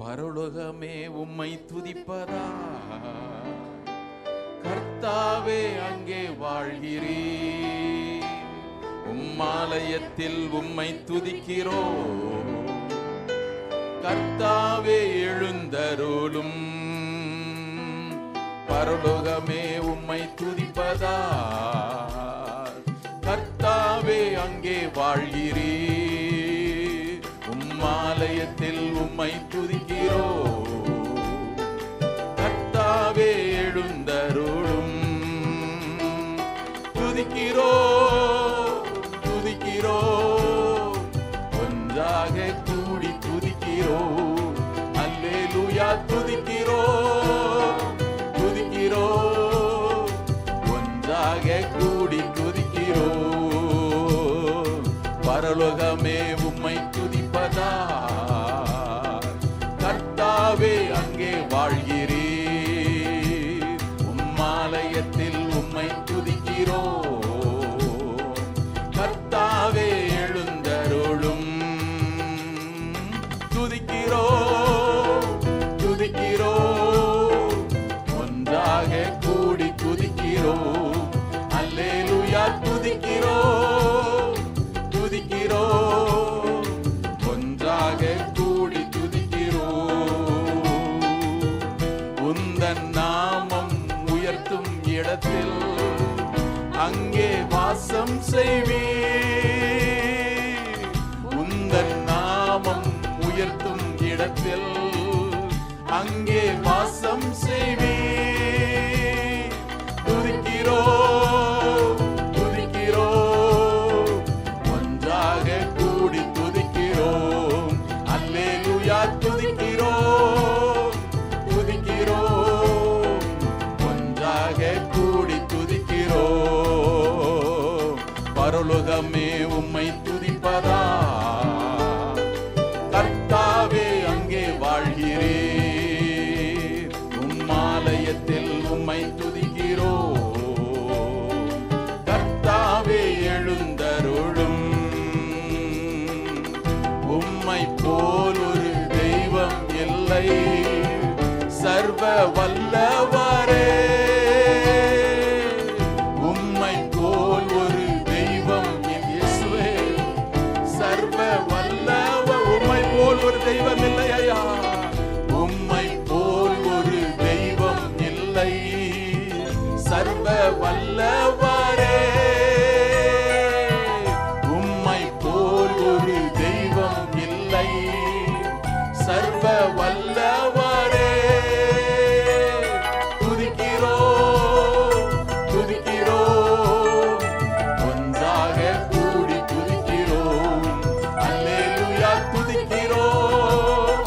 பரலோகமே உம்மை துதிப்பதா, கர்த்தாவே அங்கே வாழ்கிறீர். உம்மாலயத்தில் உம்மை துதிக்கிறோம். கர்த்தாவே எழுந்தருளும். பரலோகமே உம்மை துதிப்பதா, கர்த்தாவே அங்கே வாழ்கிறீர். உம்மாலயத்தில் உம்மை துதிக்கிறோம். கர்த்தாவே எழுந்தருளும். துதிக்கிறோம், துதிக்கிறோம், ஒன்றாக கூடி துதிக்கிறோம். அல்லேலூயா. துதிக்கிறோம், துதிக்கிறோம், ஒன்றாக கூடி துதிக்கிறோம். பரலோகமே உம்மை துதிப்பதா, கர்த்தாவே அங்கே வாழ்கிறீர். உம்மாலயத்தில் உம்மை துதிக்கிறோம். கர்த்தாவே எழுந்தருளும். துதிக்கிறோம், துதிக்கிறோம், ஒன்றாக கூடி துதிக்கிறோம். அல்லேலூயா. துதிக்கிறோம், துதிக்கிறோம், ஒன்றாக கூடி துதிக்கிறோம். உந்தன் நாமம் உயர்த்தும் இடத்தில் அங்கே வாசம் செய்வீர். உந்தன் நாமம் உயர்த்தும் இடத்தில் அங்கே வாசம் செய்வீர். துதிக்கிறோம், துதிக்கிறோம், ஒன்றாக கூடி துதிக்கிறோம். அல்லேலூயா. துதிக்கிறோம், துதிக்கிறோம், ஒன்றாக கூடி துதிக்கிறோம். பரலோகமே உம்மை துதிப்பதா, கர்த்தாவே அங்கே வாழ்கிறீர். உம்மாலயத்தில் உம்மை துதிக்கிறோம். கர்த்தாவே எழுந்தருளும். உம்மை போல் ஒரு தெய்வம் இல்லை, சர்வ வல்லவரே. உம்மை போல் ஒரு தெய்வம் இயேசுவே, சர்வ வல்லவ. உம்மை போல் ஒரு தெய்வம் இல்லை ஐயா. உம்மை போல் ஒரு தெய்வம் இல்லை, சர்வ வல்லவரே. உம்மை போல் ஒரு தெய்வம் இல்லை, சர்வ வல்லவரே. துதிக்கிறோம், துதிக்கிறோம், ஒன்றாக கூடி துதிக்கிறோம். அல்லேலூயா. துதிக்கிறோம்,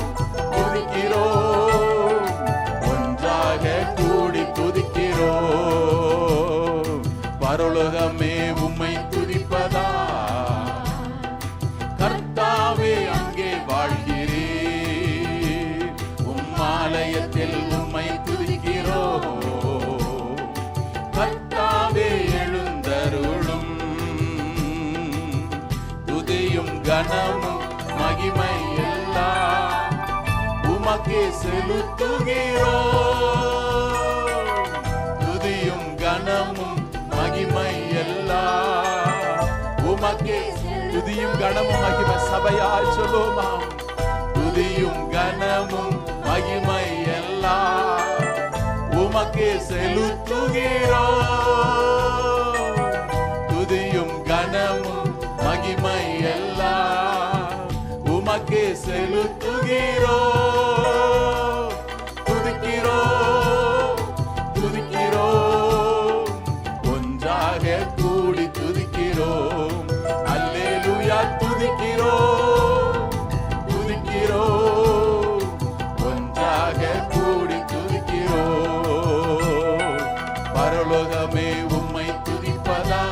துதிக்கிறோம், ஒன்றாக கூடி துதிக்கிறோம். பரலோகமே உம்மை துதிப்பதா, கர்த்தாவே அங்கே வாழ்கிறீர். உம்மாலயத்தில் உம்மை துதிக்கிறோம். கர்த்தாவே எழுந்தருளும். துதியும் கனமும் மகிமை எல்லாம் உமக்கே செலுத்துகிறோம். துதியும் கனமும் மகிமை எல்லாம் உமக்கே. துதியும் கனமும் மகிமை சபையாய் சொல்லுமா. துதியும் கனமும் மகிமை எல்லாம் உமக்கே செலுத்துகிறோம். துதியும் கனமும் மகிமை எல்லாம் உமக்கே செலுத்துகிறோம். துதிக்கிறோம், துதிக்கிறோம், ஒன்றாக கூடி துதிக்கிறோம். அல்லேலூயா. துதிக்கிறோம், துதிக்கிறோம், ஒன்றாக கூடி துதிக்கிறோம். பரலோகமே உம்மை துதிப்பதா,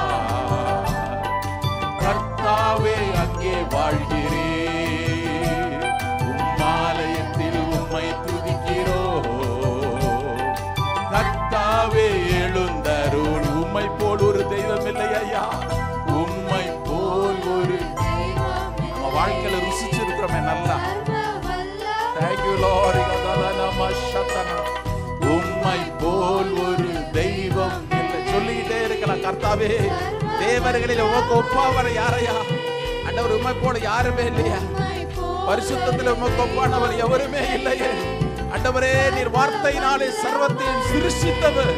கர்த்தாவே அங்கே வாழ்கிறீர். உம்மாலயத்தில் உம்மை துதிக்கிறோம். கர்த்தாவே எழுந்தருள். உம்மை போல் ஒரு தெய்வம் இல்லை ஐயா. உம்மை போல் ஒரு வாழ்க்கையில ருசிச்சிருக்கிறோமே நல்லா. Thank you Lord. கர்த்தாவே. தேவர்களில் உமக்கு ஒப்பாவர் யாரையா? ஆண்டவர் உம்மை போல யாருமே இல்லையா? பரிசுத்தத்தில் உமக்கு ஒப்பானவர் எவருமே இல்லையே. ஆண்டவரே, நீர் வார்த்தையினாலே சர்வத்தையும் சிருஷ்டித்தவர்.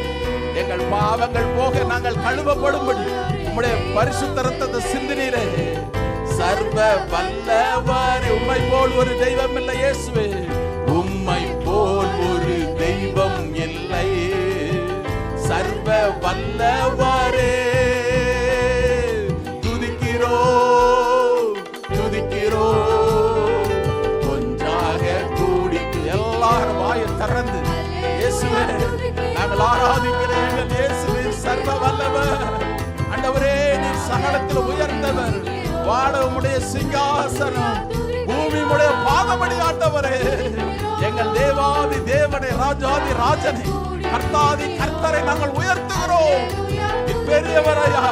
எங்கள் பாவங்கள் போக நாங்கள் கழுவப்படும்படி உம்முடைய பரிசுத்த ரத்தத்தை சிந்தினீரே. சர்வ வல்லவர், உம்மை போல் ஒரு தெய்வம் இல்லை இயேசுவே. உம்மை போல் ஒரு தெய்வம் இல்லை. சர்வ வல்லவரே, துதிக்கிறோம் துதிக்கிறோம். ஒன்றாக கூடிட்டு எல்லாரும் வாயை திறந்து இயேசுவே நாங்கள் ஆராதிக்கிறேன். எங்கள் இயேசுவே சர்வ வல்லவர். ஆண்டவரே, நீர் சகலத்தில் உயர்ந்தவர். வாட உம்முடைய சிங்காசனம், பூமி உம்முடைய பாதமடி. ஆண்டவரே, எங்கள் தேவாதி தேவனை, ராஜாதி ராஜனை, கர்த்தாதி கர்த்தரை நாங்கள் உயர்த்துகிறோம். பெரியவரையா,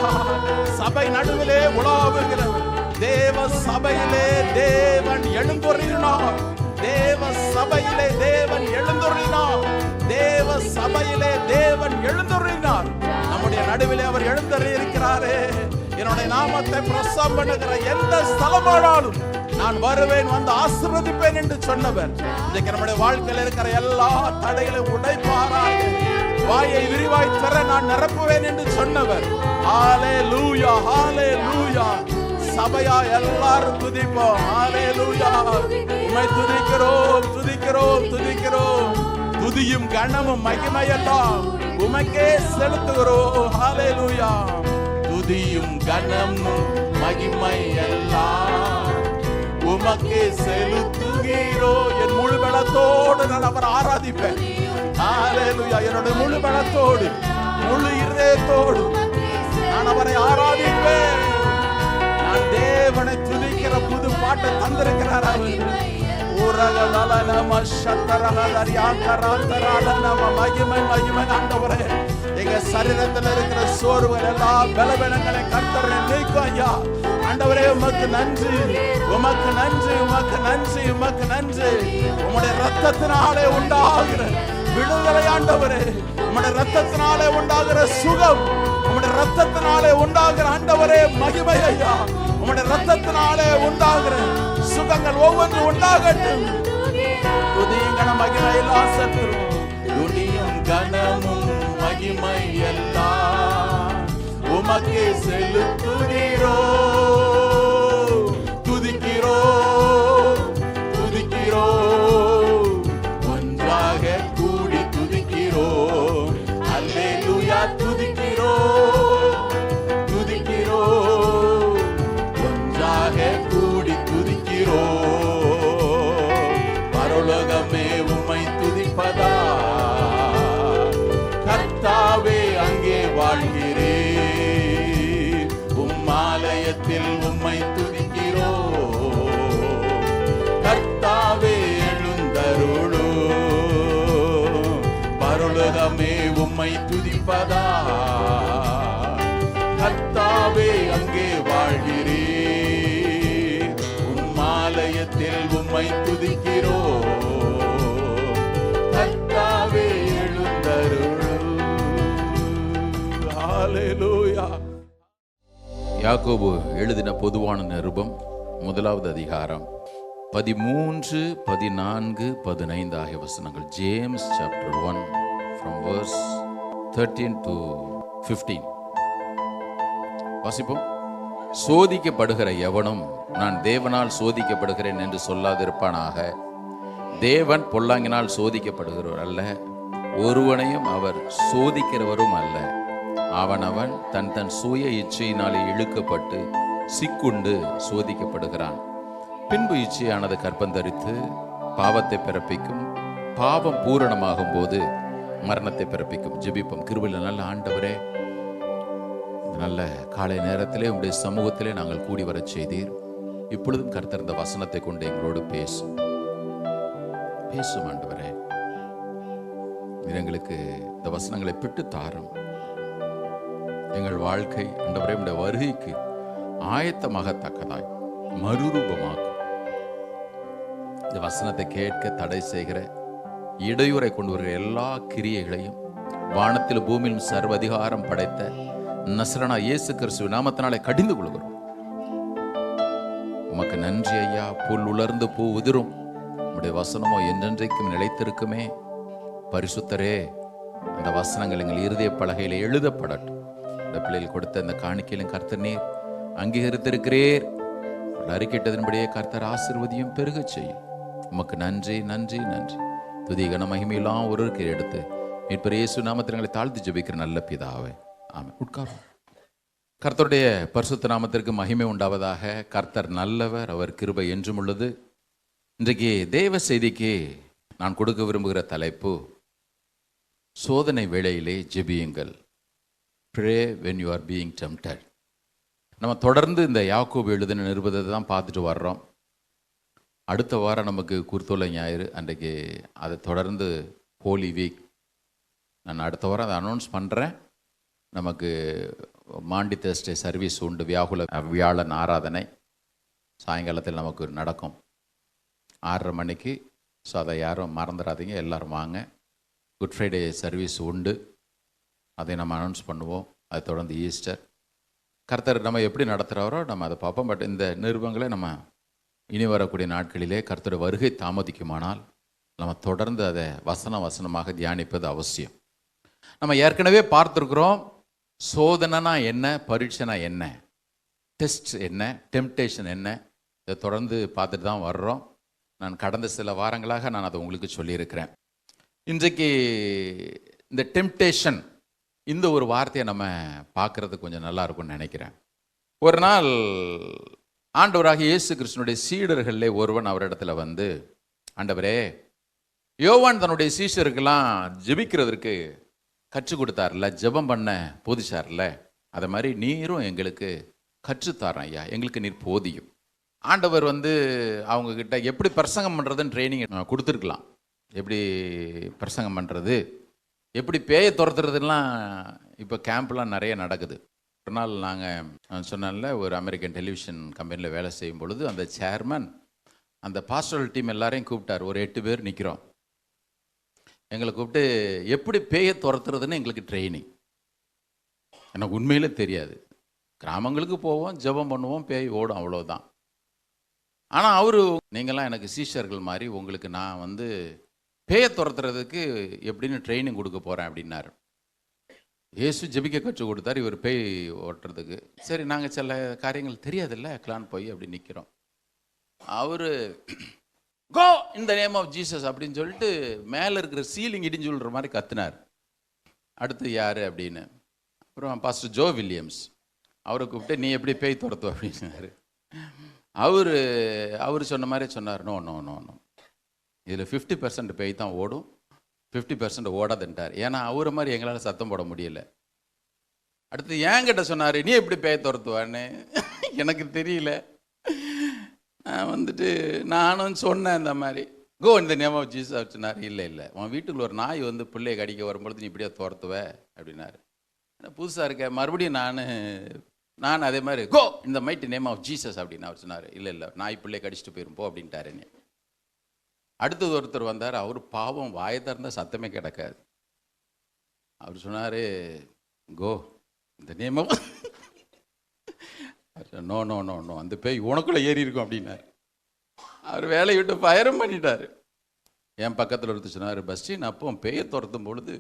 சபை நடுவிலே உலாவுகிறவர். தேவ சபையிலே தேவன் எழுந்தொருளினார். தேவ சபையிலே தேவன் எழுந்தொருளினார். தேவ சபையிலே தேவன் எழுந்தொருளினார். நம்முடைய நடுவிலே அவர் எழுந்தருளி இருக்கிறாரே. என்னுடைய நாமத்தை பிரசவம் பண்ணுகிற எந்த ஸ்தலமானாலும் நான் வருவேன், வந்து ஆசீர்வதிப்பேன் என்று சொன்னவர். இன்றைக்கு நம்முடைய வாழ்க்கையில் இருக்கிற எல்லா தடைகளையும் உடைப்பாராக. வாயை விரிவாய் தர நான் நிரப்புவேன் என்று சொன்னவர். ஹalleluya ஹalleluya. சபையா எல்லாரும் துதிப்போம். ஹalleluya. உம்மை துதிக்கிறோம் துதிக்கிறோம் துதிக்கிறோம். துதியும் கனமும் மகிமையெல்லாம் உமக்கே செலுத்துகிறோம். ஹalleluya. துதியும் கனமும் மகிமையெல்லாம் உமக்கே செலுத்துகிறோம். என் முழு பலத்தோடு நான் அவர் ஆராதிப்பேன். ஹalleluya. என்னுடைய முழு பலத்தோடு முழு இதயத்தோடு நான் அவரை ஆராதிப்பேன். நான் தேவனை துதிக்கிற புது பாட்டை தந்திருக்கிறார் அவர். ஊரகலல நம சத்தரகலரி ஆங்கராந்தரால நம மகிமை மகிமை. ஆண்டவரே, எங்க சரீரத்தில் இருக்கிற சோர்வுகள் எல்லாம் பலவீனங்களை கர்த்தர் நீக்கும் ஐயா. ஆண்டவரே, உமக்கு நன்றி உமக்கு நன்றி உமக்கு நன்றி உமக்கு நன்றி. உம்முடைய ரத்தத்தினாலே உண்டாகிற விடுதலை ஆண்டவரே, உம்முடைய ரத்தத்தினாலே உண்டாகிற சுகம், உம்முடைய ரத்தத்தினாலே உண்டாகிற ஆண்டவரே மகிமை ஐயா. உம்முடைய ரத்தத்தினாலே உண்டாகிற சுகங்கள் ஒவ்வொன்று உண்டாகட்டும். துதியும் கன மகிமை எல்லாம் செலுத்துகிறோம். துதியும் கனமும் மகிமை எல்லாம் உமக்கே செலுத்துகிறோம். துதிக்கிறோம் துதிக்கிறோம். ஒன்றாக கூடி துதிக்கிறோம். அல்லேலூயா. துதிக்கிறோம் துதிக்கிறோம். ஒன்றாக கூடி துதிக்கிறோம். பரலோகமே உம்மை துதிப்பதா, கர்த்தாவே அங்கே வாழ்கிறேன். உம்மாலயத்தில் உம்மை துதிக்கிறோம். கர்த்தாவே எழுந்தருளும். பரலோகமே உம்மை துதிப்பதா, கர்த்தாவே அங்கே வாழ்கிறேன். உம்மாலயத்தில் உம்மை துதிக்கிறோம். கர்த்தாவே எழுந்தருளும். ஹalleluya. யாக்கோபு எழுதின பொதுவான நிருபம் 1வது அதிகாரம் 13, 14, 15 ஆகிய வசனங்கள். James chapter 1 from verse 13 to 15 வாசிப்போம். சோதிக்கப்படுகிற எவனும் நான் தேவனால் சோதிக்கப்படுகிறேன் என்று சொல்லாதிருப்பானாக. தேவன் பொல்லாங்கினால் சோதிக்கப்படுகிறவர் அல்ல, ஒருவனையும் அவர் சோதிக்கிறவரும் அல்ல. அவன் தன் தன் சுய இச்சையினாலே இழுக்கப்பட்டு சிக்குண்டு சோதிக்கப்படுகிறான். பின்பு இச்சையானது கற்பந்தரித்து பாவத்தை பிறப்பிக்கும். பாவம் பூரணமாகும் போது மரணத்தை பிறப்பிக்கும். ஜெபிப்போம். கிருபையுள்ள நல்ல ஆண்டவரே, நல்ல காலை நேரத்திலே உங்களுடைய சமூகத்திலே நாங்கள் கூடி வரச் செய்தீர். இப்பொழுதும் கர்த்தர் இந்த வசனத்தை கொண்டு எங்களோடு பேசும் ஆண்டவரே. எங்களுக்கு இந்த வசனங்களை பிட்டு தாரும். எங்கள் வாழ்க்கை ஆண்டவரே உடைய வருகைக்கு ஆயத்தமாகத்தக்கதாய் மறுரூபமாக்கும். இந்த வசனத்தை கேட்க தடை செய்கிற இடையூறை கொண்டு வருகிற எல்லா கிரியைகளையும் வானத்திலும் பூமியிலும் சர்வ அதிகாரம் படைத்த நசரனா இயேசு கிறிஸ்துவின் நாமத்தினாலே கடிந்து கொள்கிறோம். உமக்கு நன்றி ஐயா. புல் உலர்ந்து பூ உதிரும், உம்முடைய வசனமோ என்றென்றைக்கும் நிலைத்திருக்குமே. பரிசுத்தரே, அந்த வசனங்கள் எங்கள் இருதய பலகையில் எழுதப்படட்டும். இந்த பிள்ளைகள் கொடுத்த இந்த காணிக்கையிலும் கர்த்தர் நீர் அங்கீகரித்திருக்கிறீர். அறிக்கையிட்டதன்படியே கர்த்தர் ஆசீர்வதியும் பெருக செய்யும். உமக்கு நன்றி நன்றி நன்றி. துதி கன மகிமையெல்லாம் ஒருவருக்கு எடுத்து மீட்பர் இயேசு நாமத்தினங்களை தாழ்த்தி ஜெபிக்கிற நல்ல பிதாவே, ஆமென். உட்காரும். கர்த்தருடைய பரிசுத்த நாமத்திற்கு மகிமை உண்டாவதாக. கர்த்தர் நல்லவர், அவர் கிருபை என்றும் உள்ளது. இன்றைக்கு தேவ செய்திக்கு நான் கொடுக்க விரும்புகிற தலைப்பு, சோதனை வேளையிலே ஜெபியுங்கள். Pray when you are being tempted. நம்ம தொடர்ந்து இந்த யாக்கோபு எழுதின நிருபத்தை தான் பார்த்துட்டு வர்றோம். அடுத்த வாரம் நமக்கு குருத்தோலை ஞாயிறு, அன்றைக்கு அதை தொடர்ந்து ஹோலி வீக். நான் அடுத்த வாரம் அதை அனௌன்ஸ் பண்ணுறேன். நமக்கு மாண்டி தேர்ஸ்டே சர்வீஸ் உண்டு. வியாழன் ஆராதனை சாயங்காலத்தில் நமக்கு நடக்கும் 6:30 மணிக்கு. ஸோ அதை யாரும் மறந்துடாதீங்க, எல்லோரும் வாங்க. குட் ஃப்ரைடே சர்வீஸ் உண்டு, அதை நம்ம அனௌன்ஸ் பண்ணுவோம். அதை தொடர்ந்து ஈஸ்டர். கர்த்தர் நம்ம எப்படி நடத்துகிறாரோ நம்ம அதை பார்ப்போம். பட் இந்த நிருபங்களை நம்ம இனி வரக்கூடிய நாட்களிலே கர்த்தர் வருகை தாமதிக்குமானால் நம்ம தொடர்ந்து அதை வசனமாக தியானிப்பது அவசியம். நம்ம ஏற்கனவே பார்த்துருக்குறோம், சோதனைனா என்ன, பரீட்சைனா என்ன, டெஸ்ட் என்ன, டெம்டேஷன் என்ன, இதை தொடர்ந்து பார்த்துட்டு தான் வர்றோம். நான் கடந்த சில வாரங்களாக நான் அதை உங்களுக்கு சொல்லியிருக்கிறேன். இன்றைக்கு இந்த டெம்டேஷன், இந்த ஒரு வார்த்தையை நம்ம பார்க்குறது கொஞ்சம் நல்லா இருக்கும்னு நினைக்கிறேன். ஒரு நாள் ஆண்டவராக இயேசு கிறிஸ்துனுடைய சீடர்களிலே ஒருவன் அவரிடத்துல வந்து, ஆண்டவரே, யோவான் தன்னுடைய சீஷருக்கெல்லாம் ஜெபிக்கிறதற்கு கற்றுக் கொடுத்தார்ல, ஜெபம் பண்ண போதிச்சார்ல, அதை மாதிரி நீரும் எங்களுக்கு கற்றுத்தாரன் ஐயா, எங்களுக்கு நீர் போதியும். ஆண்டவர் வந்து அவங்கக்கிட்ட எப்படி பிரசங்கம் பண்ணுறதுன்னு ட்ரைனிங் கொடுத்துருக்கலாம். எப்படி பிரசங்கம் பண்ணுறது, எப்படி பேயை துரத்துறதுலாம் இப்போ கேம்ப்லாம் நிறைய நடக்குது. ஒரு நாள் நாங்கள் சொன்னால ஒரு அமெரிக்கன் டெலிவிஷன் கம்பெனியில் வேலை செய்யும் பொழுது அந்த சேர்மன் அந்த பாஸ்டரல் டீம் எல்லாரையும் கூப்பிட்டார். ஒரு 8 பேர் நிற்கிறோம். எங்களை கூப்பிட்டு எப்படி பேயை துரத்துறதுன்னு எங்களுக்கு ட்ரைனிங். எனக்கு உண்மையிலே தெரியாது. கிராமங்களுக்கு போவோம், ஜெபம் பண்ணுவோம், பேய் ஓடும், அவ்வளோதான். ஆனால் அவரு, நீங்களாம் எனக்கு சீஷர்கள் மாதிரி, உங்களுக்கு நான் வந்து பேயை துரத்துறதுக்கு எப்படின்னு ட்ரைனிங் கொடுக்க போகிறேன் அப்படின்னாரு. இயேசு ஜெபிக்க கற்றுக் கொடுத்தார், இவர் பேய் ஓட்டுறதுக்கு. சரி, நாங்கள் சில காரியங்கள் தெரியாதில்ல, கிளான் போய் அப்படி நிற்கிறோம். அவர் கோ இன் த நேம் ஆஃப் ஜீசஸ் அப்படின்னு சொல்லிட்டு மேலே இருக்கிற சீலிங் இடிஞ்சு சொல்கிற மாதிரி கத்துனார். அடுத்து யார் அப்படின்னு, அப்புறம் பாஸ்டர் ஜோ வில்லியம்ஸ், அவரை கூப்பிட்டு நீ எப்படி பேய் துரத்து அப்படின்னாரு. அவர் சொன்ன மாதிரி சொன்னார், நோ நோ நோ நோ, இதில் 50% பேய் தான் ஓடும், 50% ஓடாதுன்ட்டார். ஏன்னா அவரை மாதிரி எங்களால் சத்தம் போட முடியல. அடுத்து என்கிட்ட சொன்னார், நீ எப்படி பேய் துரத்துவான்னு. எனக்கு தெரியல. நான் வந்துட்டு நானும் சொன்னேன் இந்த மாதிரி, கோ இந்த நேம் ஆஃப் ஜீசஸ் சொன்னார். இல்லை, உன் வீட்டுக்குள்ள ஒரு நாய் வந்து பிள்ளையை கடிக்க வரும்பொழுது நீ இப்படியே துரத்துவ அப்படின்னாரு. புதுசாக இருக்க. மறுபடியும் நான் அதே மாதிரி கோ இந்த மைட்டி நேம் ஆஃப் ஜீசஸ் அப்படின்னு அவர் சொன்னார். இல்லை, நாய் பிள்ளையை கடிச்சிட்டு போயிருப்போம் அப்படின்ட்டாரு. என்ன அடுத்தது ஒருத்தர் வந்தார். அவர் பாவம் வாயை திறந்த சத்தமே கிடக்காது. அவர் சொன்னார், go in the name of no no no no, அந்த பேய் உனக்குள்ளே ஏறி இருக்கும் அப்படின்னாரு. அவர் வேலையை விட்டு பயரம் பண்ணிட்டார். என் பக்கத்தில் ஒருத்தர் சொன்னார், பஸ்டின் அப்போ பேயை துரத்தும் பொழுது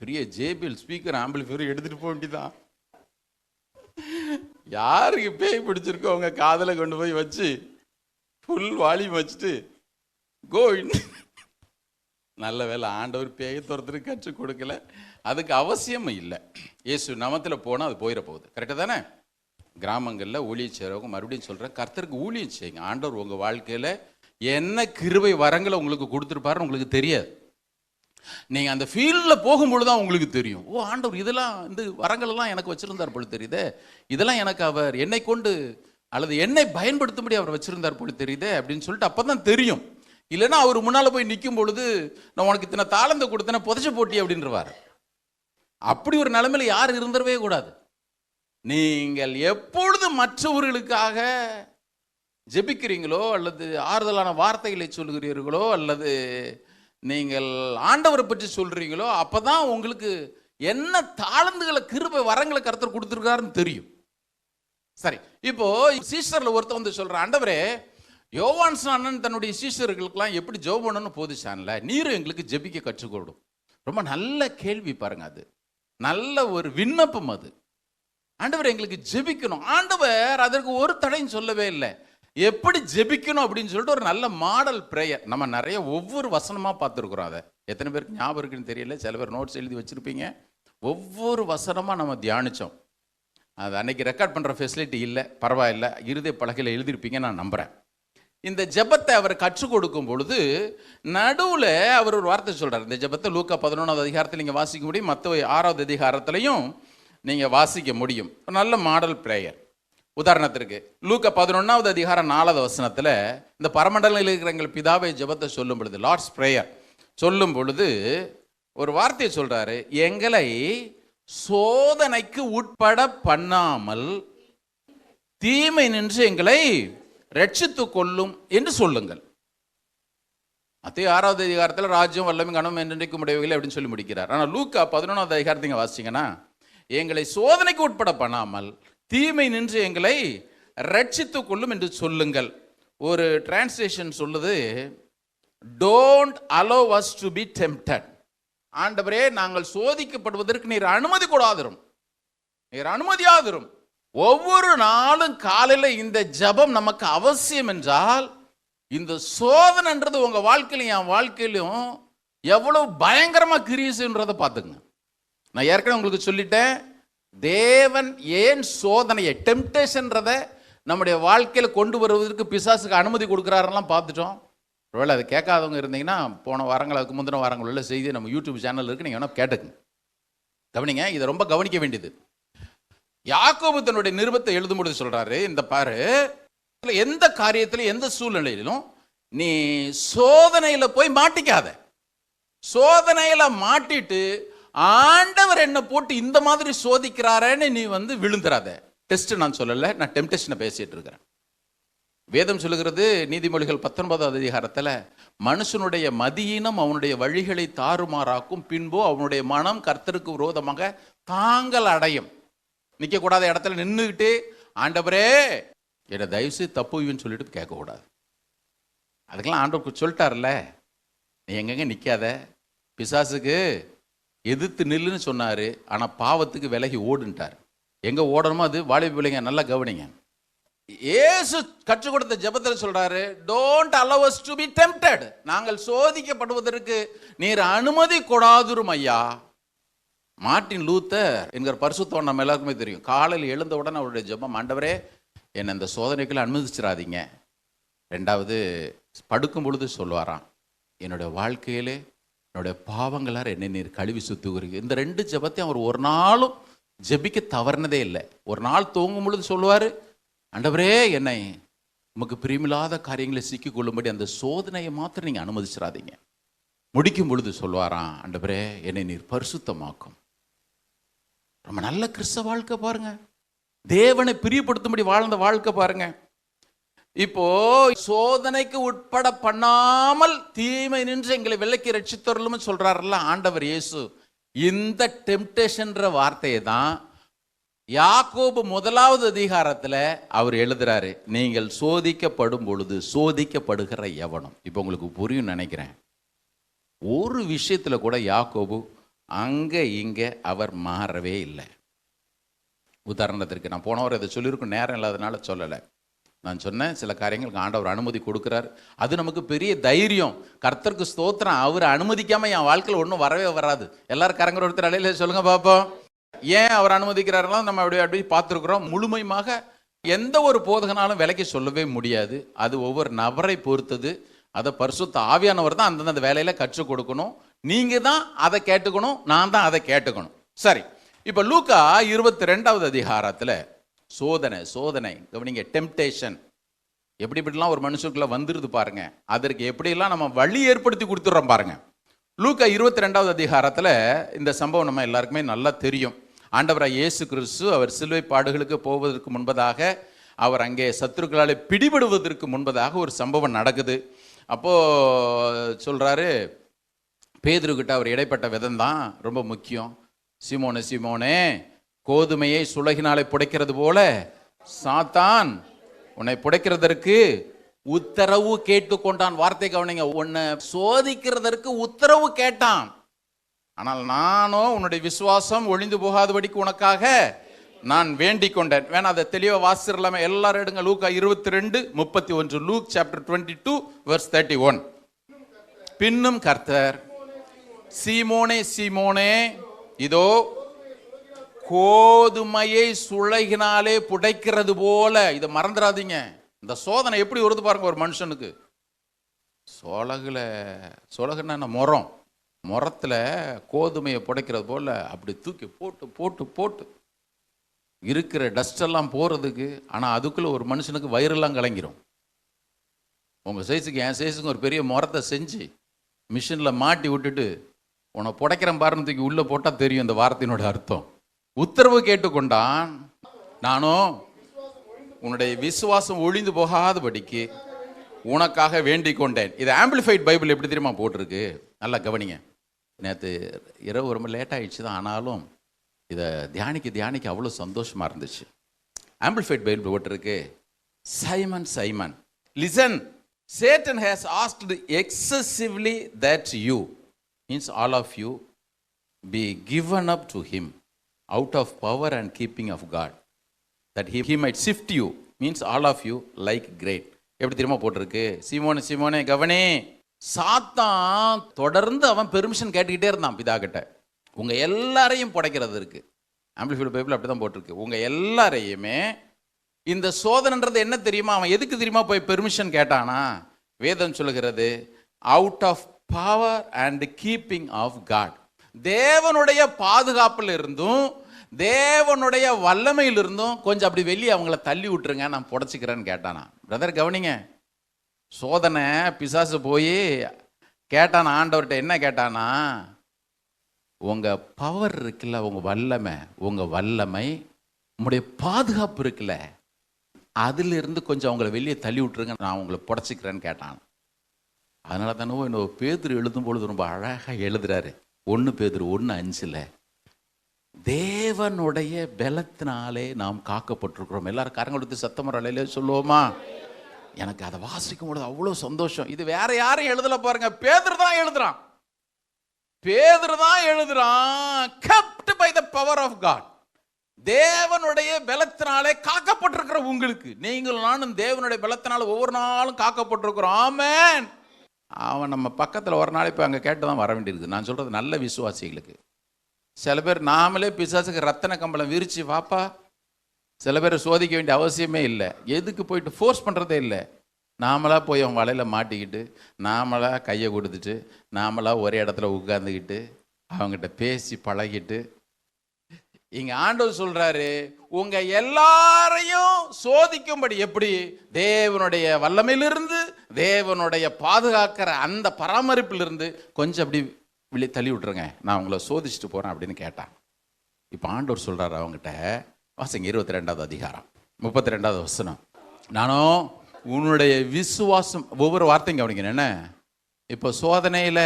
பெரிய ஜேபிஎல் ஸ்பீக்கர் ஆம்பிளிஃபையர் எடுத்துகிட்டு போக வேண்டியதான். யாருக்கு பேய் பிடிச்சிருக்கோ அவங்க காதில் கொண்டு போய் வச்சு ஃபுல் வால்யூம் வச்சுட்டு கோ. நல்ல வேலை ஆண்டவர் பேயை துரத்துறதுக்கு கற்றுக் கொடுக்கல, அதுக்கு அவசியம் இல்லை. இயேசு நாமத்தில் போனால் அது போயிட போகுது. கரெக்டாக தானே? கிராமங்களில் ஊழியம் செய்கிறவங்க மறுபடியும் சொல்கிறேன், கர்த்தருக்கு ஊழியம் செய்யுங்க. ஆண்டவர் உங்கள் வாழ்க்கையில் என்ன கிருபை வரங்களை உங்களுக்கு கொடுத்துருப்பாருன்னு உங்களுக்கு தெரியாது. நீங்கள் அந்த ஃபீல்டில் போகும்பொழுது தான் உங்களுக்கு தெரியும், ஓ ஆண்டவர் இதெல்லாம் இந்த வரங்களெல்லாம் எனக்கு வச்சுருந்தார் போல தெரியுதே, இதெல்லாம் எனக்கு அவர் என்னை கொண்டு அல்லது என்னை பயன்படுத்தும்படி அவர் வச்சுருந்தார் போல தெரியுதே அப்படின்னு சொல்லிட்டு அப்போ தான் தெரியும். இல்லைன்னா அவர் முன்னால் போய் நிற்கும் பொழுது நான் உனக்கு இத்தனை தாளந்தை கொடுத்தேன்னா புதைச்சி போட்டி அப்படின்றவார். அப்படி ஒரு நிலைமையில யார் இருந்துடவே கூடாது. நீங்கள் எப்பொழுது மற்றவர்களுக்காக ஜெபிக்கிறீங்களோ அல்லது ஆறுதலான வார்த்தைகளை சொல்கிறீர்களோ அல்லது நீங்கள் ஆண்டவரை பற்றி சொல்கிறீங்களோ அப்போ தான் உங்களுக்கு என்ன தாளந்துகளை கிருபை வரங்களை கர்த்தர் கொடுத்துருக்காருன்னு தெரியும். சரி, இப்போ சீஷர்ல ஒருத்தர் வந்து சொல்ற, ஆண்டவரே யோவான் ஸ்நானன் தன்னுடைய சீஷர்களுக்கெல்லாம் எப்படி ஜெபம் பண்ணணும்னு போதிச்சான்ல, நீரும் எங்களுக்கு ஜெபிக்க கற்றுக்கொடும். ரொம்ப நல்ல கேள்வி பாருங்க, அது நல்ல ஒரு விண்ணப்பம். அது ஆண்டவர் எங்களுக்கு ஜெபிக்கணும். ஆண்டவர் அதற்கு ஒரு தடையும் சொல்லவே இல்லை. எப்படி ஜெபிக்கணும் அப்படின்னு சொல்லிட்டு ஒரு நல்ல மாடல் பிரேயர் நம்ம நிறைய ஒவ்வொரு வசனமா பார்த்துருக்குறோம். அதை எத்தனை பேருக்கு ஞாபகம் இருக்குன்னு தெரியல, சில பேர் நோட்ஸ் எழுதி வச்சிருப்பீங்க. ஒவ்வொரு வசனமா நம்ம தியானிச்சோம். அது அன்னைக்கு ரெக்கார்ட் பண்ற ஃபெசிலிட்டி இல்லை, பரவாயில்ல, இருதய பலகையில் எழுதியிருப்பீங்க நான் நம்புறேன். இந்த ஜெபத்தை அவர் கற்றுக் கொடுக்கும் பொழுது நடுவில் அவர் ஒரு வார்த்தை சொல்றார். இந்த ஜெபத்தை லூக்கா 11வது அதிகாரத்தில் நீங்கள் வாசிக்க முடியும், மத்த 6வது அதிகாரத்திலையும் நீங்கள் வாசிக்க முடியும். ஒரு நல்ல மாடல் பிரேயர். உதாரணத்திற்கு லூக்கா 11வது அதிகாரம் 4வது வசனத்தில் இந்த பரமண்டலத்தில் இருக்கிற எங்கள் பிதாவை ஜெபத்தை சொல்லும் பொழுது, லார்ட்ஸ் பிரேயர் சொல்லும் பொழுது ஒரு வார்த்தையை சொல்றாரு, எங்களை சோதனைக்கு உட்பட பண்ணாமல் தீமை நின்று எங்களை ரட்சித்து கொள்ளும் என்று சொல்லுங்கள். அதே 6வது அதிகாரத்தில் ராஜ்யம் வல்லமை கனம் என்றைக்கும் உடையவைகளை அப்படின்னு சொல்லி முடிக்கிறார். ஆனால் லூக்கா 11வது அதிகாரத்தை வாசிங்கன்னா, எங்களை சோதனைக்கு உட்பட பண்ணாமல் தீமை நின்று எங்களை ரட்சித்து கொள்ளும் என்று சொல்லுங்கள். ஒரு டிரான்ஸ்லேஷன் சொல்லுது, don't allow us to be tempted. ஆண்டவரே நாங்கள் சோதிக்கப்படுவதற்கு நீர் அனுமதி கூடாதிரும், நீர் அனுமதியாதிரும். ஒவ்வொரு நாளும் காலையில் இந்த ஜெபம் நமக்கு அவசியம் என்றால், இந்த சோதனைன்றது உங்க வாழ்க்கையிலும் என் வாழ்க்கையிலும் எவ்வளவு பயங்கரமா கிரியைன்றதை பார்த்துங்க. நான் ஏற்கனவே உங்களுக்கு சொல்லிட்டேன், தேவன் ஏன் சோதனையை டெம்டேஷன்றதை நம்முடைய வாழ்க்கையில் கொண்டு வருவதற்கு பிசாசுக்கு அனுமதி கொடுக்குறாரெல்லாம் பார்த்துட்டோம். ஒருவேளை அதை கேட்காதவங்க இருந்தீங்கன்னா போன வாரங்கள் அதுக்கு முந்தின வாரங்கள் உள்ள செய்தி நம்ம யூடியூப் சேனல் இருக்கு, நீங்கள் வேணா கேட்டுங்க. கவனிங்க, இதை ரொம்ப கவனிக்க வேண்டியது. யாக்கோபு தன்னுடைய நிருபத்தை எழுதும்பொழுது சொல்றாரு, இந்த பாரு, எந்த காரியத்திலும் எந்த சூழ்நிலையிலும் நீ சோதனையில போய் மாட்டிக்காத. சோதனையில மாட்டிட்டு ஆண்டவர் என்ன போட்டு இந்த மாதிரி சோதிக்கிறாரேன்னு நீ வந்து விழுந்துராத. டெஸ்ட் நான் சொல்லல, நான் டெம்டேஷனை பேசிட்டு இருக்கிறேன். வேதம் சொல்லுகிறது நீதிமொழிகள் 19வது அதிகாரத்தில், மனுஷனுடைய மதியினம் அவனுடைய வழிகளை தாறுமாறாக்கும், பின்போ அவனுடைய மனம் கர்த்தருக்கு விரோதமாக தாங்கள் அடையும். நிற்கக்கூடாத இடத்துல நின்றுக்கிட்டு ஆண்டவரே என்னை தயவுசெய்து தப்புவின்னு சொல்லிட்டு கேட்கக்கூடாது. அதுக்கெல்லாம் ஆண்டவர் சொல்லிட்டார்ல, நீ எங்கெங்க நிற்காத, பிசாசுக்கு எதிர்த்து நில்லுன்னு சொன்னார், ஆனால் பாவத்துக்கு விலகி ஓடுன்ட்டார். எங்கே ஓடணுமோ அது வாலிப பிள்ளைங்க நல்லா கவனிங்க. இயேசு கற்றுக் கொடுத்த ஜெபத்தில் சொல்றாரு, don't allow us to be tempted. நாங்கள் சோதிக்கப்படுவதற்கு நீர் அனுமதி கொடாதுரும் ஐயா. மார்ட்டின் லூத்தர் என்கிற பரிசுத்தவன் நம்ம எல்லாருக்குமே தெரியும். காலையில் எழுந்த உடனே அவருடைய ஜெபம், ஆண்டவரே என்னை இந்த சோதனைக்குள்ள அனுமதிச்சிடாதீங்க. ரெண்டாவது படுக்கும் பொழுது சொல்வாராம், என்னுடைய வாழ்க்கையிலே என்னுடைய பாவங்களார் என்னை நீர் கழுவி சுத்துகிறீங்க. இந்த 2 ஜெபத்தையும் அவர் ஒரு நாளும் ஜெபிக்க தவறுனதே இல்லை. ஒரு நாள் தூங்கும் பொழுது சொல்லுவார், ஆண்டவரே என்னை உமக்கு பிரியமில்லாத காரியங்களை சிக்கிக் கொள்ளும்படி அந்த சோதனையை மாத்திரம் நீங்கள் அனுமதிச்சிடாதீங்க. முடிக்கும் பொழுது சொல்வாராம், ஆண்டவரே என்னை நீர் பரிசுத்தமாக்கும். ரொம்ப நல்ல கிறிஸ்தவ வாழ்க்கை பாருங்க, தேவனை பிரியப்படுத்தும்படி வாழ்ந்த வாழ்க்கை பாருங்க. இப்போ சோதனைக்கு உட்பட பண்ணாமல் தீமை நின்று எங்களை விலக்கி ரட்சித்தருளும் சொல்றாருல்ல ஆண்டவர் இயேசு. இந்த டெம்டேஷன்ற வார்த்தையை தான் யாக்கோபு 1வது அதிகாரத்தில் அவர் எழுதுறாரு, நீங்கள் சோதிக்கப்படும் பொழுது சோதிக்கப்படுகிற எவனும். இப்போ உங்களுக்கு புரியும் நினைக்கிறேன். ஒரு விஷயத்துல கூட யாக்கோபு அங்க இங்க அவர் மாறவே இல்லை. உதாரணத்திற்கு நான் போனவர் இதை சொல்லியிருக்கும், நேரம் இல்லாதனால சொல்லலை. நான் சொன்னேன், சில காரியங்களுக்கு ஆண்டவர் அனுமதி கொடுக்குறார், அது நமக்கு பெரிய தைரியம். கர்த்தருக்கு ஸ்தோத்திரம், அவர் அனுமதிக்காம என் வாழ்க்கையில் ஒன்றும் வரவே வராது. எல்லாரும் கரங்கிற ஒருத்தர் அடையில சொல்லுங்க பார்ப்போம். ஏன் அவர் அனுமதிக்கிறாரெல்லாம் நம்ம அப்படி பார்த்துருக்குறோம். முழுமையாக எந்த ஒரு போதகனாலும் விலைக்கு சொல்லவே முடியாது. அது ஒவ்வொரு நபரை பொறுத்தது. அதை பரிசுத்த ஆவியானவர் தான் அந்தந்த வேலையில கற்றுக் கொடுக்கணும். நீங்க தான் அதை கேட்டுக்கணும், நான் தான் அதை கேட்டுக்கணும். சரி, இப்ப லூக்கா 22வது அதிகாரத்துல சோதனை கவனிங்க, டெம்டேஷன் எப்படிலாம் ஒரு மனுஷனுக்குள்ள வந்துருது பாருங்க. அதற்கு எப்படிலாம் நம்ம வழி ஏற்படுத்தி கொடுத்துட்றோம் பாருங்க. லூக்கா 22வது அதிகாரத்துல இந்த சம்பவம் நம்ம எல்லாருக்குமே நல்லா தெரியும். ஆண்டவராய் இயேசு கிறிஸ்து அவர் சிலுவை பாடுகளுக்கு போவதற்கு முன்பதாக, அவர் அங்கே சத்துருக்களால் பிடிபடுவதற்கு முன்பதாக ஒரு சம்பவம் நடக்குது. அப்போ சொல்றாரு, பேதுருக்கிட்ட அவர் இடைப்பட்ட விதம் தான் ரொம்ப முக்கியம். சீமோனே சீமோனே, கோதுமையை சுளகினாலே புடைக்கிறது போல சாத்தான் உன்னை புடைக்கிறதற்கு உத்தரவு கேட்டுக்கொண்டான். வார்த்தை கவனிங்க, உன்னை சோதிக்கிறதற்கு உத்தரவு கேட்டான். ஆனால் நானோ உன்னுடைய விசுவாசம் ஒழிந்து போகாதபடிக்கு உனக்காக நான் வேண்டிக் கொண்டேன். வேணா அதை தெளிவாக வாசிடலாமே? எல்லாரும் எடுங்க. லூக்கா 22:31. Look chapter 22 verse 31. பின்னும் கர்த்தர், சீமோனே சீமோனே, இதோ கோதுமையை சுளகினாலே புடைக்கிறது போல. இதை மறந்துடாதீங்க. இந்த சோதனை எப்படி வருது பாருங்க ஒரு மனுஷனுக்கு. சொலகுன்னா முறத்துல கோதுமையை புடைக்கிறது போல அப்படி தூக்கி போட்டு போட்டு போட்டு இருக்கிற டஸ்ட் எல்லாம் போறதுக்கு. ஆனால் அதுக்குள்ள ஒரு மனுஷனுக்கு வயிறெல்லாம் கலங்கிரும். உங்க சைஸுக்கு என் சைஸுக்கு ஒரு பெரிய முறத்தை செஞ்சு மிஷினில் மாட்டி விட்டுட்டு உன்னை புடைக்கிறேன் பாருன்னு தூக்கி உள்ள போட்டால் தெரியும் இந்த வார்த்தையினோட அர்த்தம். உத்தரவு கேட்டுக்கொண்டான், நானும் உன்னுடைய விசுவாசம் ஒழிந்து போகாதபடிக்கு உனக்காக வேண்டிக் கொண்டேன். இது ஆம்பிளிஃபைட் பைபிள் எப்படி தெரியுமா போட்டிருக்கு? நல்லா கவனிங்க. நேற்று இரவு ரொம்ப லேட் ஆகிடுச்சு தான், ஆனாலும் இதை தியானிக்க அவ்வளோ சந்தோஷமாக இருந்துச்சு. ஆம்பிளிஃபைட் பைபிள் போட்டிருக்கு, Simon Simon listen, Satan has asked excessively that you, means all of you, be given up to him out of power and keeping of God, that he might sift you, means all of you like grain. எப்படி தெரியுமா போட்டிருக்கு? சீமோனே சீமோனே கவனே, சாத்தான் தொடர்ந்து அவன் permission கேட்டுக்கிட்டே இருந்தான் பிதா கிட்ட, உங்க எல்லாரையும் புடைக்கிறது இருக்கு. ஆம்பிளிஃபைட் பைபிள் அப்படிதான் போட்டிருக்கு. உங்க எல்லாரையுமே இந்த சோதனைன்றது என்ன தெரியுமா? அவன் எதுக்கு தெரியுமா போய் பெர்மிஷன் கேட்டானா? வேதம் சொல்லுகிறது, out of power and keeping of God. தேவனுடைய பாதுகாப்புல இருந்தும் தேவனுடைய வல்லமையில் இருந்தும் கொஞ்சம் அப்படி வெளியே அவங்கள தள்ளி விட்டுருங்க, நான் புடைச்சிக்கிறேன்னு கேட்டானா. பிரதர் கவனிங்க, சோதனை பிசாசு போய் கேட்டானா ஆண்டவர்கிட்ட. என்ன கேட்டானா? உங்க பவர் இருக்குல்ல, உங்க வல்லமை உங்களுடைய பாதுகாப்பு இருக்குல்ல, அதுல இருந்து கொஞ்சம் அவங்கள வெளியே தள்ளி விட்டுருங்க, நான் உங்களை புடைச்சிக்கிறேன்னு கேட்டான். அதனால தானே இன்னும் பேதுரு எழுதும் பொழுது ரொம்ப அழகா எழுதுறாரு. 1 பேதுரு 1:5, தேவனுடைய பலத்தினாலே நாம் காக்கப்பட்டிருக்கிறோம். எல்லாரும் கரங்களுக்கு சத்தமரலையிலே சொல்லுவோமா? எனக்கு அதை வாசிக்கும் பொழுது அவ்வளோ சந்தோஷம். இது வேற யாரும் எழுதல பாருங்க, பேதுரு தான் எழுதுறான். kept by the power of God. தேவனுடைய பலத்தினாலே காக்கப்பட்டிருக்கிற உங்களுக்கு, நீங்கள் நானும் தேவனுடைய பலத்தினால ஒவ்வொரு நாளும் காக்கப்பட்டிருக்கிறோம். ஆமென். அவன் நம்ம பக்கத்தில் ஒரு நாள் இப்போ அங்கே கேட்டு தான் வர வேண்டியிருக்கு. நான் சொல்றது நல்ல விசுவாசிகளுக்கு. சில பேர் நாமளே பிசாசுக்கு ரத்தன கம்பளம் விரிச்சு வாப்பா, சில பேர் சோதிக்க வேண்டிய அவசியமே இல்லை. எதுக்கு போயிட்டு ஃபோர்ஸ் பண்ணுறதே இல்லை. நாமளா போய் அவன் வலையில் மாட்டிக்கிட்டு, நாமளா கையை கொடுத்துட்டு, நாமளா ஒரே இடத்துல உட்கார்ந்துக்கிட்டு அவங்ககிட்ட பேசி பழகிட்டு. இங்க ஆண்டவர் சொல்றாரு, உங்க எல்லாரையும் சோதிக்கும்படி. எப்படி? தேவனுடைய வல்லமையிலிருந்து, தேவனுடைய பாதுகாக்கிற அந்த பராமரிப்பிலிருந்து கொஞ்சம் அப்படி வெளியே தள்ளி விட்டுருங்க, நான் உங்களை சோதிச்சுட்டு போறேன் அப்படின்னு கேட்டான். இப்ப ஆண்டவர் சொல்றாரு அவங்ககிட்ட, வாசிங்க 22வது அதிகாரம் 32வது வசனம். நானும் உன்னுடைய விசுவாசம், ஒவ்வொரு வார்த்தையும் கவனிக்கணும். என்ன? இப்போ சோதனையில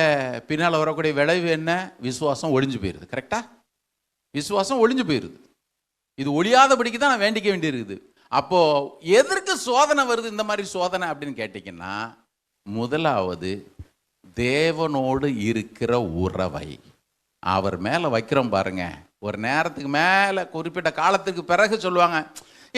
பின்னால் வரக்கூடிய விளைவு என்ன? விசுவாசம் ஒழிஞ்சு போயிருது. கரெக்டா? விசுவாசம் ஒழிஞ்சு போயிருது. இது ஒழியாதபடிக்கு தான் நான் வேண்டிக்க வேண்டியிருக்குது. அப்போ எதற்கு சோதனை வருது? இந்த மாதிரி சோதனை அப்படின்னு கேட்டீங்கன்னா, முதலாவது தேவனோடு இருக்கிற உறவை அவர் மேல வைக்கிறோம் பாருங்க. ஒரு நேரத்துக்கு மேல, குறிப்பிட்ட காலத்துக்கு பிறகு சொல்லுவாங்க,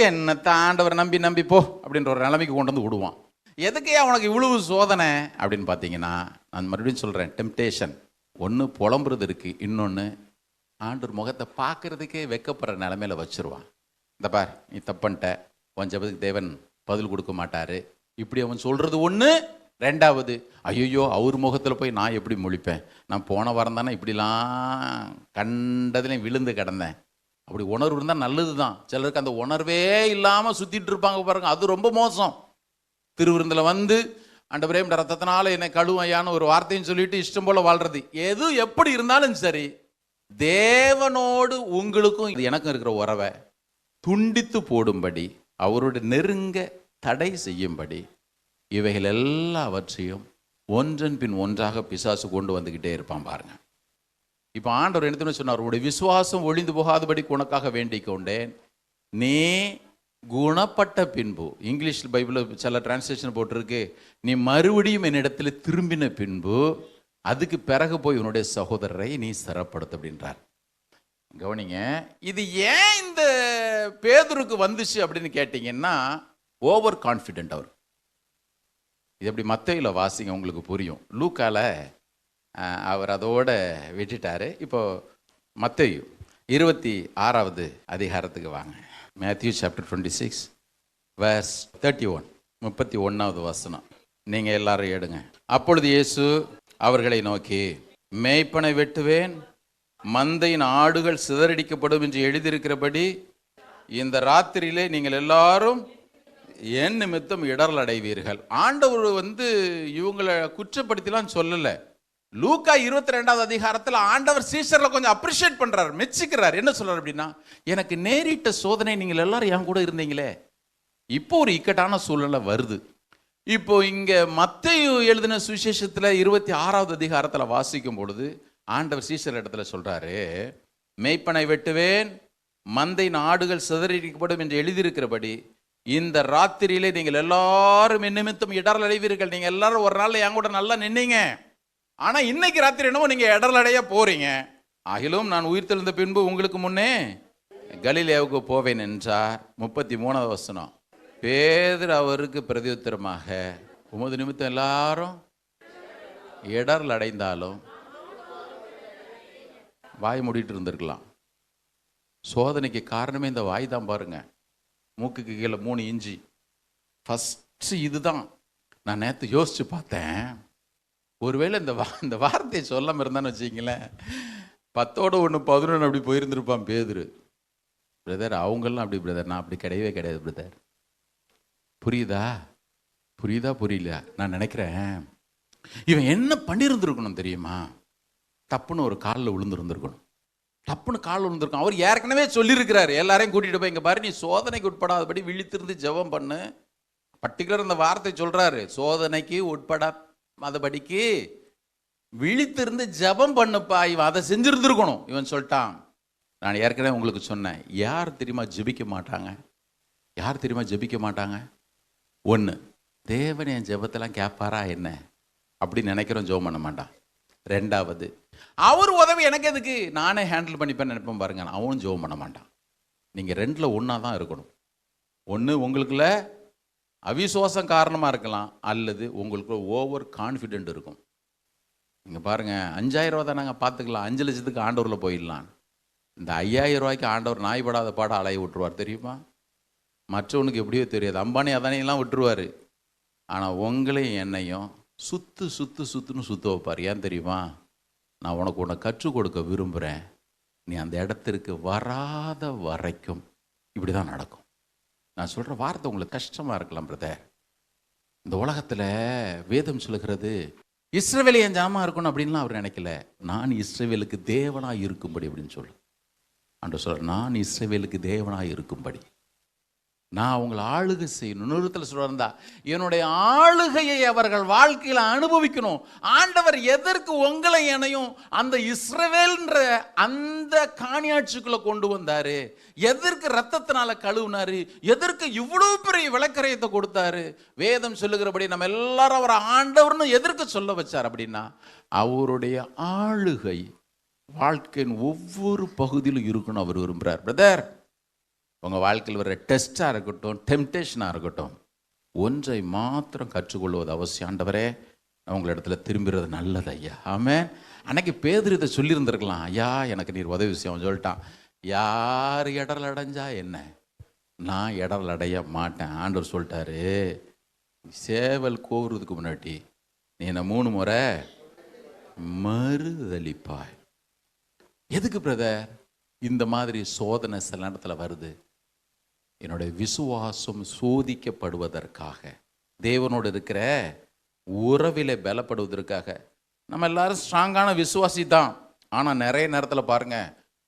என்னத்த ஆண்டவர் நம்பி போ அப்படின்ற ஒரு நிலைமைக்கு கொண்டு வந்து விடுவான். எதுக்கே அவனுக்கு இவ்வளவு சோதனை அப்படின்னு பார்த்தீங்கன்னா, நான் மறுபடியும் சொல்றேன், டெம்டேஷன். ஒன்று புலம்புறது இருக்கு, இன்னொன்று ஆண்டவர் முகத்தை பார்க்கறதுக்கே வெக்கப்படுற நிலைமையில வச்சிருவான். இந்த பார், நீ தப்பன்ட்ட, உன் ஜெபத்துக்கு தேவன் பதில் கொடுக்க மாட்டாரு, இப்படி அவன் சொல்றது ஒன்று. ரெண்டாவது, ஐயோ அவர் முகத்தில் போய் நான் எப்படி முழிப்பேன், நான் போன வாரம் தானே இப்படிலாம் கண்டதுலேயும் விழுந்து கிடந்தேன். அப்படி உணர்வு இருந்தால் நல்லது தான். சிலருக்கு அந்த உணர்வே இல்லாமல் சுற்றிட்டு இருப்பாங்க பாருங்க, அது ரொம்ப மோசம். திருவிருந்தில் வந்து ஆண்டவரே ரத்தத்தினால என்னை கழுவையான்னு ஒரு வார்த்தையும் சொல்லிட்டு இஷ்டம் போல வாழ்றது. எது எப்படி இருந்தாலும் சரி, தேவனோடு உங்களுக்கும் எனக்கும் இருக்கிற உறவை துண்டித்து போடும்படி, அவரோட நெருங்க தடை செய்யும்படி, இவைகள் எல்லாவற்றையும் ஒன்றன் பின் ஒன்றாக பிசாசு கொண்டு வந்துக்கிட்டே இருப்பான் பாருங்க. இப்போ ஆண்டவர் என்ன சொன்னார்? உடைய விசுவாசம் ஒளிந்து போகாதபடி உனக்காக வேண்டிக் கொண்டேன், நீ குணப்பட்ட பின்பு. இங்கிலீஷ் பைபிளில் சில டிரான்ஸ்லேஷன் போட்டிருக்கு, நீ மறுபடியும் என்னிடத்தில் திரும்பின பின்பு அதுக்கு பிறகு போய் உன்னுடைய சகோதரரை நீ சிறப்படுத்த அப்படின்றார். கவனிங்க, இது ஏன் இந்த பேதுருக்கு வந்துச்சு அப்படின்னு கேட்டீங்கன்னா, ஓவர் கான்ஃபிடென்ட் அவர். இது எப்படி மத்தேயுல வாசிங்க, உங்களுக்கு புரியும். லூக்கால அவர் அதோட விட்டுட்டாரு. இப்போ மத்தேயு 26வது அதிகாரத்துக்கு வாங்க. மேத்யூ சாப்டர் 26 verse 31, 31வது வசனம். நீங்க எல்லாரும் எடுங்க. அப்பொழுது இயேசு அவர்களை நோக்கி, மேய்ப்பனை வெட்டுவேன், மந்தையின் ஆடுகள் சிதறடிக்கப்படும் என்று எழுதியிருக்கிறபடி இந்த ராத்திரியிலே நீங்கள் எல்லாரும் என் நிமித்தம் இடரல் அடைவீர்கள். ஆண்டவர் இவங்களை குற்றப்படுத்தலாம் சொல்லல. லூக்கா 22வது அதிகாரத்தில் ஆண்டவர் சீஷர்ல கொஞ்சம் அப்ரிஷியேட் பண்றார், மெச்சிக்கிறார். என்ன சொல்றார் அப்படின்னா, எனக்கு நேரிட்ட சோதனை நீங்கள் எல்லாரும் என் கூட இருந்தீங்களே, இப்போ ஒரு இக்கட்டான சூழ்நிலை வருது. இப்போ இங்க மத்தேயு எழுதின சுவிசேஷத்துல 26வது அதிகாரத்தில் வாசிக்கும் பொழுது ஆண்டவர் சீஷர் இடத்துல சொல்றாரு, மேய்ப்பனை வெட்டுவேன், மந்தையின் ஆடுகள் சிதறடிக்கப்படும் என்று எழுதியிருக்கிறபடி இந்த ராத்திரியிலே நீங்கள் எல்லாரும் என் நிமித்தம் இடரல் அடைவீர்கள். நீங்க எல்லாரும் ஒரு நாள் என் கூட நல்லா நின்னீங்க, ஆனா இன்னைக்கு ராத்திரி என்னவோ நீங்க இடரல் அடைய போறீங்க. ஆகிலும் நான் உயிர்த்தெழுந்த பின்பு உங்களுக்கு முன்னே கலிலேயாவுக்கு போவேன் என்றார். 33வது வசனம். பேதுரு அவருக்கு பிரதியுத்தரமாக, உமது நிமித்தம் எல்லாரும் இடரல் அடைந்தாலும் வாய் மூடிட்டு இருந்திருக்கலாம். சோதனைக்கு காரணமே இந்த வாய் தான் பாருங்க. மூக்குக்கு கீழே 3 இன்ச்சு. ஃபர்ஸ்ட் இதுதான். நான் நேற்று யோசிச்சு பார்த்தேன், ஒருவேளை இந்த வார்த்தையை சொல்லாமல் இருந்தான்னு வச்சுக்கிங்களேன், 10ஓட 1 11 அப்படி போயிருந்திருப்பான் பேதுரு. பிரதர் அவங்கெல்லாம் அப்படி பிரதர், நான் அப்படி கிடையவே கிடையாது பிரதர். புரியுதா புரியல? நான் நினைக்கிறேன் இவன் என்ன பண்ணியிருந்திருக்கணும் தெரியுமா? டப்புன்னு ஒரு காலில் விழுந்துருந்துருக்கணும். டப்புன்னு காலில் விழுந்திருக்கணும். அவர் ஏற்கனவே சொல்லியிருக்கிறாரு, எல்லாரையும் கூட்டிகிட்டு போய் இங்கே பாரு, நீ சோதனைக்கு உட்படாதபடி விழித்திருந்து ஜெபம் பண்ணு. பர்டிகுலர் இந்த வார்த்தை சொல்றாரு, சோதனைக்கு உட்படாதபடிக்கு விழித்திருந்து ஜெபம் பண்ணுப்பா. இவன் அதை செஞ்சிருந்துருக்கணும். இவன் சொல்லிட்டான். நான் ஏற்கனவே உங்களுக்கு சொன்னேன், யார் தெரியுமா ஜெபிக்க மாட்டாங்க? 1, தேவன் என் ஜெபத்தெல்லாம் கேட்பாரா என்ன அப்படி நினைக்கிறோம், ஜெபம் பண்ண மாட்டான். 2வது, அவர் உதவி எனக்கு எதுக்கு, நானே ஹேண்டில் பண்ணிப்பேன்னு நினைப்பேன் பாருங்க, அவனும் ஜெபம் பண்ண மாட்டான். நீங்க 2ல் ஒன்னா தான் இருக்கணும். 1 உங்களுக்குள்ள அவிசுவாசம் காரணமா இருக்கலாம், அல்லது உங்களுக்கு ஓவர் கான்ஃபிடென்ட் இருக்கும். நீங்க பாருங்க, 5000 ரூபா தான் நாங்கள் பார்த்துக்கலாம், 5 லட்சத்துக்கு ஆண்டவரில் போயிடலாம். இந்த 5000 ரூபாய்க்கு ஆண்டவர் நாய்படாத பாட அலைய விட்டுருவார் தெரியுமா? மற்றவனுக்கு எப்படியோ தெரியாது, அம்பானி அதானியெல்லாம் விட்டுருவார். ஆனால் உங்களையும் என்னையும் சுத்துன்னு சுத்த வைப்பார். ஏன் தெரியுமா? நான் உனக்கு கற்றுக் கொடுக்க விரும்புகிறேன், நீ அந்த இடத்திற்கு வராத வரைக்கும் இப்படி தான் நடக்கும். நான் சொல்கிற வார்த்தை உங்களுக்கு கஷ்டமாக இருக்கலாம் பிரதர். இந்த உலகத்தில் வேதம் சொல்லுகிறது, இஸ்ரவேல் என் ஜனமா இருக்கணும் அப்படின்லாம் அவர் நினைக்கல. நான் இஸ்ரவேலுக்கு தேவனாக இருக்கும்படி அப்படின்னு சொல்லு. ஆண்டவர் சொல்ற, நான் இஸ்ரவேலுக்கு தேவனாக இருக்கும்படி நான் அவங்களை ஆளுகை செய்யணும். நூறுத்தில் சொல்றா, என்னுடைய ஆளுகையை அவர்கள் வாழ்க்கையில் அனுபவிக்கணும். ஆண்டவர் எதற்கு உங்களை என்னையும் அந்த இஸ்ரவேல்ன்ற அந்த காணியாட்சிக்குள்ள கொண்டு வந்தாரு? எதற்கு ரத்தத்தினால கழுவுனாரு? எதற்கு இவ்வளவு பெரிய விளக்கரையத்தை கொடுத்தாரு? வேதம் சொல்லுகிறபடி நம்ம எல்லாரும் அவர் ஆண்டவர்னு எதற்கு சொல்ல வச்சார் அப்படின்னா, அவருடைய ஆளுகை வாழ்க்கையின் ஒவ்வொரு பகுதியிலும் இருக்கணும் அவர் விரும்புகிறார். பிரதர், உங்கள் வாழ்க்கையில் வர டெஸ்டாக இருக்கட்டும், டெம்டேஷனாக இருக்கட்டும், ஒன்றை மாத்திரம் கற்றுக்கொள்வது அவசியம். ஆண்டவரே, உங்களிடத்துல திரும்புறது நல்லது ஐயா. ஆமென். அன்னைக்கு பேதுரு இதை சொல்லியிருந்திருக்கலாம், ஐயா எனக்கு நீர் உதவி விஷயம். அவன் சொல்லிட்டான், யார் இடரல் அடைஞ்சா என்ன, நான் இடரல் அடைய மாட்டேன். ஆண்டவர் சொல்லிட்டாரு, சேவல் கோவுறதுக்கு முன்னாடி நீ என்ன 3 முறை மறுதளிப்பாய். எதுக்கு பிரதர் இந்த மாதிரி சோதனை சில நேரத்தில் வருது? என்னுடைய விசுவாசம் சோதிக்கப்படுவதற்காக, தேவனோடு இருக்கிற உறவில பலப்படுவதற்காக. நம்ம எல்லாரும் ஸ்ட்ராங்கான விசுவாசி தான். ஆனால் நிறைய நேரத்தில் பாருங்க,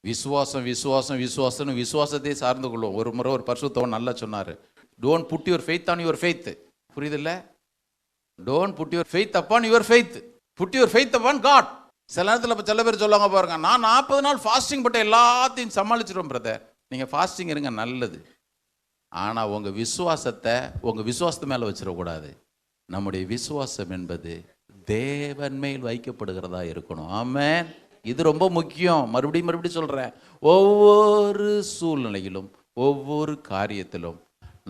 விசுவாசத்தை சார்ந்து கொள்வோம். ஒரு முறை ஒரு பரிசுத்தவன் நல்லா சொன்னார், don't put your faith on your faith. புரியுதில்ல? Don't put your faith upon your faith, put your faith upon God. சில நேரத்தில் இப்போ சில பேர் சொல்லுவாங்க பாருங்க, நான் 40 நாள் ஃபாஸ்டிங் போட்டு எல்லாத்தையும் சமாளிச்சிடுவேன் பிரதர். நீங்கள் ஃபாஸ்டிங் இருங்க, நல்லது. ஆனால் உங்கள் விசுவாசத்து மேலே வச்சிடக்கூடாது. நம்முடைய விசுவாசம் என்பது தேவன் மேல் வைக்கப்படுகிறதா இருக்கணும். ஆமென். இது ரொம்ப முக்கியம். மறுபடியும் சொல்கிறேன், ஒவ்வொரு சூழ்நிலையிலும் ஒவ்வொரு காரியத்திலும்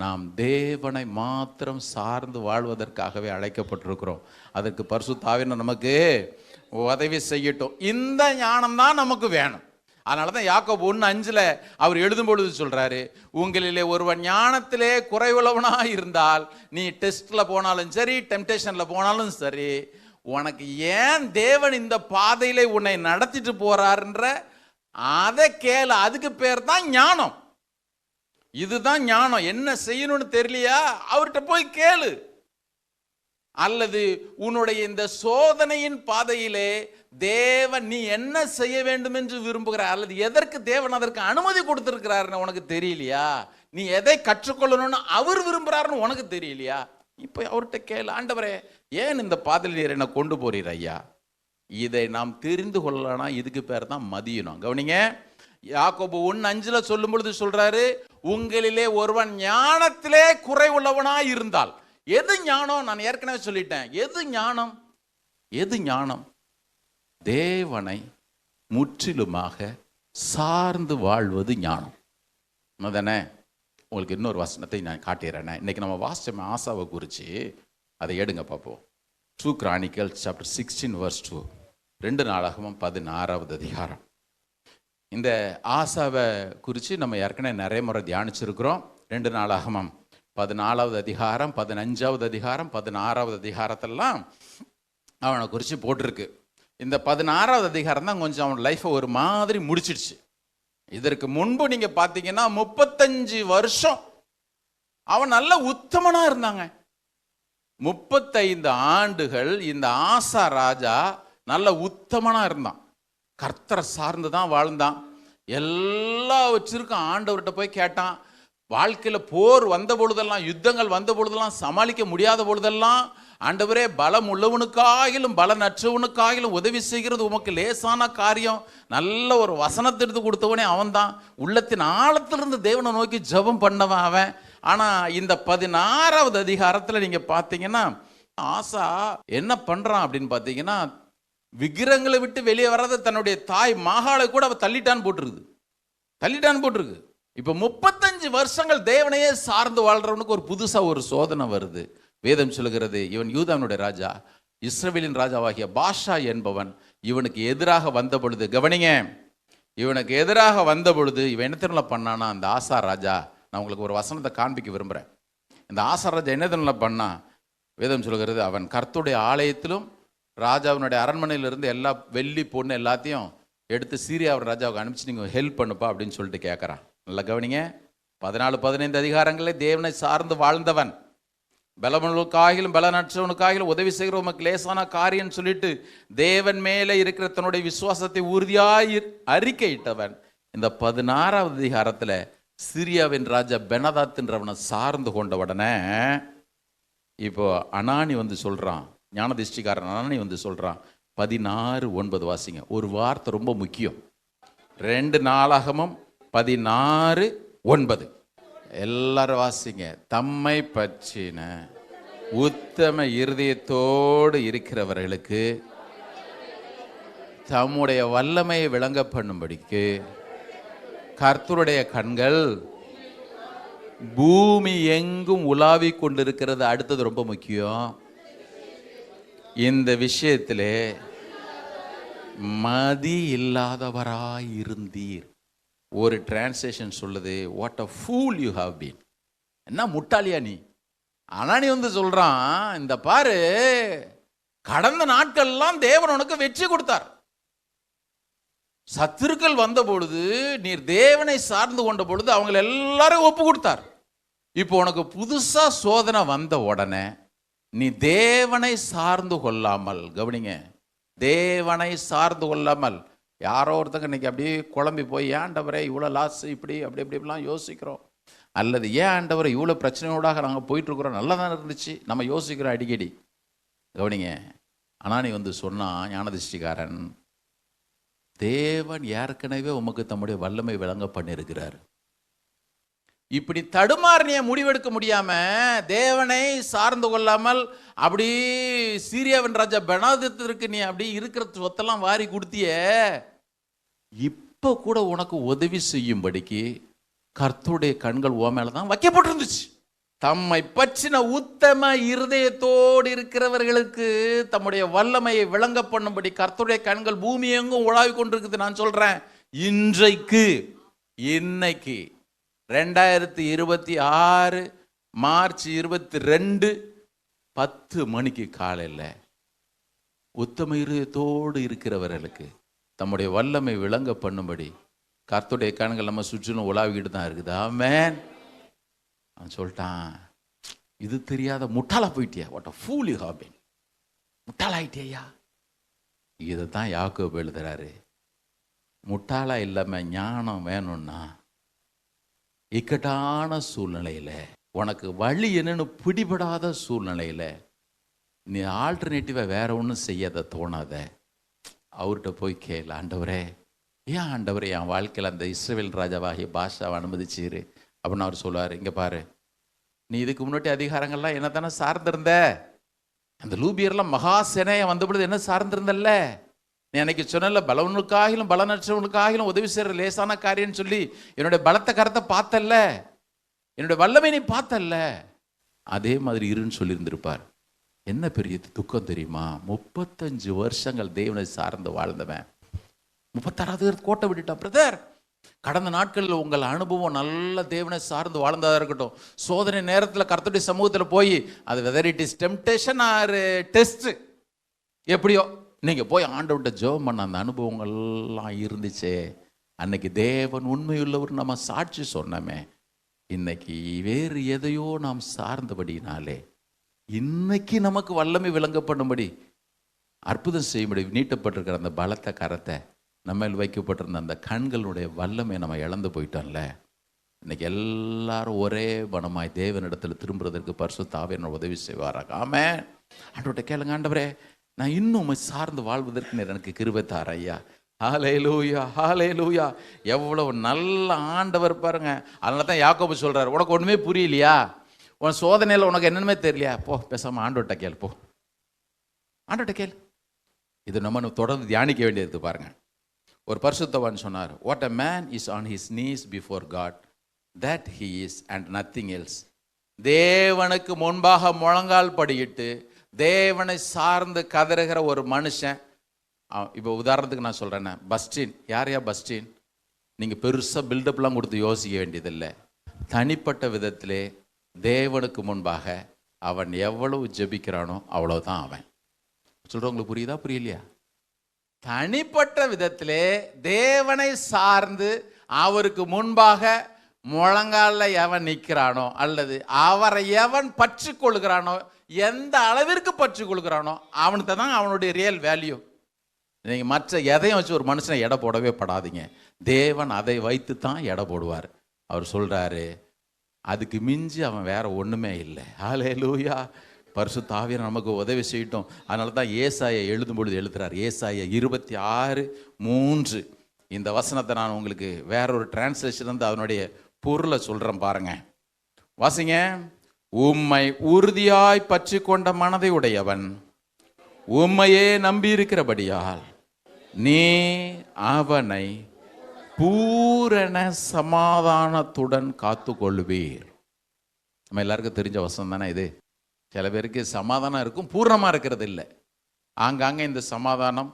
நாம் தேவனை மாத்திரம் சார்ந்து வாழ்வதற்காகவே அழைக்கப்பட்டிருக்கிறோம். அதற்கு பரிசுத்த ஆவியானவர் நமக்கு உதவி செய்யட்டும். இந்த ஞானம் தான் நமக்கு வேணும். அதனால தான் யாக்கோபு 1:5 அவர் எழுதும் பொழுது சொல்றாரு, உங்களிலே ஒருவன் ஞானத்திலே குறைவுள்ளவனா இருந்தால் நீ டெஸ்ட்ல போனாலும் சரி, டெம்டேஷன்ல போனாலும் சரி, உனக்கு ஏன் தேவன் இந்த பாதையில உன்னை நடத்திட்டு போறாருன்ற அதை கேளு. அதுக்கு பேர் தான் ஞானம். இதுதான் ஞானம். என்ன செய்யணும்னு தெரியலையா, அவர்கிட்ட போய் கேளு. அல்லது உன்னுடைய இந்த சோதனையின் பாதையிலே தேவன் நீ என்ன செய்ய வேண்டும் என்று விரும்புகிறார், அல்லது எதற்கு தேவன் அதற்கு அனுமதி கொடுத்திருக்கிறாருன்னு உனக்கு தெரியலையா, நீ எதை கற்றுக்கொள்ளணும்னு அவர் விரும்புகிறாருன்னு உனக்கு தெரியலையா, இப்போ அவர்கிட்ட கேளு. ஆண்டவரே, ஏன் இந்த பாதையில் நீர் என்னை கொண்டு போறீர் ஐயா? இதை நாம் தெரிந்து கொள்ளலாம். இதுக்கு பேர் தான் மதியணும். கவனிங்க, யாக்கோபு 1:5 சொல்லும் பொழுது சொல்றாரு, உங்களிலே ஒருவன் ஞானத்திலே குறைவுள்ளவனா இருந்தால். எது ஞானம்? நான் ஏற்கனவே சொல்லிட்டேன். எது ஞானம்? எது ஞானம்? தேவனை முற்றிலுமாக சார்ந்து வாழ்வது ஞானம். அதானே? உங்களுக்கு இன்னொரு வசனத்தை நான் காட்டிடுறேன். இன்னைக்கு நம்ம வாசிச்ச ஆசாவை குறித்து அதை எடுங்க பார்ப்போம். 2 Chronicles chapter 16 verse 2. 2 நாளாகமம் 16வது அதிகாரம். இந்த ஆசாவை குறித்து நம்ம ஏற்கனவே நிறைய முறை தியானிச்சிருக்கிறோம். 2 நாளாகமம் 14வது அதிகாரம், 15வது அதிகாரம், 16வது அதிகாரத்தெல்லாம் அவனை குறித்து போட்டிருக்கு. இந்த 16வது அதிகாரம் தான் கொஞ்சம் அவன் லைஃப்பை ஒரு மாதிரி முடிச்சிடுச்சு. இதற்கு முன்பு நீங்கள் பார்த்தீங்கன்னா 35 வருஷம் அவன் நல்ல உத்தமனா இருந்தாங்க. 35 ஆண்டுகள் இந்த ஆசா ராஜா நல்ல உத்தமனா இருந்தான். கர்த்தரை சார்ந்து தான் வாழ்ந்தான். எல்லாவற்றிற்கும் ஆண்டவர்கிட்ட போய் கேட்டான். வாழ்க்கையில் போர் வந்த பொழுதெல்லாம், யுத்தங்கள் வந்த பொழுதெல்லாம், சமாளிக்க முடியாத பொழுதெல்லாம், ஆண்டவரே, பலம் உள்ளவனுக்காகிலும் பலனற்றவனுக்காகிலும் உதவி செய்கிறது உமக்கு லேசான காரியம். நல்ல ஒரு வசனத்தை எடுத்து கொடுத்தவனே அவன்தான். உள்ளத்தின் ஆழத்திலிருந்து தேவனை நோக்கி ஜெபம் பண்ணவன் அவன். ஆனால் இந்த 16வது அதிகாரத்தில் நீங்கள் பார்த்தீங்கன்னா ஆசா என்ன பண்ணுறான் அப்படின்னு பார்த்தீங்கன்னா, விக்கிரங்களை விட்டு வெளியே வராத தன்னுடைய தாய் மாகாளை கூட அவள் தள்ளிட்டான்னு போட்டிருக்கு. இப்போ 35 வருஷங்கள் தேவனையே சார்ந்து வாழ்றவனுக்கு ஒரு புதுசாக ஒரு சோதனை வருது. வேதம் சொல்லுகிறது, இவன் யூதாவினுடைய ராஜா, இஸ்ரவேலின் ராஜாவாகிய பாஷா என்பவன் இவனுக்கு எதிராக வந்த பொழுது, கவனிங்க, இவனுக்கு எதிராக வந்த பொழுது இவன் என்ன தெரியுமா பண்ணானா, அந்த ஆசா ராஜா, நான் உங்களுக்கு ஒரு வசனத்தை காண்பிக்க விரும்புகிறேன். இந்த ஆசா ராஜா என்ன தெரியுமா பண்ணா, வேதம் சொல்லுகிறது, அவன் கர்த்தருடைய ஆலயத்திலும் ராஜாவினுடைய அரண்மனையிலிருந்து எல்லா வெள்ளி பொண்ணு எல்லாத்தையும் எடுத்து சீரியாவோட ராஜாவுக்கு அனுப்பிச்சு நீங்கள் ஹெல்ப் பண்ணுப்பா அப்படின்னு சொல்லிட்டு கேட்குறான். நல்லா கவனிங்க, 14-15 அதிகாரங்களே தேவனை சார்ந்து வாழ்ந்தவன், பலவனுக்காகிலும் பலனற்றவனுக்காகிலும் உதவி செய்கிற உமக்கு லேசான காரியம் சொல்லிட்டு தேவன் மேலே இருக்கிற தன்னுடைய விசுவாசத்தை உறுதியாய் அறிக்கையிட்டவன் இந்த 16வது அதிகாரத்தில் சிரியாவின் ராஜா பெனதாத்ன்றவனை சார்ந்து கொண்ட உடனே இப்போ அனானி வந்து சொல்றான், ஞானதிஷ்டிகாரன் அனானி வந்து சொல்றான். 16:9 வாசிங்க. ஒரு வார்த்தை ரொம்ப முக்கியம். 2 நாளாகமம் 16:9 எல்லாரும் வாசிங்க. தம்மை பற்றின உத்தம இருதயத்தோடு இருக்கிறவர்களுக்கு தம்முடைய வல்லமையை விளங்க பண்ணும்படிக்கு கர்த்தருடைய கண்கள் பூமி எங்கும் உலாவிக் கொண்டிருக்கிறது. அடுத்தது ரொம்ப முக்கியம். இந்த விஷயத்திலே மதி இல்லாதவராய் இருந்தீர். ஒரு டிரான்ஸ்லேஷன் சொல்லுது, what a fool you have been. என்ன முட்டாளியா நீ. ஆனால் நீ வந்து சொல்றான், இந்த பாரு, கடந்த நாட்கள்லாம் தேவன் உனக்கு வெற்றி கொடுத்தார். சத்துருக்கள் வந்த பொழுது நீர் தேவனை சார்ந்து கொண்ட பொழுது அவங்க எல்லாரும் ஒப்பு கொடுத்தார். இப்போ உனக்கு புதுசா சோதனை வந்த உடனே நீ தேவனை சார்ந்து கொள்ளாமல், கவனிங்க, தேவனை சார்ந்து கொள்ளாமல் யாரோ ஒருத்தங்க இன்னைக்கு அப்படியே குழம்பி போய், ஏன் ஆண்டவரே இவ்வளோ லாஸ், இப்படி அப்படி இப்படிலாம் யோசிக்கிறோம், அல்லது ஏன் ஆண்டவரை இவ்வளோ பிரச்சனையோடாக நாங்கள் போயிட்டுருக்குறோம், நல்லா தான் இருந்துச்சு நம்ம யோசிக்கிறோம் அடிக்கடி. கவனிங்க, ஆனால் நீ வந்து சொன்னான் ஞானதிஷ்டிகாரன், தேவன் ஏற்கனவே உமக்கு தம்முடைய வல்லமை விளங்க பண்ணியிருக்கிறார். இப்படி தடுமாறினிய முடிவெடுக்க முடியாம தேவனை சார்ந்து கொள்ளாமல் அப்படி சீரியாவின் ராஜா பெனாதத்திற்கு நீ அப்படி இருக்கிற சொத்தெல்லாம் வாரி கொடுத்திய, இப்ப கூட உனக்கு உதவி செய்யும்படிக்கு கர்த்தருடைய கண்கள் உன் மேலதான் வைக்கப்பட்டிருந்துச்சு. தம்மை பற்றின உத்தம இருதயத்தோடு இருக்கிறவர்களுக்கு தம்முடைய வல்லமையை விளங்க பண்ணும்படி கர்த்தருடைய கண்கள் பூமி எங்கும் உலாவி கொண்டிருக்குது. நான் சொல்றேன், இன்னைக்கு 2026 மார்ச் 22 10 மணிக்கு காலையில் உத்தம இருதயத்தோடு இருக்கிறவர்களுக்கு தம்முடைய வல்லமை விளங்க பண்ணும்படி கர்த்தருடைய கண்கள் நம்ம சுற்றிலும் உலாவிக்கிட்டு தான் இருக்குது. ஆமென். அவன் சொல்லிட்டான், இது தெரியாத முட்டாளா போயிட்டியா, what a fool you have been, முட்டாளாயிட்டியா. இதை தான் யாக்கோபு எழுதுறாரு, முட்டாளா இல்லாம ஞானம் வேணும்னா இக்கட்டான சூழ்நிலையில, உனக்கு வழி என்னன்னு பிடிபடாத சூழ்நிலையில நீ ஆல்டர்னேட்டிவா வேற ஒன்றும் செய்யாத தோணாத, அவர்கிட்ட போய் கேளு, ஆண்டவரே ஏன் ஆண்டவரே என் வாழ்க்கையில் அந்த இஸ்ரவேல் ராஜாவாகிய பாஷாவை அனுமதிச்சீரு அப்படின்னு அவர் சொல்லுவார். இங்கே பாரு, நீ இதுக்கு முன்னாடி அதிகாரங்கள்லாம் என்ன தானே சார்ந்திருந்த, அந்த லூபியர்லாம் மகா சேனையை வந்த பொழுது என்ன சார்ந்திருந்தல்ல, நீ அன்னைக்கு சொன்னல பலவனுக்காகிலும் பலனற்றவனுக்காகிலும் உதவி செய்கிற லேசான காரியம்னு சொல்லி என்னுடைய பலத்த கரத்தை பார்த்தல்ல, என்னுடைய வல்லமை நீ பார்த்தல்ல, அதே மாதிரி இருன்னு சொல்லியிருந்திருப்பார். என்ன பெரிய துக்கம் தெரியுமா, 35 வருஷங்கள் தேவனை சார்ந்து வாழ்ந்தவன் 36வது கோட்டை விட்டுட்டான். பிரதர், கடந்த நாட்களில் உங்கள் அனுபவம் நல்ல தேவனை சார்ந்து வாழ்ந்ததாக இருக்கட்டும், சோதனை நேரத்தில் கர்த்தருடைய சமூகத்தில் போய் அது whether it is temptation or test, எப்படியோ நீங்கள் போய் ஆண்டவர்கிட்ட ஜெபம் பண்ண அந்த அனுபவங்கள்லாம் இருந்துச்சே, அன்னைக்கு தேவன் உண்மையுள்ளவர் நம்ம சாட்சி சொன்னமே, இன்னைக்கு வேறு எதையோ நாம் சார்ந்தபடினாலே இன்னைக்கு நமக்கு வல்லமை விளங்க பண்ணும்படி அற்புதம் செய்யும்படி நீட்டப்பட்டிருக்கிற அந்த பலத்த கரத்தை நம்ம வைக்கப்பட்டிருந்த அந்த கண்களுடைய வல்லமை நம்ம இழந்து போயிட்டோம்ல. இன்னைக்கு எல்லாரும் ஒரே மனமாய் தேவனிடத்தில் திரும்புறதற்கு பரிசுத்த ஆவியானவர் உதவி செய்வாராக. ஆமென். ஆண்டவர்கிட்ட கேளுங்க, ஆண்டவரே நான் இன்னும் சார்ந்து வாழ்வதற்கு எனக்கு கிருபை தார ஐயா. ஹல்லேலூயா, ஹல்லேலூயா. எவ்வளவு நல்ல ஆண்டவர் பாருங்க. அதனால தான் யாக்கோபு சொல்றாரு, உனக்கு ஒண்ணுமே புரியலையா, உன் சோதனையில் உனக்கு என்னென்னமே தெரியலையா, போ பேசாம ஆண்டவர்கிட்ட கேள், போ ஆண்டவர்கிட்ட கேள். இது நம்ம தொடர்ந்து தியானிக்க வேண்டியது. பாருங்க, ஒரு பரிசுத்தவான் சொன்னார், what a man is on his knees before God that he is and nothing else. தேவனுக்கு முன்பாக முழங்கால் படியிட்டு தேவனை சார்ந்து கதறுகிற ஒரு மனுஷன். இப்போ உதாரணத்துக்கு நான் சொல்றேன், பஸ்டின். யாரையா பஸ்டின்? நீங்கள் பெருசாக பில்டப்லாம் கொடுத்து யோசிக்க வேண்டியதில்லை. தனிப்பட்ட விதத்திலே தேவனுக்கு முன்பாக அவன் எவ்வளவு ஜெபிக்கிறானோ அவ்வளவுதான் அவன். சொல்றவங்களுக்கு புரியுதா புரியலையா? தனிப்பட்ட விதத்திலே தேவனை சார்ந்து அவருக்கு முன்பாக முழங்கால எவன் நிற்கிறானோ அல்லது அவரை எவன் பற்றி கொள்கிறானோ, எந்த அளவிற்கு பற்றி கொள்கிறானோ அவனுக்கு தான் அவனுடைய ரியல் வேல்யூ. நீங்கள் மற்ற எதையும் வச்சு ஒரு மனுஷனை எடை போடவே படாதீங்க. தேவன் அதை வைத்து தான் எடை போடுவார். அவர் சொல்றாரு, அதுக்கு மிஞ்சி அவன் வேற ஒண்ணுமே இல்லை. ஹல்லேலூயா. பரிசுத்த ஆவியானவர் நமக்கு உதவி செய்யட்டும். அதனால தான் ஏசாயா எழுதும் பொழுது எழுதுறார், ஏசாயா 26:3. இந்த வசனத்தை நான் உங்களுக்கு வேற ஒரு டிரான்ஸ்லேஷன் வந்து அதனுடைய பொருளை சொல்றேன் பாருங்க, வாசிங்க. உம்மை உறுதியாய் பற்றி கொண்ட மனதை உடையவன் உம்மையே நம்பி இருக்கிறபடியால் நீ அவனை பூரண சமாதானத்துடன் காத்து கொள்வீர். நம்ம எல்லாருக்கும் தெரிஞ்ச வசனம் தானே இது. சில பேருக்கு சமாதானம் இருக்கும், பூர்ணமாக இருக்கிறது இல்லை. ஆங்காங்கே இந்த சமாதானம்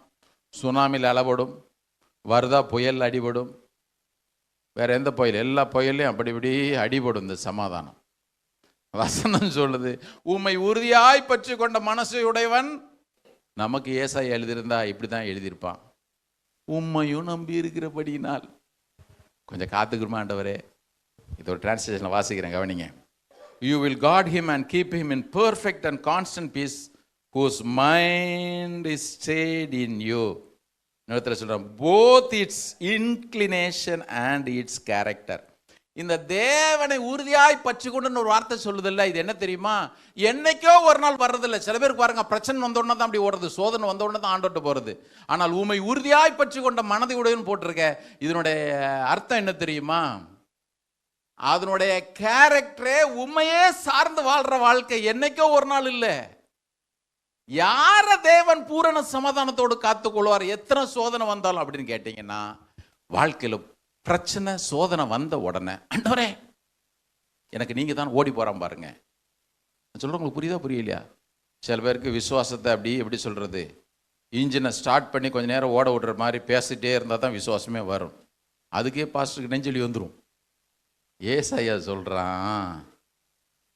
சுனாமியில் அலப்படும், வருதா புயல் அடிபடும், வேற எந்த புயல், எல்லா புயல்லையும் அப்படி இப்படி அடிபடும் இந்த சமாதானம். வசனம் சொல்லுது, உம்மை உறுதியாய் பற்றி கொண்ட மனசை உடையவன். நமக்கு ஏசாயா எழுதியிருந்தா இப்படி தான் எழுதியிருப்பான், உம்மையும் நம்பி இருக்கிறபடினால். கொஞ்சம் காத்துக்குமா ஆண்டவரே. இது ஒரு டிரான்ஸ்லேஷனில் வாசிக்கிறேன், கவனிங்க. You will guard him and keep him in perfect and constant peace whose mind is stayed in you. நேரத்தில் சொல்கிறேன், both its inclination and its character. இந்த தேவனை உறுதியாய் பற்றிக்கொண்டு ஒரு வார்த்தை சொல்லுதில்ல, இது என்ன தெரியுமா? என்னைக்கோ ஒரு நாள் வர்றதில்லை. சில பேருக்கு பாருங்க, பிரச்சனை வந்த உடனே தான் அப்படி ஓடுறது, சோதனை வந்த உடனே தான் ஆண்டோட்டு போறது. ஆனால் உம்மை உறுதியாய் பற்றி கொண்ட மனதை உடையன்னு போட்டிருக்க. இதனுடைய அர்த்தம் என்ன தெரியுமா? அதனுடைய கேரக்டரே உண்மையே சார்ந்து வாழ்ற வாழ்க்கை. என்னைக்கோ ஒரு நாள் இல்லை. யார தேவன் பூரண சமாதானத்தோடு காத்துக்கொள்வார் எத்தனை சோதனை வந்தாலும் அப்படின்னு கேட்டீங்கன்னா, வாழ்க்கையில பிரச்சனை சோதனை வந்த உடனே ஆண்டவரே எனக்கு நீங்க தான் ஓடி போறான் பாருங்க. சொல்ற உங்களுக்கு புரியுதா புரியலையா? சில பேருக்கு விசுவாசத்தை அப்படி எப்படி சொல்றது, இன்ஜினை ஸ்டார்ட் பண்ணி கொஞ்ச நேரம் ஓட விடுற மாதிரி பேசிட்டே இருந்தால் தான் விசுவாசமே வரும். அதுக்கே பாஸ்டருக்கு நெஞ்சொலி வந்துடும். ஏசாயா சொல்றான்,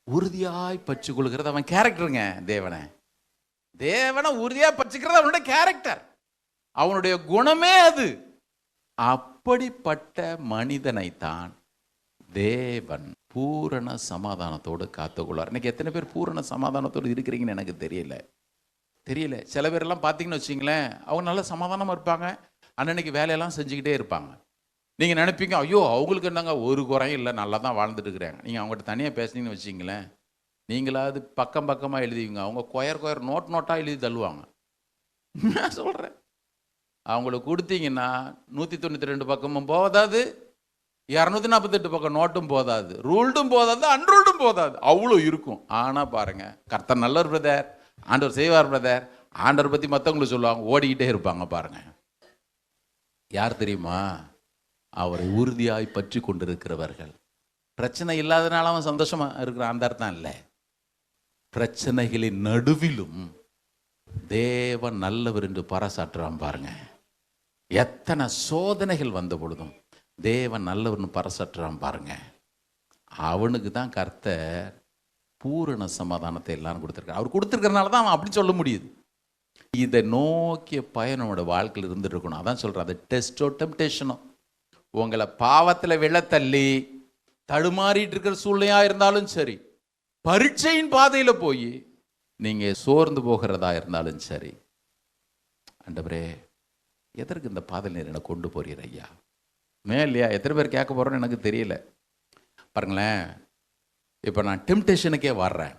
உறுதியாய் பற்றி கொள்கிறது அவன் கேரக்டருங்க. தேவனை உறுதியா பற்றிக்கிறது அவனுடைய கேரக்டர், அவனுடைய குணமே அது. அப்படிப்பட்ட மனிதனைத்தான் தேவன் பூரண சமாதானத்தோடு காத்துக்கொள்வார். இன்னைக்கு எத்தனை பேர் பூரண சமாதானத்தோடு இருக்கிறீங்கன்னு எனக்கு தெரியல. சில பேரெல்லாம் பார்த்தீங்கன்னு வச்சிங்களேன், அவங்க நல்ல சமாதானமாக இருப்பாங்க, அன்னன்னைக்கு வேலையெல்லாம் செஞ்சுக்கிட்டே இருப்பாங்க. நீங்கள் நினைப்பீங்க, ஐயோ அவங்களுக்கு என்னங்க ஒரு குறையும் இல்லை, நல்லா தான் வாழ்ந்துட்டு இருக்கிறாங்க. நீங்கள் அவங்ககிட்ட தனியாக பேசுனீங்கன்னு வச்சிங்களேன், நீங்களாவது பக்கமாக எழுதிவிங்க, அவங்க கொயர் நோட்டாக எழுதி தள்ளுவாங்க. நான் சொல்கிறேன், அவங்களுக்கு கொடுத்தீங்கன்னா 192 பக்கமும் போதாது, 248 பக்கம் நோட்டும் போதாது, ரூல்டும் போதாது, அன்ரூல்டும் போதாது, அவ்வளோ இருக்கும். ஆனால் பாருங்க, கர்த்தர் நல்லவர் பிரதர், ஆண்டவர் செய்வார் பிரதர், ஆண்டவர் பற்றி மற்றவங்களுக்கு சொல்லுவாங்க, ஓடிக்கிட்டே இருப்பாங்க. பாருங்க, யார் தெரியுமா? அவரை உறுதியாய் பற்றி கொண்டிருக்கிறவர்கள். பிரச்சனை இல்லாதனால அவன் சந்தோஷமா இருக்கிறான் அந்த அர்த்தம் இல்லை. பிரச்சனைகளின் நடுவிலும் தேவன் நல்லவர் என்று பறைசாற்றுறான். பாருங்க, எத்தனை சோதனைகள் வந்த பொழுதும் தேவன் நல்லவர்னு பறைசாற்றுறான். பாருங்க, அவனுக்கு தான் கர்த்தர் பூரண சமாதானத்தை எல்லாம் கொடுத்துருக்கார். அவர் கொடுத்துருக்கிறனால தான் அவன் அப்படி சொல்ல முடியுது. இதை நோக்கிய பயன் நம்மளோட வாழ்க்கையில் இருந்துட்டு இருக்கணும். அதான் சொல்கிறேன், அது டெஸ்டோ டெம்டேஷனோ. உங்களை பாவத்தில் விழத்தள்ளி தடுமாறிட்டு இருக்கிற சூழ்நிலையாக இருந்தாலும் சரி, பரீட்சையின் பாதையில் போய் நீங்கள் சோர்ந்து போகிறதா இருந்தாலும் சரி, ஆண்டவரே எதற்கு இந்த பாதையில் என்னை கொண்டு போறீர் ஐயா இல்லையா? எத்தனை பேர் கேட்க போகிறோன்னு எனக்கு தெரியல. பாருங்களேன், இப்போ நான் டெம்டேஷனுக்கே வர்றேன்.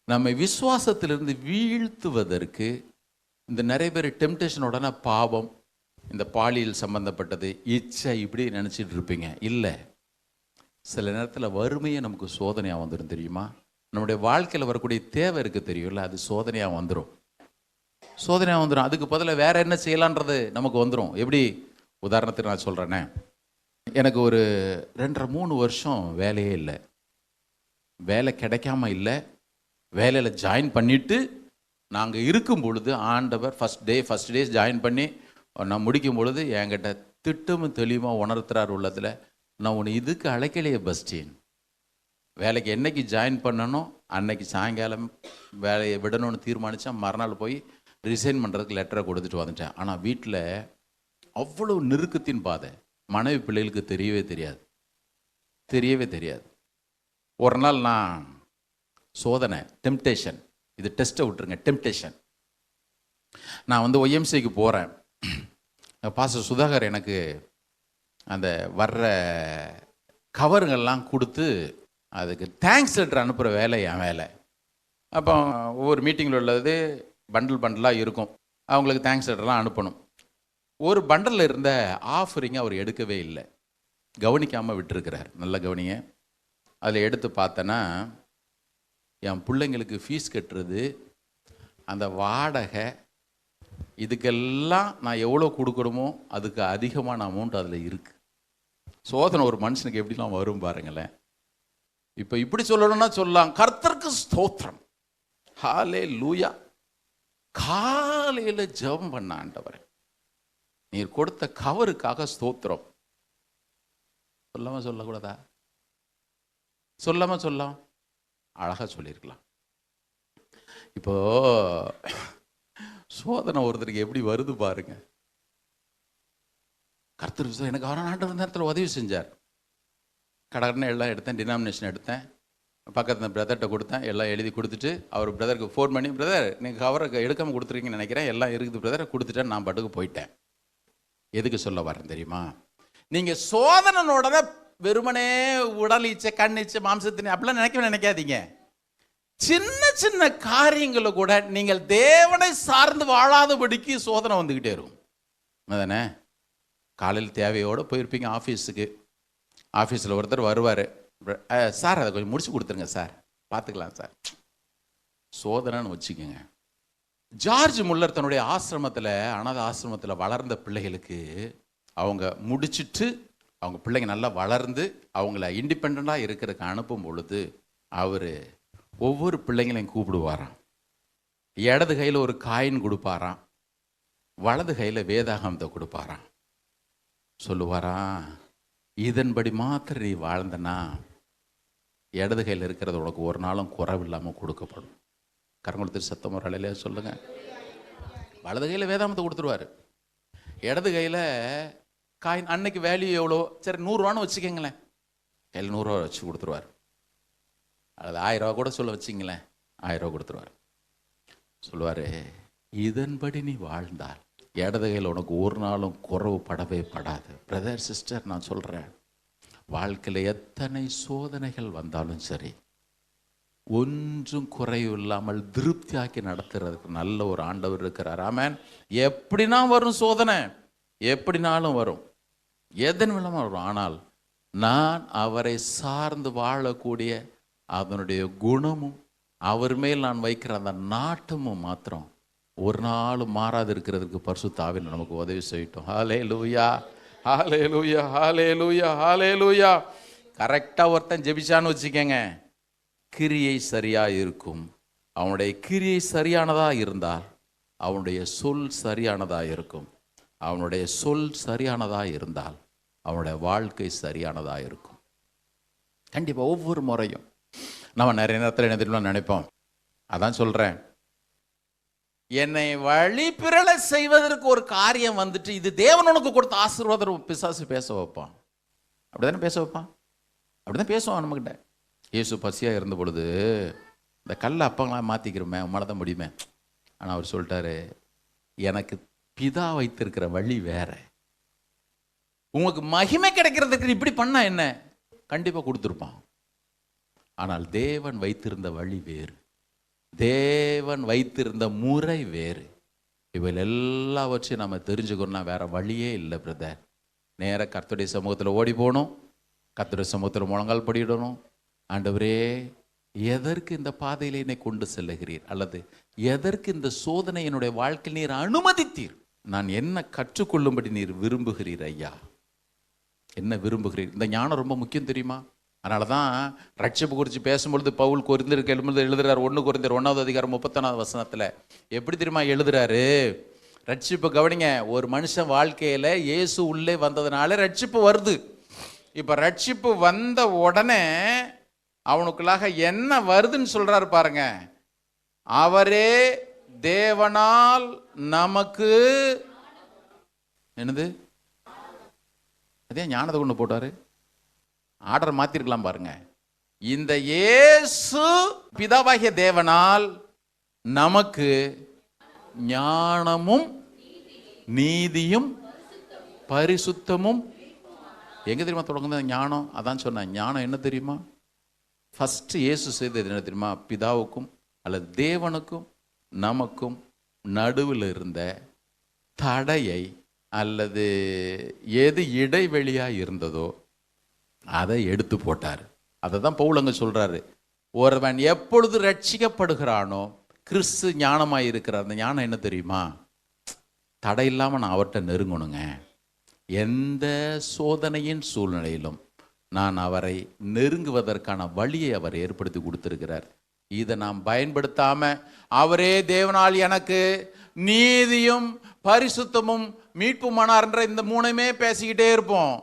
நம்ம விசுவாசத்திலிருந்து வீழ்த்துவதற்கு இந்த நிறைய பேர் டெம்டேஷன் உடனே பாவம், இந்த பாலியல் சம்பந்தப்பட்டது, இச்சை இப்படி நினச்சிட்டு இருப்பீங்க. இல்லை, சில நேரத்தில் வறுமையை நமக்கு சோதனையாக வந்துடும் தெரியுமா? நம்முடைய வாழ்க்கையில் வரக்கூடிய தேவை இருக்குது தெரியும்ல, அது சோதனையாக வந்துடும். அதுக்கு பதிலாக வேற என்ன செய்யலான்றது நமக்கு வந்துடும். எப்படி? உதாரணத்துக்கு நான் சொல்கிறேன்னே, எனக்கு ஒரு 2.5-3 வருஷம் வேலையே இல்லை, வேலை கிடைக்காம இல்லை. வேலையில் ஜாயின் பண்ணிவிட்டு நாங்கள் இருக்கும் பொழுது ஆண்டவர் ஃபஸ்ட் டே ஜாயின் பண்ணி நான் முடிக்கும் பொழுது என்கிட்ட திட்டமும் தெளிவாக உணர்த்துறார் உள்ளத்தில், நான் உன்னை இதுக்கு அழைக்கலையே பஸ்டின், வேலைக்கு என்னைக்கு ஜாயின் பண்ணணும் அன்னைக்கு சாயங்காலம் வேலையை விடணும்னு தீர்மானித்தேன். மறுநாள் போய் ரிசைன் பண்ணுறதுக்கு லெட்டரை கொடுத்துட்டு வந்துட்டேன். ஆனால் வீட்டில் அவ்வளோ நெருக்கத்தின் பாதை, மனைவி பிள்ளைகளுக்கு தெரியவே தெரியாது. ஒரு நாள் நான் சோதனை, டெம்டேஷன், இது டெஸ்ட்டை விட்டுருங்க, டெம்டேஷன். நான் வந்து ஒய்எம்சிக்கு போகிறேன். பாஸ்டர் சுதாகர் எனக்கு அந்த வர்ற கவருங்கள்லாம் கொடுத்து அதுக்கு தேங்க்ஸ் லெட்டர் அனுப்புகிற வேலை என் வேலை. அப்போ ஒவ்வொரு மீட்டிங்கில் உள்ளது பண்டலாக இருக்கும், அவங்களுக்கு தேங்க்ஸ் லெட்டர்லாம் அனுப்பணும். ஒரு பண்டலில் இருந்த ஆஃபரிங்கை அவர் எடுக்கவே இல்லை, கவனிக்காமல் விட்டுருக்கிறார். நல்ல கவனிங்க. அதில் எடுத்து பார்த்தேன்னா, என் பிள்ளைங்களுக்கு ஃபீஸ் கட்டுறது, அந்த வாடகை, இதுக்கெல்லாம் நான் எவ்வளோ கொடுக்கணுமோ அதுக்கு அதிகமான அமௌண்ட் அதில் இருக்குது. சோதனை ஒரு மனுஷனுக்கு எப்படிலாம் வரும் பாருங்களேன். இப்போ இப்படி சொல்லணும்னா சொல்லலாம், கர்த்தருக்கு ஸ்தோத்திரம், ஹல்லேலூயா. காலையில் ஜெபம் பண்ண, ஆண்டவரே நீர் கொடுத்த கவருக்காக ஸ்தோத்திரம். சொல்லக்கூடாதா? சொல்லலாம், அழகாக சொல்லியிருக்கலாம். இப்போ சோதனை ஒருத்தருக்கு எப்படி வருது பாருங்க. கர்த்தர் எனக்கு ஆண்டவர் நேரத்தில் உதவி செஞ்சார். கடற்கரை எல்லாம் எடுத்தேன், டினாமினேஷன் எடுத்தேன், பக்கத்தில் பிரதர்கிட்ட கொடுத்தேன், எல்லாம் எழுதி கொடுத்துட்டு அவர் பிரதருக்கு ஃபோன் பண்ணி, பிரதர் நீங்கள் கவரை எடுக்காமல் கொடுத்துருக்கீங்கன்னு நினைக்கிறேன், எல்லாம் இருக்குது பிரதர், கொடுத்துட்டேன், நான் பாட்டுக்கு போயிட்டேன். எதுக்கு சொல்ல வரேன் தெரியுமா? நீங்கள் சோதனையோட வெறுமனே உடல் இச்சை, கண் இச்சை, மாம்சத்தினை அப்படிலாம் நினைக்காதீங்க. சின்ன சின்ன காரியங்களை கூட நீங்கள் தேவனை சார்ந்து வாழாதபடிக்கு சோதனை வந்துக்கிட்டே இருக்கும். அதானே? காலையில் தேவையோடு போயிருப்பீங்க ஆஃபீஸுக்கு. ஆஃபீஸில் ஒருத்தர் வருவார், சார் அதை கொஞ்சம் முடிச்சு கொடுத்துருங்க சார், பார்த்துக்கலாம் சார். சோதனைன்னு வச்சுக்கோங்க. ஜார்ஜ் முல்லர் தன்னுடைய ஆசிரமத்தில், அனாதை ஆசிரமத்தில் வளர்ந்த பிள்ளைகளுக்கு அவங்க முடிச்சுட்டு அவங்க பிள்ளைங்க நல்லா வளர்ந்து அவங்கள இண்டிபெண்ட்டாக இருக்கிறதுக்கு அனுப்பும் பொழுது அவர் ஒவ்வொரு பிள்ளைங்களையும் கூப்பிடுவாராம். இடது கையில் ஒரு காயின் கொடுப்பாராம், வலது கையில் வேதாகமத்தை கொடுப்பாராம். சொல்லுவாராம், இதன்படி மாத்திரம் நீ வாழ்ந்தனா இடது கையில் இருக்கிறது உனக்கு ஒரு நாளும் குறைவில்லாமல் கொடுக்கப்படும். கரங்குளத்தில் சத்தம் ஒரு அலையில சொல்லுங்க. வலது கையில் வேதாகமத்தை கொடுத்துருவார், இடது கையில் காயின். அன்னைக்கு வேல்யூ எவ்வளோ? சரி 100 ரூபான்னு வச்சுக்கோங்களேன், கையில் 100 ரூபா வச்சு கொடுத்துருவார். அது 1000 ரூபா கூட சொல்ல வச்சிங்களேன், 1000 ரூபா கொடுத்துருவார். சொல்லுவார், இதன்படி நீ வாழ்ந்தால் இடது கையில் உனக்கு ஒரு நாளும் குறைவு படவே படாது. பிரதர் சிஸ்டர், நான் சொல்கிறேன், வாழ்க்கையில் எத்தனை சோதனைகள் வந்தாலும் சரி, ஒன்றும் குறைவு இல்லாமல் திருப்தியாக்கி நடத்துறதுக்கு நல்ல ஒரு ஆண்டவர் இருக்கிறார். ஆமென். எப்படினா வரும் சோதனை, எப்படினாலும் வரும், எதன் மூலமாக வரும். ஆனால் நான் அவரை சார்ந்து வாழக்கூடிய அதனுடைய குணமும் அவர் மேல் நான் வைக்கிற அந்த நாட்டமும் மாத்திரம் ஒரு நாளும் மாறாது இருக்கிறதுக்கு பரிசுத்த ஆவியானவர் நமக்கு உதவி செய்யட்டும். ஹல்லேலூயா, ஹல்லேலூயா, ஹல்லேலூயா, ஹல்லேலூயா. கரெக்டாக ஒருத்தன் ஜெபிச்சான்னு வச்சுக்கோங்க, கிரியை சரியாக இருக்கும். அவனுடைய கிரியை சரியானதாக இருந்தால் அவனுடைய சொல் சரியானதாக இருக்கும். அவனுடைய சொல் சரியானதாக இருந்தால் அவனுடைய வாழ்க்கை சரியானதாக இருக்கும். கண்டிப்பாக ஒவ்வொரு முறையும் நம்ம நிறைய நேரத்தில் என்ன தெரியுமா நினைப்போம், அதான் சொல்கிறேன், என்னை வழி பிறல செய்வதற்கு ஒரு காரியம் வந்துட்டு இது தேவன் உனக்கு கொடுத்த ஆசீர்வாதம் பிசாசு பேச வைப்பான். அப்படிதானே பேச வைப்பான், அப்படிதான் பேசுவான் நம்மகிட்ட. இயேசு பசியாக இருந்த பொழுது இந்த கல்லை அப்பங்களாம் மாற்றிக்கிறோமே, உம்மால தான் முடியுமே. ஆனால் அவர் சொல்லிட்டாரு, எனக்கு பிதா வைத்திருக்கிற வழி வேற, உங்களுக்கு மகிமை கிடைக்கிறதுக்கு இப்படி பண்ணா என்ன, கண்டிப்பாக கொடுத்துருப்பான். ஆனால் தேவன் வைத்திருந்த வழி வேறு, தேவன் வைத்திருந்த முறை வேறு. இவைகள் எல்லாவற்றையும் நம்ம தெரிஞ்சுக்கணும்னா வேற வழியே இல்லை பிரதர். நேராக கர்த்தருடைய சமூகத்தில் ஓடி போகணும், கர்த்தருடைய சமூகத்தில் முழங்கால் படியிடணும். ஆண்டவரே, எதற்கு இந்த பாதையில் என்னை கொண்டு செல்லுகிறீர், அல்லது எதற்கு இந்த சோதனை என்னுடைய வாழ்க்கையில் நீர் அனுமதித்தீர், நான் என்ன கற்றுக்கொள்ளும்படி நீர் விரும்புகிறீர் ஐயா, என்ன விரும்புகிறீர். இந்த ஞானம் ரொம்ப முக்கியம் தெரியுமா? அதனால தான் ரட்சிப்பு குறித்து பேசும்பொழுது பவுல் கொரிந்தியருக்கு எழுதுறாரு, 1 கொரிந்தியர் 1வது அதிகாரம் 31வது வசனத்தில் எப்படி தெரியுமா எழுதுறாரு? ரட்சிப்பு கவனிங்க, ஒரு மனுஷன் வாழ்க்கையில் இயேசு உள்ளே வந்ததுனால ரட்சிப்பு வருது. இப்போ ரட்சிப்பு வந்த உடனே அவனுக்குள்ளாக என்ன வருதுன்னு சொல்றாரு பாருங்க, அவரே தேவனால் நமக்கு என்னது, அதே ஞானத்தை கொண்டு போட்டாரு, ஆர்டர் மாத்திருக்கலாம் பாருங்க. இந்த இயேசு பிதாவாகிய தேவனால் நமக்கு ஞானமும் நீதியும் பரிசுத்தமும். எங்க தெரியுமா தொடங்குது ஞானம்? அதான் சொன்னேன், ஞானம் என்ன தெரியுமா? ஃபர்ஸ்ட் இயேசு செய்தது என்ன தெரியுமா? பிதாவுக்கும் அல்லது தேவனுக்கும் நமக்கும் நடுவில் இருந்த தடையை அல்லது எது இடைவெளியாக இருந்ததோ அதை எடுத்து போட்டார். அதை தான் பவுல் அங்கே சொல்றாரு, ஒருவன் எப்பொழுது ரட்சிக்கப்படுகிறானோ கிறிஸ்து ஞானமாக இருக்கிறார். அந்த ஞானம் என்ன தெரியுமா? தடை இல்லாமல் நான் அவர்கிட்ட நெருங்கணுங்க. எந்த சோதனையின் சூழ்நிலையிலும் நான் அவரை நெருங்குவதற்கான வழியை அவர் ஏற்படுத்தி கொடுத்திருக்கிறார். இதை நாம் பயன்படுத்தாம அவரே தேவனால் எனக்கு நீதியும் பரிசுத்தமும் மீட்புமானார்ன்ற இந்த 3மே பேசிக்கிட்டே இருப்போம்.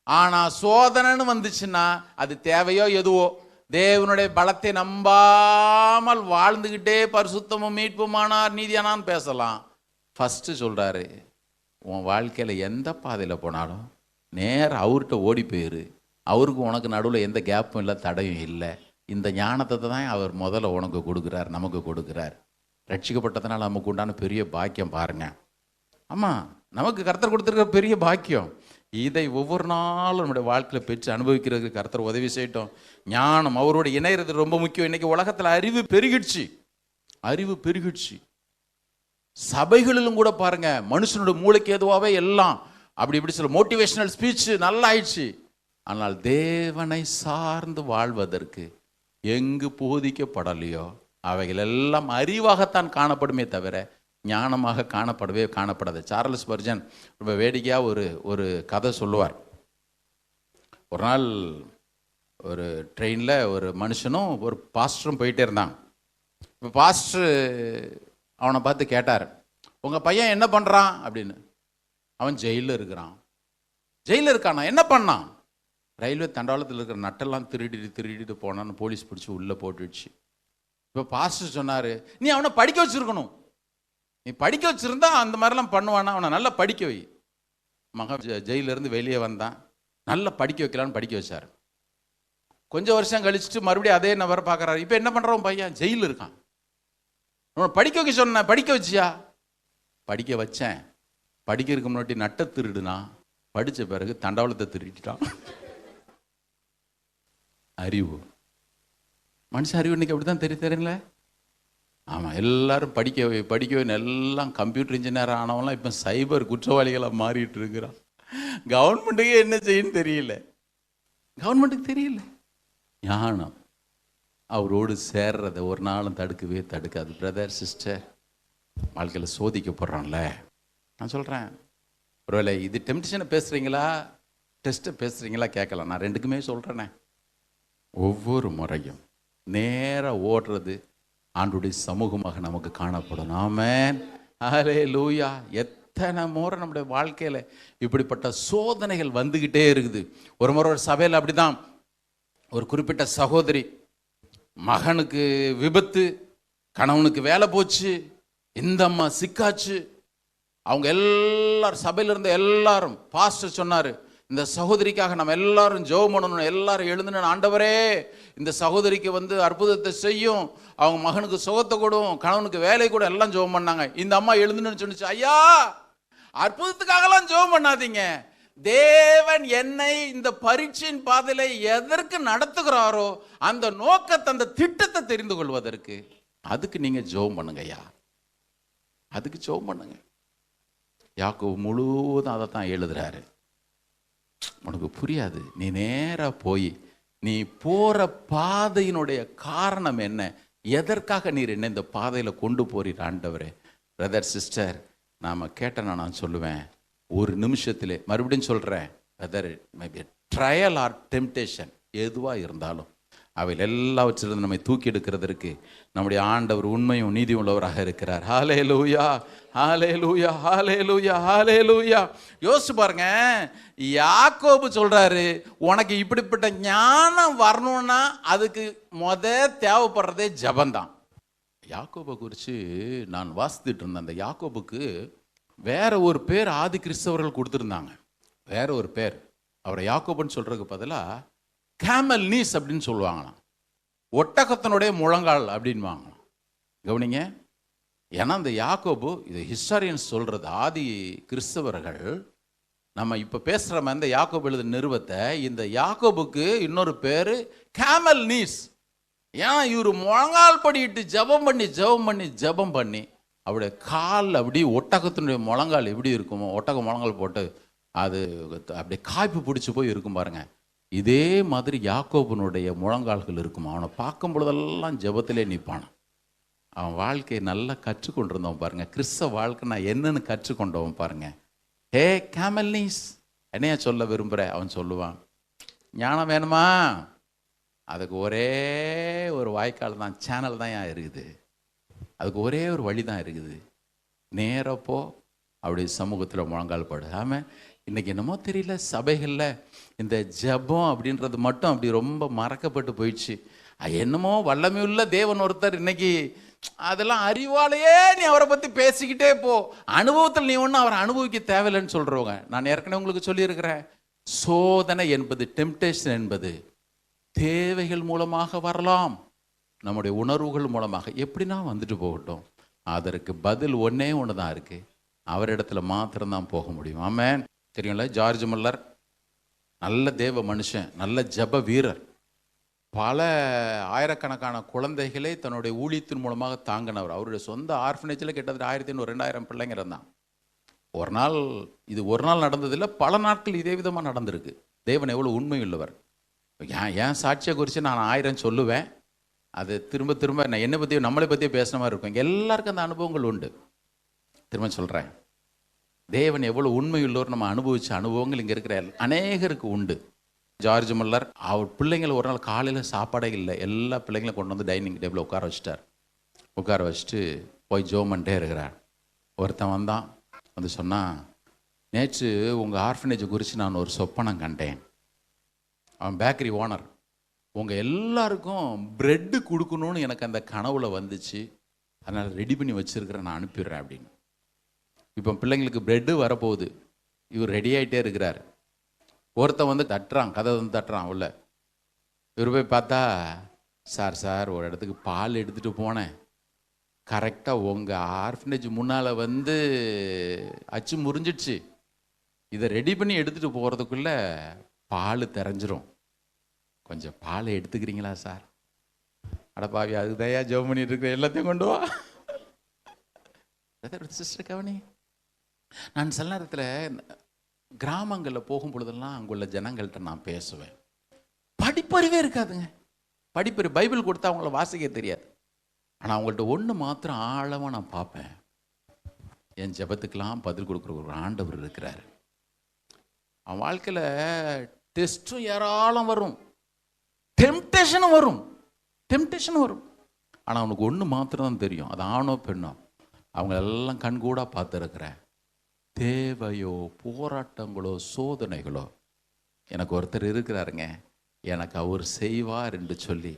ஆனால் சோதனைன்னு வந்துச்சுன்னா அது தேவையோ எதுவோ தேவனுடைய பலத்தை நம்பாமல் வாழ்ந்துக்கிட்டே பரிசுத்தமும் மீட்புமானார் நீதியானான்னு பேசலாம். ஃபஸ்ட்டு சொல்கிறாரு, உன் வாழ்க்கையில் எந்த பாதையில் போனாலும் நேராக அவர்கிட்ட ஓடி போயிரு. அவருக்கு உனக்கு நடுவில் எந்த கேப்பும் இல்லை, தடையும் இல்லை. இந்த ஞானத்தை தான் அவர் முதல்ல உனக்கு கொடுக்குறார், நமக்கு கொடுக்குறார். ரட்சிக்கப்பட்டதுனால நமக்கு உண்டான பெரிய பாக்கியம் பாருங்க. ஆமாம், நமக்கு கர்த்தர் கொடுத்துருக்க பெரிய பாக்கியம். இதை ஒவ்வொரு நாளும் நம்முடைய வாழ்க்கையில் பெற்று அனுபவிக்கிறதுக்கு கர்த்தர் உதவி செய்யட்டும். ஞானம் அவரோட இணையிறது ரொம்ப முக்கியம். இன்னைக்கு உலகத்தில் அறிவு பெருகிடுச்சு. சபைகளிலும் கூட பாருங்க, மனுஷனோட மூளைக்கு ஏதுவாகவே எல்லாம் அப்படி இப்படி சொல்ல மோட்டிவேஷனல் ஸ்பீச் நல்லா ஆயிடுச்சு. ஆனால் தேவனை சார்ந்து வாழ்வதற்கு எங்கு போதிக்கப்படலையோ அவைகள் எல்லாம் அறிவாகத்தான் காணப்படுமே தவிர ஞானமாக காணப்படாது. சார்லஸ் ஸ்பர்ஜன் ரொம்ப வேடிக்கையாக ஒரு கதை சொல்லுவார். ஒரு நாள் ஒரு ட்ரெயினில் ஒரு மனுஷனும் ஒரு பாஸ்டரும் போயிட்டே இருந்தாங்க. இப்போ பாஸ்டர் அவனை பார்த்து கேட்டார், உங்கள் பையன் என்ன பண்ணுறான் அப்படின்னு. அவன் ஜெயிலில் இருக்கானா? என்ன பண்ணான்? ரயில்வே தண்டவாளத்தில் இருக்கிற நட்டெல்லாம் திருடிட்டு போனான்னு போலீஸ் பிடிச்சி உள்ளே போட்டுடுச்சு. இப்போ பாஸ்டர் சொன்னார், நீ அவனை படிக்க வச்சுருக்கணும். நீ படிக்க வச்சுருந்தா அந்த மாதிரிலாம் பண்ணுவானா? அவனை நல்லா படிக்க வை. மகன் ஜெயிலிருந்து வெளியே வந்தான், நல்லா படிக்க வைக்கலான்னு படிக்க வச்சார். கொஞ்சம் வருஷம் கழிச்சுட்டு மறுபடியும் அதே நபரை பார்க்குறாரு. இப்போ என்ன பண்ணுறான் பையன்? ஜெயிலில் இருக்கான். அவனை படிக்க வைக்க சொன்ன, படிக்க வச்சியா? படிக்க வச்சேன். படிக்கிறதுக்கு முன்னாடி நட்டை திருடுனா, படித்த பிறகு தண்டவாளத்தை திருடிட்டான். அறிவு, மனுஷ அறிவு இன்னைக்கு அப்படி தான் தெரியுங்களே. ஆமாம், எல்லாரும் படிக்க எல்லாம் கம்ப்யூட்டர் இன்ஜினியர் ஆனவங்களாம் இப்போ சைபர் குற்றவாளிகளாக மாறிட்டு இருக்கிறான். கவர்மெண்ட்டுக்கே என்ன செய்யன்னு தெரியல. ஞானம் அவரோடு சேர்றதை ஒரு நாளும் தடுக்காது. பிரதர் சிஸ்டர், வாழ்க்கையில் சோதிக்கப்படுறான்ல. நான் சொல்கிறேன், ஒருவேளை இது டெம்ப்டேஷனை பேசுகிறீங்களா, டெஸ்ட்டை பேசுகிறீங்களா கேட்கலாம். நான் ரெண்டுக்குமே சொல்கிறேனே. ஒவ்வொரு முறையும் நேராக ஓடுறது ஆண்டுடைய சமூகமாக நமக்கு காணப்படும். ஆமென், ஹல்லேலூயா. எத்தனை முறை நம்முடைய வாழ்க்கையில் இப்படிப்பட்ட சோதனைகள் வந்துக்கிட்டே இருக்குது. ஒரு முறை ஒரு சபையில் அப்படிதான் ஒரு குறிப்பிட்ட சகோதரி, மகனுக்கு விபத்து, கணவனுக்கு வேலை போச்சு, இந்த அம்மா சிக்காச்சு. அவங்க எல்லாரும் சபையில் இருந்த எல்லாரும், பாஸ்டர் சொன்னார், இந்த சகோதரிக்காக நம்ம எல்லாரும் ஜெபம் பண்ணணும். எல்லாரும் எழுந்துன்னு, ஆண்டவரே இந்த சகோதரிக்கு அற்புதத்தை செய்யும், அவங்க மகனுக்கு சுகத்தை கொடும், கணவனுக்கு வேலை கூட, எல்லாம் ஜெபம் பண்ணாங்க. இந்த அம்மா எழுந்துன்னு சொன்னிச்சு, ஐயா அற்புதத்துக்காகலாம் ஜெபம் பண்ணாதீங்க, தேவன் என்னை இந்த பரீட்சையின் பாதையில எதற்கு நடத்துகிறாரோ அந்த நோக்கத்தை, அந்த திட்டத்தை தெரிந்து கொள்வதற்கு, அதுக்கு நீங்க ஜெபம் பண்ணுங்க ஐயா, அதுக்கு ஜெபம் பண்ணுங்க. யாக்கோபு முழுவதும் அதை தான் எழுதுறாரு. உனக்கு புரியாது, நீ நேரா போய் நீ போற பாதையினுடைய காரணம் என்ன, எதற்காக நீர் என்ன இந்த பாதையில கொண்டு போறீர் ஆண்டவரே. பிரதர் சிஸ்டர், நாம கேட்டேன்னா நான் சொல்லுவேன், ஒரு நிமிஷத்திலே மறுபடியும் சொல்றேன், whether maybe trial or temptation எதுவா இருந்தாலும் அவையில் எல்லாவற்றிலிருந்து நம்மை தூக்கி எடுக்கிறதற்கு நம்முடைய ஆண்டவர் உண்மையும் நீதி உள்ளவராக இருக்கிறார். ஹல்லேலூயா, ஹல்லேலூயா, ஹல்லேலூயா, ஹல்லேலூயா. யோசிச்சு பாருங்க, யாக்கோபு சொல்றாரு, உனக்கு இப்படிப்பட்ட ஞானம் வரணும்னா அதுக்கு தேவைப்படுறதே ஜபந்தான். யாக்கோபை குறித்து நான் வாசித்துட்டு இருந்தேன். அந்த யாக்கோபுக்கு வேற ஒரு பேர் ஆதி கிறிஸ்தவர்கள் கொடுத்துருந்தாங்க. வேற ஒரு பேர், அவரை யாக்கோபுன்னு சொல்றதுக்கு பதிலாக கேமல் நீஸ் அப்படின்னு சொல்லுவாங்களாம். ஒட்டகத்தினுடைய முழங்கால் அப்படின்வாங்களாம். கவனிங்க, ஏன்னா அந்த யாக்கோபு, இது ஹிஸ்டாரியன்ஸ் சொல்றது, ஆதி கிறிஸ்தவர்கள் நம்ம இப்போ பேசுகிற மாதிரி இந்த யாக்கோபு எழுத நிறுவத்தை, இந்த யாக்கோபுக்கு இன்னொரு பேர் கேமல் நீஸ். ஏன் இவர் முழங்கால் படிட்டு ஜெபம் பண்ணி அவருடைய கால் அப்படி ஒட்டகத்தினுடைய முழங்கால் எப்படி இருக்குமோ, ஒட்டக முழங்கால் போட்டு அது அப்படியே காய்ப்பு பிடிச்சி போய் இருக்கும் பாருங்க, இதே மாதிரி யாக்கோபனுடைய முழங்கால்கள் இருக்குமா. அவனை பார்க்கும் பொழுதெல்லாம் ஜெபத்திலே நிற்பான். அவன் வாழ்க்கையை நல்லா கற்றுக்கொண்டிருந்தவன் பாருங்க. கிறிஸ்தவ வாழ்க்கை நான் என்னன்னு கற்றுக்கொண்டவன் பாருங்க. ஹே கேமல் நீஸ், என்னையா சொல்ல விரும்புகிற? அவன் சொல்லுவான், ஞானம் வேணுமா, அதுக்கு ஒரே ஒரு வாய்க்கால் தான், சேனல் தான் ஏன் இருக்குது, அதுக்கு ஒரே ஒரு வழி தான் இருக்குது, நேரப்போ அப்படி சமூகத்தில் முழங்கால் படு. ஆமாம், இன்னைக்கு என்னமோ தெரியல, சபைகளில் இந்த ஜெபம் அப்படின்றது மட்டும் அப்படி ரொம்ப மறக்கப்பட்டு போயிடுச்சு. என்னமோ வல்லமையுள்ள தேவன் ஒருத்தர், இன்னைக்கு அதெல்லாம் அறிவாலேயே நீ அவரை பற்றி பேசிக்கிட்டே போ, அனுபவத்தில் நீ ஒன்றும் அவரை அனுபவிக்க தேவையில்லைன்னு சொல்கிறவங்க. நான் ஏற்கனவே உங்களுக்கு சொல்லியிருக்கிறேன், சோதனை என்பது, டெம்டேஷன் என்பது தேவைகள் மூலமாக வரலாம், நம்முடைய உணர்வுகள் மூலமாக எப்படின்னா வந்துட்டு போகட்டும். அதற்கு பதில் ஒன்னே ஒன்று தான் இருக்குது, அவரிடத்துல மாத்திரம்தான் போக முடியும். ஆமென். தெரியும்ல, ஜார்ஜ் முல்லர் நல்ல தேவ மனுஷன், நல்ல ஜெப வீரர். பல ஆயிரக்கணக்கான குழந்தைகளை தன்னுடைய ஊழியத்தின் மூலமாக தாங்கினவர். அவருடைய சொந்த ஆர்ஃபனேஜில் கிட்டத்தட்ட 1500-2000 பிள்ளைங்க இருந்தான். ஒரு நாள் நடந்ததில்லை, பல நாட்கள் இதே விதமாக நடந்திருக்கு. தேவன் எவ்வளோ உண்மை உள்ளவர். ஏன் சாட்சியை குறித்து நான் 1000 சொல்லுவேன். அது திரும்ப திரும்ப நான் என்னை பற்றியோ நம்மளை பற்றியோ பேசுன மாதிரி இருக்கும். எல்லாருக்கும் அந்த அனுபவங்கள் உண்டு. திரும்ப சொல்கிறேன், தேவன் எவ்வளோ உண்மையுள்ளவர் நம்ம அனுபவித்த அனுபவங்கள் இங்கே இருக்கிற அநேகருக்கு உண்டு. ஜார்ஜ் முல்லர் அவர் பிள்ளைங்களை ஒரு நாள் காலையில் சாப்பாடே இல்லை, எல்லா பிள்ளைங்களும் கொண்டு வந்து டைனிங் டேபிளில் உட்கார வச்சுட்டு போய் ஜோம் பண்ணிட்டே இருக்கிறார். ஒருத்தன் வந்தான், வந்து சொன்னான், நேற்று உங்கள் ஆர்ஃபனேஜை குறித்து நான் ஒரு சொப்பனம் கண்டேன். அவன் பேக்கரி ஓனர். உங்கள் எல்லாருக்கும் ப்ரெட்டு கொடுக்கணும்னு எனக்கு அந்த கனவுல வந்துச்சு, அதனால் ரெடி பண்ணி வச்சுருக்கிறேன், நான் அனுப்பிடுறேன் அப்படின்னு. இப்போ பிள்ளைங்களுக்கு ப்ரெட்டு வரப்போகுது, இவர் ரெடி ஆகிட்டே இருக்கிறார். ஒருத்தன் வந்து கதை தட்டுறான் உள்ள. இவர் போய் பார்த்தா, சார் ஒரு இடத்துக்கு பால் எடுத்துகிட்டு போனேன், கரெக்டாக உங்கள் ஆர்ஃபனேஜ் முன்னால் வந்து அச்சு முறிஞ்சிடுச்சு, இதை ரெடி பண்ணி எடுத்துகிட்டு போகிறதுக்குள்ளே பால் தெரிஞ்சிரும், கொஞ்சம் பாலை எடுத்துக்கிறீங்களா சார்? அடப்பாவி, அதுதையா ஜெபம் பண்ணிட்டு இருக்கிற, எல்லாத்தையும் கொண்டு வா. சிஸ்டர் கவனி, நான் சில நேரத்தில் கிராமங்களில் போகும் பொழுதெல்லாம் அங்குள்ள ஜனங்கள்கிட்ட நான் பேசுவேன். படிப்பறிவே இருக்காதுங்க. பைபிள் கொடுத்தா அவங்கள வாசிக்க தெரியாது. ஆனால் அவங்கள்ட்ட ஒன்று மாத்திரம் ஆழமாக நான் பார்ப்பேன், என் ஜெபத்துக்கெல்லாம் பதில் கொடுக்குற ஒரு ஆண்டவர் இருக்கிறார். அவன் வாழ்க்கையில் டெஸ்ட்டும் ஏராளம் வரும், டெம்டேஷனும் வரும். ஆனால் அவனுக்கு ஒன்று மாத்திரம் தான் தெரியும், அது ஆணோ பெண்ணோ, அவங்க எல்லாம் கண்கூடா பார்த்துருக்கிறேன். தேவையோ போராட்டங்களோ சோதனைகளோ, எனக்கு ஒருத்தர் இருக்கிறாருங்க, எனக்கு அவர் செய்வார் என்று சொல்லி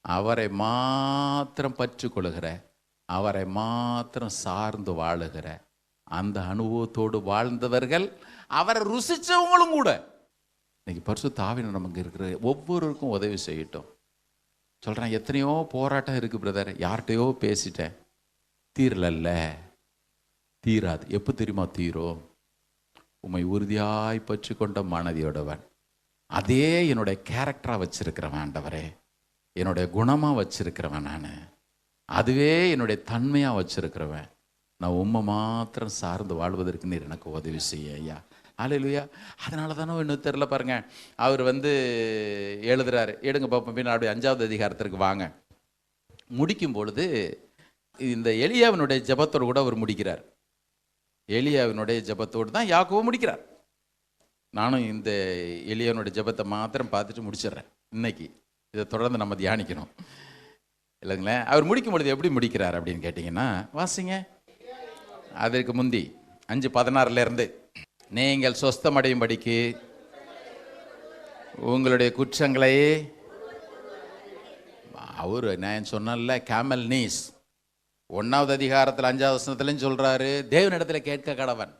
அவரை மாத்திரம் பற்றி கொள்ளுகிற, அவரை மாத்திரம் சார்ந்து வாழுகிற அந்த அனுபவத்தோடு வாழ்ந்தவர்கள், அவரை ருசிச்சவங்களும் கூட. இன்னைக்கு பரிசுத்த ஆவியானவர் நமக்கு இருக்கிற ஒவ்வொருவருக்கும் உதவி செய்யட்டும். சொல்கிறேன், எத்தனையோ போராட்டம் இருக்குது பிரதர், யார்கிட்டையோ பேசிட்டேன், தீரலல்ல, தீராது. எப்போ தெரியுமா தீரும்? உம்மை உறுதியாய் பற்றி கொண்ட மனதியோடவன், அதே என்னுடைய கேரக்டராக வச்சிருக்கிறவன் ஆண்டவரே, என்னுடைய குணமாக வச்சிருக்கிறவன் நான், அதுவே என்னுடைய தன்மையாக வச்சிருக்கிறவன், நான் உம்மை மாத்திரம் சார்ந்து வாழ்வதற்கு நீர் எனக்கு உதவி செய்ய ஐயா. அல்லேலூயா. அதனால தானே இன்னும் தெரில பாருங்க, அவர் வந்து எழுதுறாரு, எடுங்க பார்ப்போம் பின்னாடி 5வது அதிகாரத்திற்கு வாங்க. முடிக்கும் பொழுது இந்த எலியாவினுடைய ஜெபத்தோடு கூட அவர் முடிக்கிறார். எலியாவினுடைய ஜெபத்தோடு தான் யாக்கோபு முடிக்கிறார். நானும் இந்த எலியாவினுடைய ஜெபத்தை மாத்திரம் பார்த்துட்டு முடிச்சிடுறேன் இன்னைக்கு. இதை தொடர்ந்து நம்ம தியானிக்கணும் இல்லைங்களேன். அவர் முடிக்கும் பொழுது எப்படி முடிக்கிறார் அப்படின்னு கேட்டிங்கன்னா, வாசிங்க. அதற்கு முந்தி 5:16 நீங்கள் சொஸ்தமடையும்படிக்கு உங்களுடைய குற்றங்களை, அவர் நான் சொன்னல கேமல் நீஸ் 1வது அதிகாரத்தில் 5வது வசனத்துலையும் சொல்கிறாரு, தேவனிடத்தில் கேட்க கடவன்.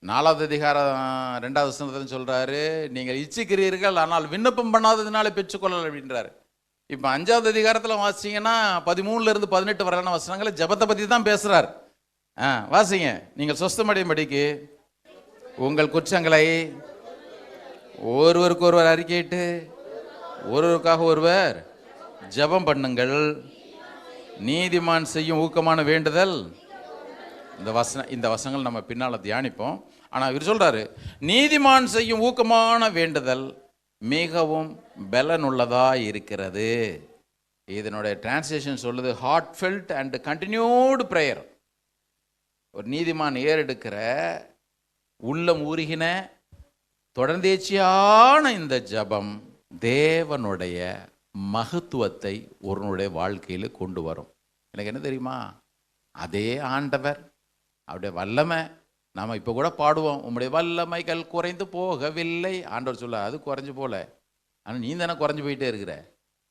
4வது அதிகாரம் 2வது வசனத்துலையும் சொல்கிறாரு, நீங்கள் இச்சிக்கிறீர்கள் ஆனால் விண்ணப்பம் பண்ணாததுனால பெற்றுக்கொள்ளல அப்படின்றாரு. இப்போ 5வது அதிகாரத்தில் வாசிங்கன்னா 13 - 18 வரையான வசனங்களை ஜெபத்தை பற்றி தான் பேசுகிறார். வாசிங்க. நீங்கள் சொஸ்தமடையும்படிக்கு உங்கள் குற்றங்களை ஒருவருக்கு ஒருவர் அறிக்கையிட்டு ஒருவருக்காக ஒருவர் ஜெபம் பண்ணுங்கள், நீதிமான் செய்யும் ஊக்கமான வேண்டுதல். இந்த வசனங்கள் நம்ம பின்னால் தியானிப்போம். ஆனால் இவர் சொல்றாரு, நீதிமான் செய்யும் ஊக்கமான வேண்டுதல் மிகவும் பலனுள்ளதா இருக்கிறது. இதனுடைய டிரான்ஸ்லேஷன் சொல்லுது, ஹார்ட்ஃபெல்ட் அண்ட் கண்டினியூடு ப்ரேயர். ஒரு நீதிமான் ஏறெடுக்கிற உள்ளம் ஊறுகின தொடர்ந்தேச்சியான இந்த ஜபம் தேவனுடைய மகத்துவத்தை ஒருவனுடைய வாழ்க்கையில் கொண்டு வரும். எனக்கு என்ன தெரியுமா, அதே ஆண்டவர், அவருடைய வல்லமை, நாம் இப்போ கூட பாடுவோம், உம்முடைய வல்லமைகள் குறைந்து போகவில்லை. ஆண்டவர் சொல்ல, அது குறைஞ்சு போல, ஆனால் நீ தானே குறைஞ்சு போயிட்டே இருக்கிற.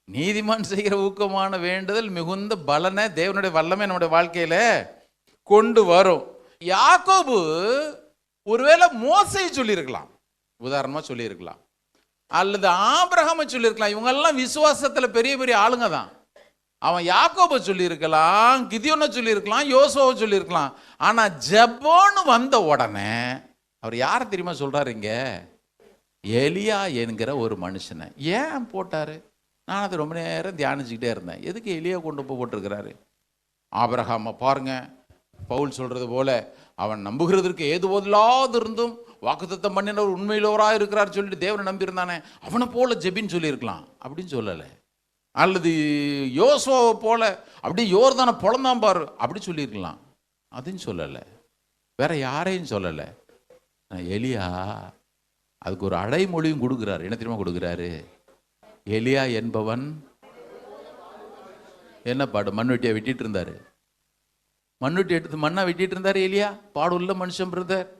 நீதிமான் செய்கிற ஊக்கமான வேண்டுதல் மிகுந்த பலனை தேவனுடைய வல்லமை நம்முடைய வாழ்க்கையில கொண்டு வரும். யாக்கோபு ஒருவேளை மோசையை சொல்லியிருக்கலாம், உதாரணமாக சொல்லியிருக்கலாம், அல்லது ஆபிரகாமை சொல்லியிருக்கலாம். இவங்கெல்லாம் விசுவாசத்தில் பெரிய பெரிய ஆளுங்க தான். அவன் யாக்கோபை சொல்லியிருக்கலாம், கிதியோனை சொல்லியிருக்கலாம், யோசுவாவை சொல்லியிருக்கலாம். ஆனால் ஜெபம்னு வந்த உடனே அவர் யாரை தெரியுமா சொல்றாரு இங்க? எலியா என்கிற ஒரு மனுஷனை ஏன் போட்டாரு? நான் அதை ரொம்ப நேரம் தியானிச்சுக்கிட்டே இருந்தேன். எதுக்கு எலியா கொண்டு போட்டிருக்கிறாரு? ஆபிரகாமை பாருங்க, பவுல் சொல்றது போல அவன் நம்புகிறதற்கு ஏதுவதில்லாது இருந்தும் வாக்குத்தத்தம் பண்ணினவர் உண்மையிலவராக இருக்கிறார் சொல்லிட்டு தேவனை நம்பியிருந்தானே, அவனை போல ஜெபின்னு சொல்லியிருக்கலாம், அப்படின்னு சொல்லலை. அல்லது யோசுவாவை போல அப்படி யோர்தானை பொழந்தான் பாரு அப்படி சொல்லியிருக்கலாம், அதுன்னு சொல்லலை. வேற யாரையும் சொல்லலை. எலியா அதுக்கு ஒரு அடைமொழியும் கொடுக்குறாரு. என்ன தெரியுமா கொடுக்குறாரு? எலியா என்பவன் என்ன பாடு? மண்வெட்டியை வெட்டிட்டு இருந்தாரு. மண்வெட்டி எடுத்து மண்ணா வெட்டிட்டு இருந்தாரு எலியா. பாடு உள்ள மனுஷன் பிரதர்.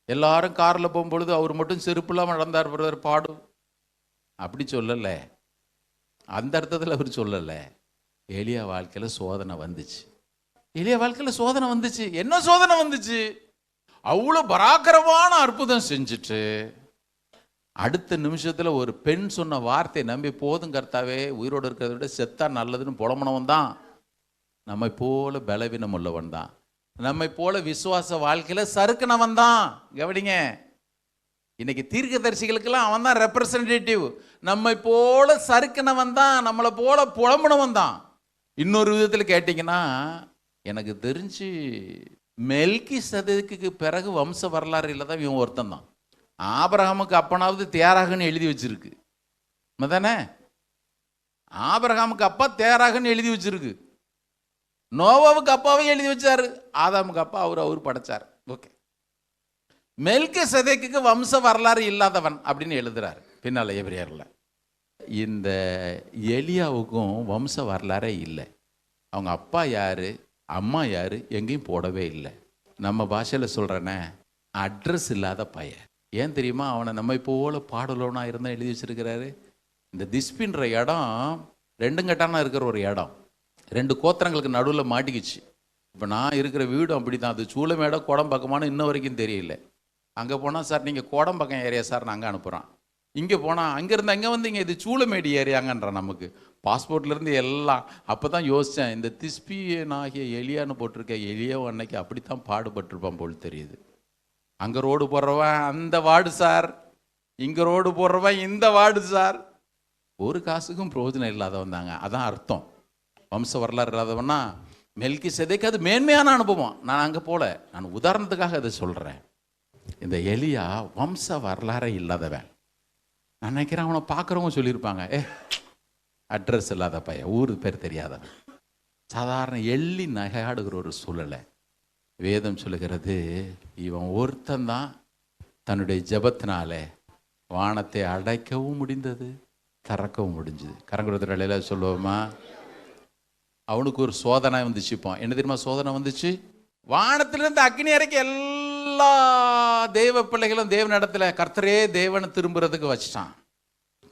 எல்லாரும் கார்ல போகும்பொழுது அவர் மட்டும் செருப்பு இல்லாம நடந்தார் பிரதர். பாடு அப்படி சொல்லல, அந்த அர்த்தத்தில் அவர் சொல்லல. எலியா வாழ்க்கையில சோதனை வந்துச்சு. எலியா வாழ்க்கையில சோதனை வந்துச்சு. என்ன சோதனை வந்துச்சு? அவ்வளவு பராக்கிரமான அற்புதம் செஞ்சுட்டு அடுத்த நிமிஷத்துல ஒரு பெண் சொன்ன வார்த்தையை நம்பி, போதும் கர்த்தாவே, உயிரோடு இருக்கிறத விட செத்தா நல்லதுன்னு புலம்புனவன் தான். நம்மை போல பலவீனம் உள்ளவன் தான். நம்மை போல விசுவாச வாழ்க்கையில சறுக்குனவன் தான். கவனிங்க, இன்னைக்கு தீர்க்கதரிசிகளுக்கெல்லாம் அவன் தான் ரெப்ரசன்டேட்டிவ். நம்மை போல சறுக்குனவன் தான், நம்மளை போல புலம்புனவன் தான். இன்னொரு விதத்தில் கேட்டீங்கன்னா, எனக்கு தெரிஞ்சு மெல்கி சதேக்குக்கு பிறகு வம்ச வரலாறு இல்லதான் இவன் ஒருத்தன் தான். ஆபிரகாமுக்கு அப்பனாவது தேராகன்னு எழுதி வச்சிருக்கு தானே? ஆபிரகாமுக்கு அப்பா தேராகன்னு எழுதி வச்சிருக்கு. நோவாவுக்கு அப்பாவே எழுதி வச்சாரு. ஆதாமுக்கு அப்பா அவர் படைச்சார். ஓகே, மெல்கி சதேக்குக்கு வம்ச வரலாறு இல்லாதவன் அப்படின்னு எழுதுறாரு பின்னால எபிரேயர்ல. இந்த எலியாவுக்கும் வம்ச வரலாறே இல்லை. அவங்க அப்பா யாரு, அம்மா யாரு எங்கேயும் போடவே இல்லை. நம்ம பாஷையில சொல்றேனே, அட்ரஸ் இல்லாத பையன். ஏன் தெரியுமா? அவனை நம்மை போல பாடலோனா இருந்தா எழுதி வச்சிருக்கிறாரு. இந்த திஸ்பின்ற இடம் ரெண்டும் கட்டானா இருக்கிற ஒரு இடம், ரெண்டு கோத்திரங்களுக்கு நடுவில் மாட்டிக்கிச்சு. இப்போ நான் இருக்கிற வீடும் அப்படி தான். அது சூளமேட கோடம்பக்கமானு இன்ன வரைக்கும் தெரியல. அங்கே போனால் சார் நீங்கள் கோடம்பக்கம் ஏரியா சார் நாங்கள் அனுப்புகிறோம். இங்கே போனால் அங்கேருந்து அங்கே வந்து இங்கே இது சூளமேடு ஏரியாங்கன்றான். நமக்கு பாஸ்போர்ட்லேருந்து எல்லாம். அப்போ தான் யோசித்தேன், இந்த திஸ்பியன் ஆகிய எலியான்னு போட்டிருக்க எலியாவும் அன்னைக்கு அப்படித்தான் பாடுபட்டிருப்பான் போல் தெரியுது. அங்கே ரோடு போடுறவன் அந்த வார்டு சார், இங்கே ரோடு போடுறவன் இந்த வார்டு சார். ஒரு காசுக்கும் பிரயோஜனம் இல்லாதவன் தாங்க. அதான் அர்த்தம். வம்ச வரலாறு இல்லாதவன்னா மெல்கி சதேக்கு அது மேன்மையான அனுபவம். நான் அங்கே போல, நான் உதாரணத்துக்காக அதை சொல்கிறேன். இந்த எலியா வம்ச வரலாறே இல்லாதவன். நான் நினைக்கிறேன் அவனை பார்க்குறவங்க சொல்லியிருப்பாங்க, அட்ரஸ் இல்லாத பையன், ஊர் பேர் தெரியாதவன். சாதாரண எள்ளி நகையாடுகிற ஒரு சூழலை வேதம் சொல்லுகிறது. இவன் ஒருத்தந்தான் தன்னுடைய ஜபத்தினால வானத்தை அடைக்கவும் முடிந்தது, திறக்கவும் முடிஞ்சது. கரங்குறதுல இலையில சொல்லுவோமா? அவனுக்கு ஒரு சோதனை வந்துச்சு. இப்போ என்ன தெரியுமா சோதனை வந்துச்சு? வானத்திலிருந்து அக்னி இறக்கி எல்லா தேவ பிள்ளைகளும் தேவனிடத்துல கர்த்தரே தேவனை திரும்புறதுக்கு வச்சிட்டான்.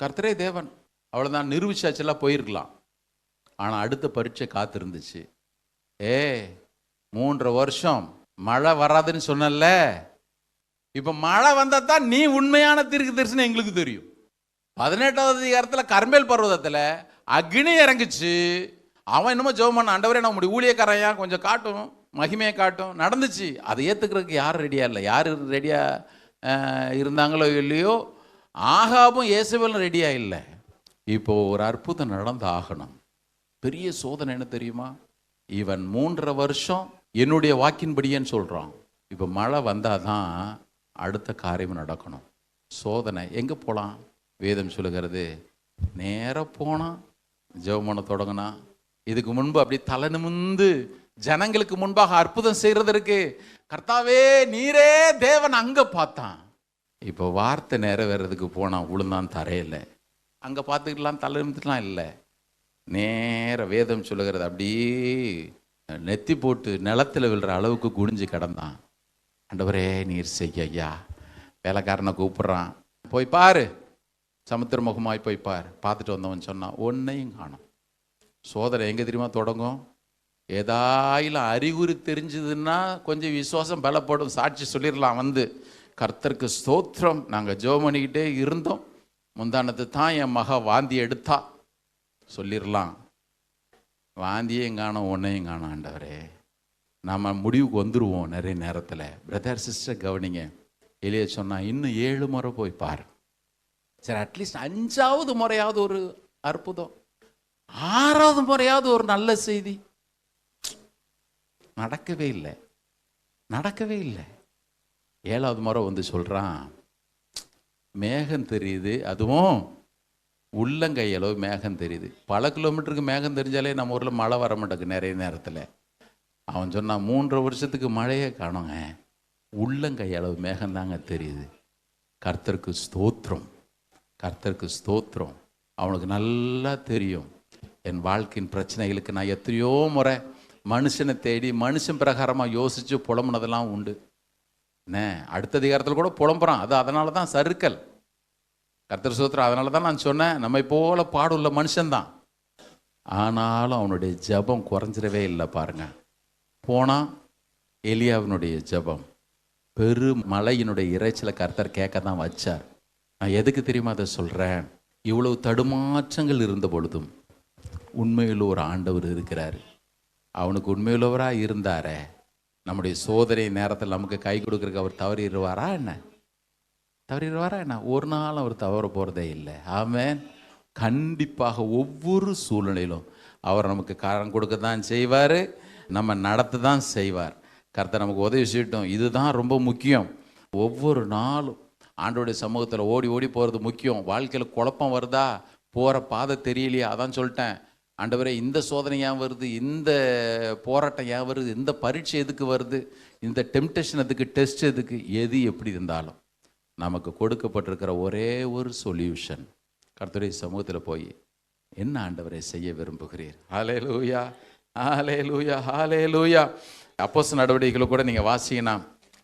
கர்த்தரே தேவன், அவ்வளோதான், நிரூபிச்சாச்செல்லாம் போயிருக்கலாம். ஆனால் அடுத்த பரீட்சை காத்திருந்துச்சு. 3 வருஷம் மழை வராதுன்னு சொன்னல, இப்போ மழை வந்தால் தான் நீ உண்மையான தீர்க்க தரிசனம் எங்களுக்கு தெரியும். 18வது அதிகாரத்தில் கர்மேல் பர்வதத்தில் அக்னி இறங்குச்சு. அவன் என்னமோ ஜெபம் பண்ண, ஆண்டவரே நான் உங்களுடைய ஊழியக்காரையா கொஞ்சம் காட்டும், மகிமையை காட்டும். நடந்துச்சு. அதை ஏற்றுக்கிறதுக்கு யாரும் ரெடியா இல்லை. யார் ரெடியா இருந்தாங்களோ இல்லையோ, ஆகாபும் இயேசுவேலும் ரெடியா இல்லை. இப்போ ஒரு அற்புதம் நடந்து ஆகணும். பெரிய சோதனை என்ன தெரியுமா? இவன் 3.5 வருஷம் என்னுடைய வாக்கின்படியேன்னு சொல்றான். இப்போ மழை வந்தாதான் அடுத்த காரியம் நடக்கணும். சோதனை எங்கே போகலாம்? வேதம் சொல்லுகிறது, நேராக போனால் ஜெபம் பண்ண தொடங்கினா. இதுக்கு முன்பு அப்படி தலை நிமிர்ந்து ஜனங்களுக்கு முன்பாக அற்புதம் செய்யறதற்கு கர்த்தாவே நீரே தேவன் அங்கே பார்த்தான். இப்போ வார்த்தை நிறைவேறதுக்கு போனான், விழுந்தான் தரையில். அங்கே பார்த்துக்கலாம், தலை நிமிர்ந்துலாம் இல்லை. நேர வேதம் சொல்லுகிறது அப்படியே நெத்தி போட்டு நிலத்தில் விழுற அளவுக்கு குனிஞ்சு கிடந்தான். ஆண்டவரே நீர் செய்ய ஐயா. வேலைக்காரனை கூப்பிட்றான், போய் பாரு, சமுத்திர முகமாய் போய் பார். பார்த்துட்டு வந்தவன் சொன்னான், ஒன்றையும் காணும். சோதனை எங்கே தெரியுமா தொடங்கும்? ஏதாயிலும் அறிகுறி தெரிஞ்சதுன்னா கொஞ்சம் விசுவாசம் பலப்படும். சாட்சி சொல்லிடலாம் வந்து, கர்த்தருக்கு ஸ்தோத்திரம், நாங்கள் ஜெபம் பண்ணிக்கிட்டே இருந்தோம், முந்தானத்து தான் என் மக வாந்தி எடுத்தா சொல்லிடலாம். வாந்தியும் காணும், ஒன்றையும் காணும். ஆண்டவரே நம்ம முடிவுக்கு வந்துடுவோம் நிறைய நேரத்தில். பிரதர் சிஸ்டர் கவனிங்க, எலியா சொன்னா, இன்னும் 7 முறை போய் பாரு. சரி, அட்லீஸ்ட் 5வது முறையாவது ஒரு அற்புதம், 6வது முறையாவது ஒரு நல்ல செய்தி. நடக்கவே இல்லை, நடக்கவே இல்லை. 7வது முறை வந்து சொல்றான், மேகம் தெரியுது, அதுவும் உள்ளங்கையளவு மேகம் தெரியுது. பல கிலோமீட்டருக்கு மேகம் தெரிஞ்சாலே நம்ம ஊரில் மழை வர மாட்டேங்குது நிறைய நேரத்தில். அவன் சொன்னான், 3 வருஷத்துக்கு மழையே காணோங்க, உள்ளங்கையளவு மேகம் தாங்க தெரியுது. கர்த்தருக்கு ஸ்தோத்திரம், கர்த்தருக்கு ஸ்தோத்திரம். அவனுக்கு நல்லா தெரியும், என் வாழ்க்கையின் பிரச்சனைகளுக்கு நான் எத்தனையோ முறை மனுஷனை தேடி மனுஷன் பிரகாரமாக யோசித்து புலம்புனதெல்லாம் உண்டு. என்ன அடுத்த அதிகாரத்தில் கூட புலம்புறான். அது அதனால தான் சறுக்கல். கர்த்தர் ஸ்தோத்திரம். அதனால தான் நான் சொன்னேன், நம்மை போல பாடுள்ள மனுஷன்தான். ஆனாலும் அவனுடைய ஜெபம் குறைஞ்சிடவே இல்லை பாருங்க. போனால் எலியாவினுடைய ஜெபம் பெருமழையினுடைய இறைச்சலை கர்த்தர் கேட்க தான் வச்சார். நான் எதுக்கு தெரியுமா அதை சொல்கிறேன்? இவ்வளவு தடுமாற்றங்கள் இருந்த பொழுதும் உண்மையில் ஒரு ஆண்டவர் இருக்கிறார். அவனுக்கு உண்மையுள்ளவராக இருந்தாரே, நம்முடைய சோதனை நேரத்தில் நமக்கு கை கொடுக்குறதுக்கு அவர் தவறிடுவாரா என்ன? தவறிடுவாரா என்ன? ஒரு நாள் அவர் தவற போகிறதே இல்லை. ஆமென். கண்டிப்பாக ஒவ்வொரு சூழ்நிலையிலும் அவர் நமக்கு காரணம் கொடுக்க தான் செய்வார், நம்ம நடத்த தான் செய்வார். கர்த்தர் நமக்கு உதவி செய்யட்டும். இதுதான் ரொம்ப முக்கியம். ஒவ்வொரு நாளும் ஆண்டோடைய சமூகத்தில் ஓடி ஓடி போகிறது முக்கியம். வாழ்க்கையில் குழப்பம் வருதா, போகிற பாதை தெரியலையா, அதான் சொல்லிட்டேன், ஆண்டவரே இந்த சோதனை ஏன் வருது, இந்த போராட்டம் ஏன் வருது, இந்த பரீட்சை எதுக்கு வருது, இந்த டெம்டேஷன் எதுக்கு, டெஸ்ட் எதுக்கு, எது எப்படி இருந்தாலும் நமக்கு கொடுக்கப்பட்டிருக்கிற ஒரே ஒரு சொல்யூஷன், கர்த்தருடைய சமூகத்தில் போய் என்ன ஆண்டவரை செய்ய விரும்புகிறீர்? ஹல்லேலூயா, ஹல்லேலூயா, ஹல்லேலூயா. அப்போஸ்தலர் நடவடிக்கைகளை கூட நீங்கள் வாசிங்கன்னா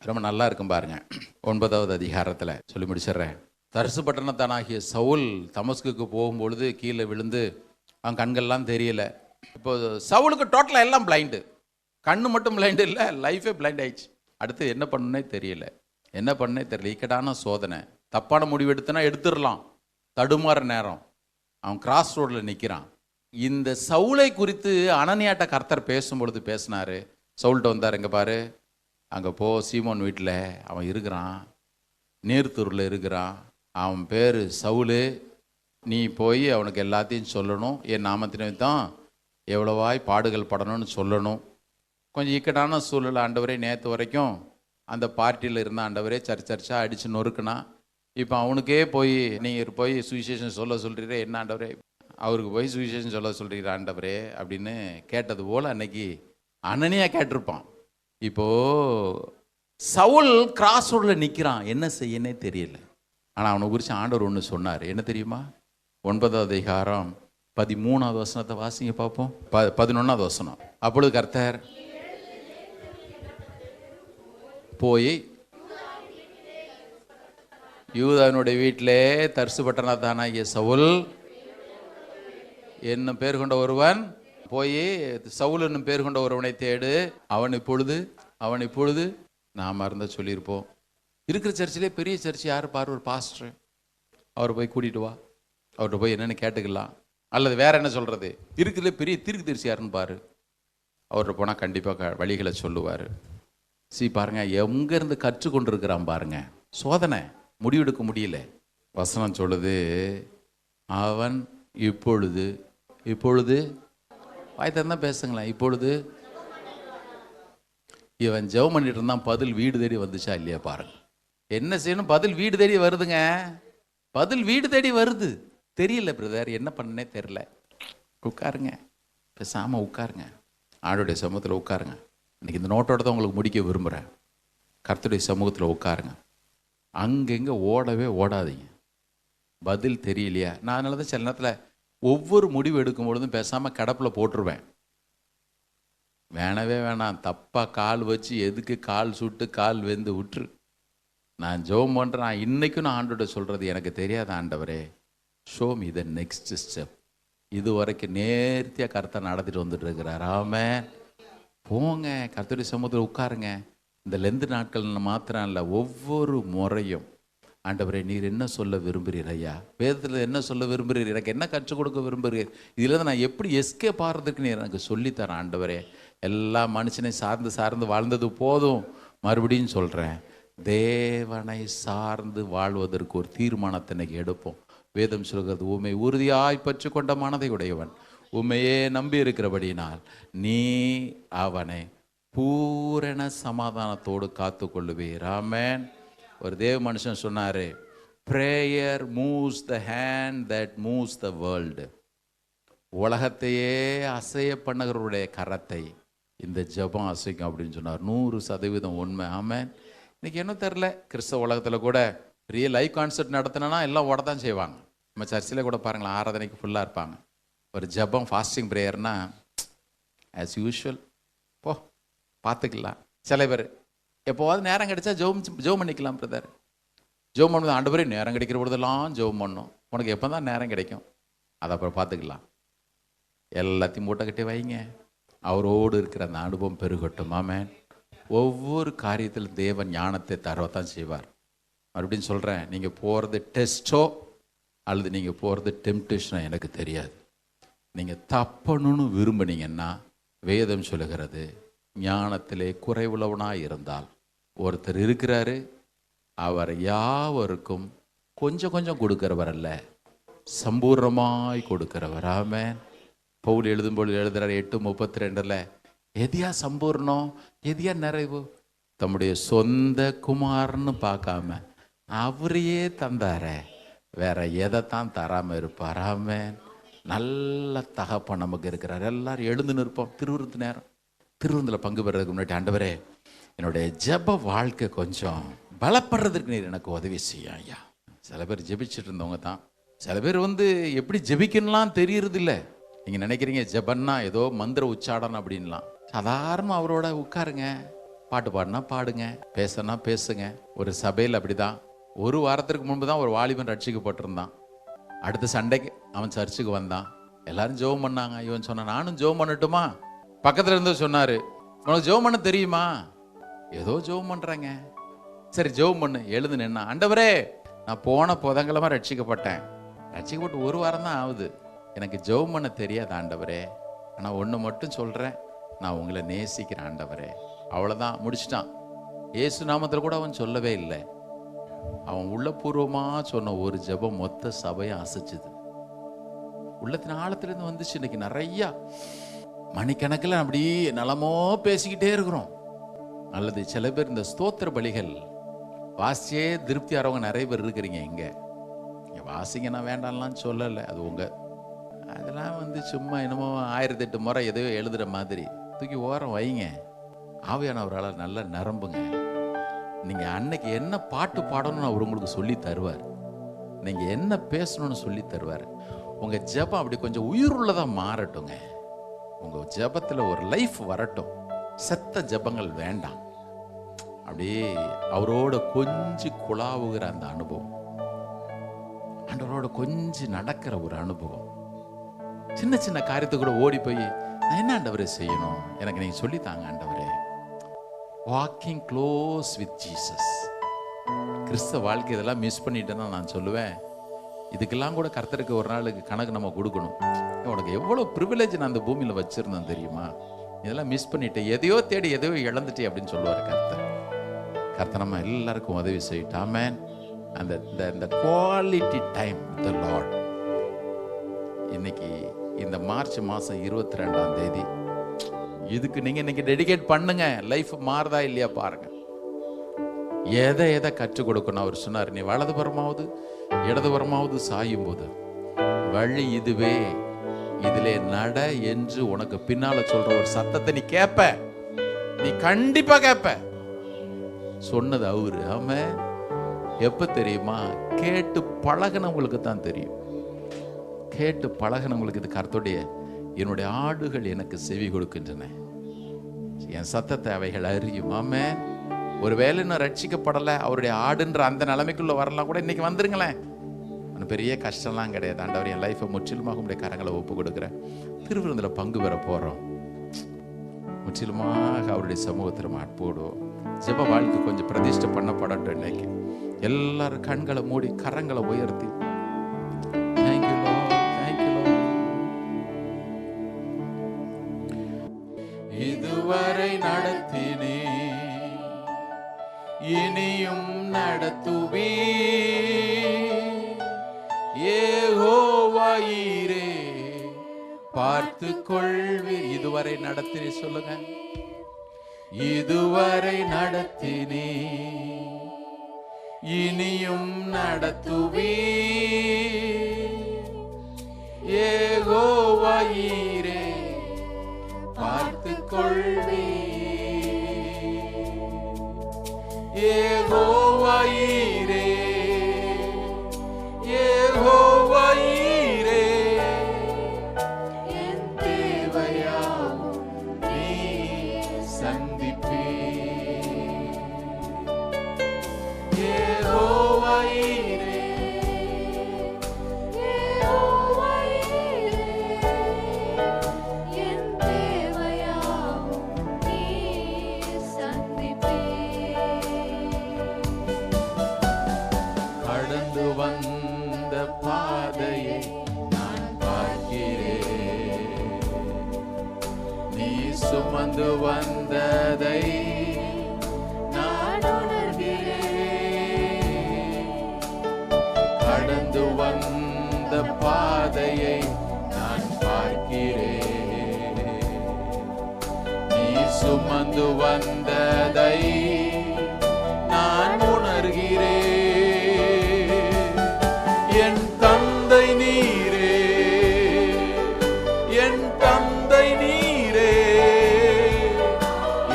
ரொம்ப நல்லா இருக்கும் பாருங்க. 9வது அதிகாரத்தில் சொல்லி முடிச்சிடுறேன். தர்சு பட்டணத்தானாகிய சவுல் தமஸ்குக்கு போகும்பொழுது கீழே விழுந்து அவன் கண்கள்லாம் தெரியல. இப்போ சவுலுக்கு டோட்டலாக எல்லாம் பிளைண்டு, கண்ணு மட்டும் பிளைண்டு இல்லை, லைஃபே பிளைண்ட் ஆயிடுச்சு. அடுத்து என்ன பண்ணுன்னே தெரியல, என்ன பண்ணே தெரியல. இக்கட்டான சோதனை, தப்பான முடிவு எடுத்தனா எடுத்துடலாம், தடுமாற நேரம். அவன் கிராஸ் ரோடில் நிற்கிறான். இந்த சவுலை குறித்து அனனியாட்ட கர்த்தர் பேசும்பொழுது பேசினாரு. சவுல்கிட்ட வந்தார், இங்கே பாரு, அங்கே போ, சீமோன் வீட்டில் அவன் இருக்கிறான், நீர்த்தூரில் இருக்கிறான், அவன் பேர் சவுலு, நீ போய் அவனுக்கு எல்லாத்தையும் சொல்லணும், என் நாமத்தினே தான் எவ்வளவாய் பாடுகள் படணும்னு சொல்லணும். கொஞ்சம் இக்கட்டான சூழல் ஆண்டவரே. நேற்று வரைக்கும் அந்த பார்ட்டியில் இருந்த ஆண்டவரே சர்ச்சாக அடித்து நொறுக்குனா, இப்போ அவனுக்கே போய் நீங்கள் போய் சுவிசேஷன் சொல்ல சொல்கிறீரே, என்ன ஆண்டவரே, அவருக்கு போய் சுவிசேஷன் சொல்ல சொல்கிறீர் ஆண்டவரே அப்படின்னு கேட்டது போல் அன்னைக்கு அனனியா கேட்டிருப்பான். இப்போது சவுல் கிராஸ் ரோடில் நிற்கிறான், என்ன செய்யனே தெரியல. ஆனால் அவனை குறித்து ஆண்டவர் ஒன்று சொன்னார், என்ன தெரியுமா? 9வது அதிகாரம் 13வது வசனத்தை வாசிங்க பார்ப்போம். 11வது வசனம். அப்பொழுது கர்த்தர் போய் யூதாவினுடைய வீட்டிலே தர்சு பட்டணத்தானாகிய சவுல் என்னும் பேர் கொண்ட ஒருவன், போய் சவுல் என்னும் பேர் கொண்ட ஒருவனை தேடு, அவன் இப்பொழுது நாம் இருந்தால் சொல்லியிருப்போம். இருக்கிற சர்ச்சிலே பெரிய சர்ச் யார் பாரு, ஒரு பாஸ்டர், அவரை போய் கூட்டிகிட்டு வா, அவர்கிட்ட போய் என்னென்னு கேட்டுக்கலாம். அல்லது வேற என்ன சொல்கிறது, இருக்கிறதுல பெரிய தீர்க்கதரிசி யாருன்னு பாரு, அவர்கிட்ட போனால் கண்டிப்பாக வழிகளை சொல்லுவார். பாருங்க, எங்கேருந்து கற்றுக்கொண்டிருக்கிறான் பாருங்க. சோதனை, முடிவெடுக்க முடியல. வசனம் சொல்லுது, அவன் இப்பொழுது வாய் தான் பேசுங்களேன். இப்பொழுது இவன் ஜெபம் பண்ணிட்டு இருந்தான், பதில் வீடு தேடி வந்துச்சா இல்லையா பாருங்க. என்ன செய்யணும், பதில் வீடு தேடி வருதுங்க, பதில் வீடு தேடி வருது. தெரியல பிரதர், என்ன பண்ணனே தெரியல. உட்காருங்க, பேசாம உட்காருங்க, ஆண்டோடைய சமூகத்தில் உட்காருங்க. இன்னைக்கு இந்த நோட்டோட தான் உங்களுக்கு முடிக்க விரும்புகிறேன். கர்த்தருடைய சமூகத்தில் உட்காருங்க, அங்கெங்கே ஓடவே ஓடாதீங்க. பதில் தெரியலையா? நான் அதனால தான் சில நேரத்தில் ஒவ்வொரு முடிவு எடுக்கும் பொழுதும் பேசாமல் கிடப்பில் போட்டுருவேன். வேணவே வேணாம், தப்பாக கால் வச்சு எதுக்கு கால் சுட்டு கால் வெந்து விட்டுரு. நான் ஜெபம் பண்ணுறேன், நான் இன்றைக்கும் நான் ஆண்டோட சொல்கிறது, எனக்கு தெரியாத ஆண்டவரே, show me the next step. இது வரைக்கும் நேர்த்தியாக கர்த்தர் நடத்திட்டு வந்துட்டு இருக்கிறார். ஆமென். போங்க, கர்த்தருடைய சமூகத்தில் உட்காருங்க. இந்த லெந்து நாட்கள் மாத்திரம் இல்லை, ஒவ்வொரு முறையும் ஆண்டவரே நீர் என்ன சொல்ல விரும்புகிறீர் ஐயா, வேதத்தில் என்ன சொல்ல விரும்புகிறீர், எனக்கு என்ன கற்றுக் கொடுக்க விரும்புகிறீர், இதில் நான் எப்படி எஸ்கேப் ஆகிறதுக்கு நீர் எனக்கு சொல்லித்தரேன் ஆண்டவரே. எல்லா மனுஷனை சார்ந்து வாழ்ந்தது போதும், மறுபடியும் சொல்கிறேன், தேவனை சார்ந்து வாழ்வதற்கு ஒரு தீர்மானத்தை இன்னைக்கு எடுப்போம். வேதம் சொல்கிறது, உம்மை உறுதியாய் பற்றி கொண்ட மனதை உடையவன் உம்மையே நம்பி இருக்கிறபடினால் நீ அவனை பூரண சமாதானத்தோடு காத்து கொள்ளுவீர். ஆமென். ஒரு தேவ மனுஷன் சொன்னாரு, prayer moves the hand that moves the world. உலகத்தையே அசைய பண்ணுகிறவருடைய கரத்தை இந்த ஜெபம் அசைக்கும் அப்படின்னு சொன்னார். 100% உண்மை. ஆமென். இன்னைக்கு என்ன தெரில, கிறிஸ்தவ உலகத்தில் கூட பெரிய லைவ் கான்சர்ட் நடத்தினா எல்லாம் ஓட தான் செய்வாங்க. நம்ம சர்ச்சில் கூட பாருங்களேன், ஆராதனைக்கு ஃபுல்லாக இருப்பாங்க. ஒரு ஜெபம் ஃபாஸ்டிங் ப்ரேயர்னா ஆஸ் யூஷுவல் போ பார்த்துக்கலாம். சில பேர் எப்போவாது நேரம் கிடைச்சா ஜெபம் பண்ணிக்கலாம் பிரதர். ஜெபம் பண்ணுறது ஆண்டவரே நேரம் கிடைக்கிற பொழுதெல்லாம் ஜெபம் பண்ணணும். உனக்கு எப்போ தான் நேரம் கிடைக்கும், அதை அப்புறம் பார்த்துக்கலாம். எல்லாத்தையும் மூட்டை கட்டி வைங்க. அவரோடு இருக்கிற அந்த அனுபவம் பெருகட்டும். ஆமென். ஒவ்வொரு காரியத்திலும் தேவன் ஞானத்தை தரத்தான் செய்வார். மறுபடியும் சொல்கிறேன், நீங்கள் போகிறது டெஸ்ட்டோ அல்லது நீங்கள் போகிறது டெம்டேஷனோ எனக்கு தெரியாது. நீங்கள் தப்பணும்னு விரும்பினீங்கன்னா வேதம் சொல்லுகிறது, ஞானத்திலே குறைவுள்ளவனாக இருந்தால் ஒருத்தர் இருக்கிறாரு, அவர் யாவருக்கும் கொஞ்சம் கொஞ்சம் கொடுக்கிறவர் அல்ல, சம்பூர்ணமாய் கொடுக்கிறவர். ஆமென். பவுல் எழுதும்போது எழுதுறாரு 8:32, எதியா சம்பூர்ணம், எதியா நிறைவு, தம்முடைய சொந்த குமாரன்னு பார்க்காம அவரையே தந்தாரே, வேற எதைத்தான் தராமல் இருப்பார். ஆமென். நல்ல தகப்பன் நமக்கு இருக்கிறார். எல்லாரும் எழுந்து நிற்போம். திருவிருந்து நேரம். திருவிருந்தில் பங்கு பெறதுக்கு முன்னாடி, ஆண்டவரே என்னுடைய ஜெப வாழ்க்கை கொஞ்சம் பலப்படுறதுக்கு நீர் எனக்கு உதவி செய்ய ஐயா. சில பேர் ஜெபிச்சுட்டு இருந்தவங்க தான். சில பேர் எப்படி ஜெபிக்கணும்லாம் தெரியறது இல்லை. நீங்கள் நினைக்கிறீங்க ஜெபன்னா ஏதோ மந்திர உச்சாடனம் அப்படின்லாம். சாதாரண அவரோட உட்காருங்க, பாட்டு பாடுனா பாடுங்க, பேசுனா பேசுங்க. ஒரு சபையில் அப்படிதான். ஒரு வாரத்திற்கு முன்பு தான் ஒரு வாலிபன் ரட்சிக்கப்பட்டிருந்தான். அடுத்த சண்டைக்கு அவன் சர்ச்சுக்கு வந்தான். எல்லாரும் ஜெபம் பண்ணாங்க. இவன் சொன்னான், நானும் ஜெபம் பண்ணட்டுமா? பக்கத்தில் இருந்து சொன்னார், உனக்கு ஜெபம் பண்ண தெரியுமா? ஏதோ ஜெபம் பண்ணுறாங்க. சரி ஜெபம் பண்ணு. எழுந்து நின்னா, ஆண்டவரே நான் போன புதன்கிழமை ரட்சிக்கப்பட்டேன். ரட்சிக்கப்பட்டு ஒரு வாரம் தான் ஆகுது. எனக்கு ஜெபம் பண்ண தெரியாது ஆண்டவரே. ஆனால் ஒன்று மட்டும் சொல்கிறேன், நான் உங்களை நேசிக்கிறேன் ஆண்டவரே. அவ்வளோதான், முடிச்சிட்டான். இயேசு நாமத்தில் கூட அவன் சொல்லவே இல்லை. அவன் உள்ளபூர்வமாக சொன்ன ஒரு ஜெபம் மொத்த சபையை அசைச்சுது. உள்ளத்தின் ஆழத்திலிருந்து வந்துச்சு. இன்னைக்கு நிறையா மணிக்கணக்கில் அப்படியே நலமோ பேசிக்கிட்டே இருக்கிறோம். அல்லது சில பேர் இந்த ஸ்தோத்திர பலிகள் வாசியே திருப்தி ஆறவங்க நிறைய பேர் இருக்கிறீங்க. இங்கே வாசிங்க, நான் வேண்டாம்லாம் சொல்லலை. அது அதெல்லாம் சும்மா என்னமோ 1008 முறை எதையோ எழுதுகிற மாதிரி தூக்கி ஓரம் வைங்க. ஆவியானவரால் நல்லா நிரம்புங்க. நீங்கள் அன்னைக்கு என்ன பாட்டு பாடணும்னு அவர் உங்களுக்கு சொல்லி தருவார். நீங்கள் என்ன பேசணும்னு சொல்லி தருவார். உங்கள் ஜெபம் அப்படி கொஞ்சம் உயிருள்ளதாக மாறட்டுங்க. உங்கள் ஜெபத்தில் ஒரு லைஃப் வரட்டும். செத்த ஜெபங்கள் வேண்டாம். அப்படியே அவரோட கொஞ்சம் குழாவுகிற அந்த அனுபவம், ஆண்டவரோட கொஞ்சம் நடக்கிற ஒரு அனுபவம். சின்ன சின்ன காரியத்தை கூட ஓடி போய், நான் என்ன ஆண்டவரே செய்யணும், எனக்கு நீங்கள் சொல்லித்தாங்க ஆண்டவரே. Walking close with Jesus. கிறிஸ்தவ வாழ்க்கை இதெல்லாம் மிஸ் பண்ணிட்டேன்னா நான் சொல்லுவேன், இதுக்கெல்லாம் கூட கர்த்தருக்கு ஒரு நாளுக்கு கணக்கு நம்ம கொடுக்கணும். உனக்கு எவ்வளோ ப்ரிவிலேஜ் நான் அந்த பூமியில் வச்சுருந்தேன் தெரியுமா? இதெல்லாம் மிஸ் பண்ணிட்டேன், எதையோ தேடி எதையோ இழந்துட்டே அப்படின்னு சொல்லுவார் கர்த்தர். கர்த்தர் நம்ம எல்லாருக்கும் உதவி செய்யிட்டாமே. அந்த குவாலிட்டி டைம் த லார்ட். இன்னைக்கு இந்த மார்ச் மாதம் 22ஆம் தேதி இதுக்கு நீங்கள் இன்னைக்கு டெடிகேட் பண்ணுங்க. லைஃப் மாறுதா இல்லையா பாருங்க. எதை கற்றுக் கொடுக்கணும். அவர் சொன்னார், நீ வலதுபுறமாவது இடதுபுறமாவது சாயும் போது வழி இதுவே, இதிலே நட என்று உனக்கு பின்னால சொல்ற ஒரு சத்தத்தை நீ கேட்ப. நீ கண்டிப்பா கேட்ப. சொன்னது அவரு. ஆமா, எப்ப தெரியுமா? கேட்டு பழகினவங்களுக்கு தான் தெரியும். கேட்டு பழகினவங்களுக்கு இது கர்த்தருடைய, என்னுடைய ஆடுகள் எனக்கு செவி கொடுக்கின்றன, என் சத்தத்தை அவைகள் அறியும். ஆமா, ஒருவேளை இன்னும் ரட்சிக்கப்படலை, அவருடைய ஆடுன்ற அந்த நிலைமைக்குள்ள வரலாம் கூட இன்னைக்கு வந்துருங்களேன். பெரிய கஷ்டம்லாம் கிடையாது. ஆண்டவர் என் லைஃப்பை முற்றிலுமாக உடைய கரங்களை ஒப்பு கொடுக்குறேன். திருவிருந்தில் பங்கு பெற போகிறோம். முற்றிலுமாக அவருடைய சமூகத்தில் மாட்போடுவோம். ஜெப வாழ்க்கை கொஞ்சம் பிரதிஷ்டை பண்ணப்படட்டும். இன்னைக்கு எல்லாரும் கண்களை மூடி கரங்களை உயர்த்தி, தேங்க்யூ லார்ட், தேங்க்யூ லார்ட். இதுவரை நடத்தினே, இனி இனியும் நடத்துவே யெகோவாயிரே பார்த்து கொள்வே. இதுவரை நடத்தினே சொல்லுங்க. இதுவரை நடத்தினே இனியும் நடத்துவே யெகோவாயிரே பார்த்து கொள்வே. யெகோவாயிரே யெகோவாயிரே என் தேவையாவும் நீ சந்திப்பே. யெகோவாயிரே என் தேவையாவும் நீ சந்திப்பே. கடந்து வந்த பாதையை நான் பார்க்கிறேன். நீ சுமந்து வந்ததை நான் உணர்கிறேன். கடந்து வந்த பாதையை நான் பார்க்கிறேன். நீ சுமந்து வந்ததை நான் உணர்கிறேன். என் தந்தை நீரே, என் தந்தை நீரே,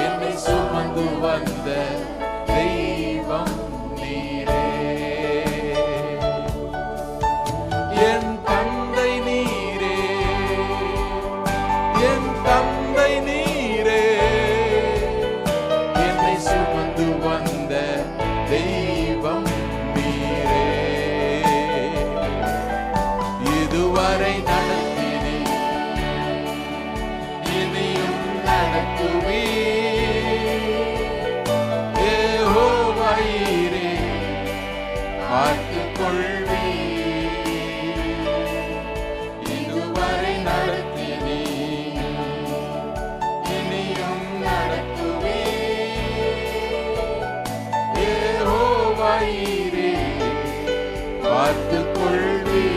என்னை சுமந்து வந்த தெய்வம் நீரே. என் தந்தை நீரே, என் தந்தை நீரே, என்னை சுமந்து வந்த தெய்வம் நீரே. இதுவரை நடத்தினே இனியும் நடத்துவே யெகோவாயிரே பார்த்து கொள்வே. இதுவரை நடத்தினே இனியும் நடத்துவே யெகோவாயிரே பார்த்து கொள்வே.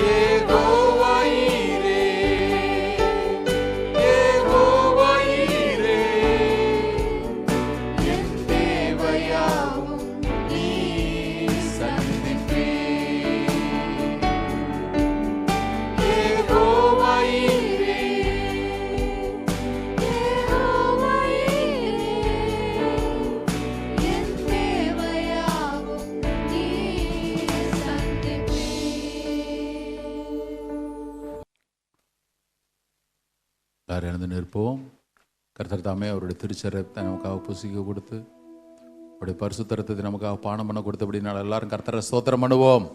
யெகோவாயிரே யெகோவாயிரே என் தேவையாவும் நீ சந்திப்பே. யெகோவாயிரே என் தேவையாவும் நீ சந்திப்பே. எல்லாரும் எழுந்து நிற்போம். கர்த்தர் தாமே அவருடைய திருச்சரத்தை நமக்காக புசிக்க கொடுத்து அவருடைய பரிசுத்த ரத்தத்தை நமக்காக பானம் பண்ண கொடுத்தபடினால எல்லாரும் கர்த்தரை ஸ்தோத்திரம் பண்ணுவோம்.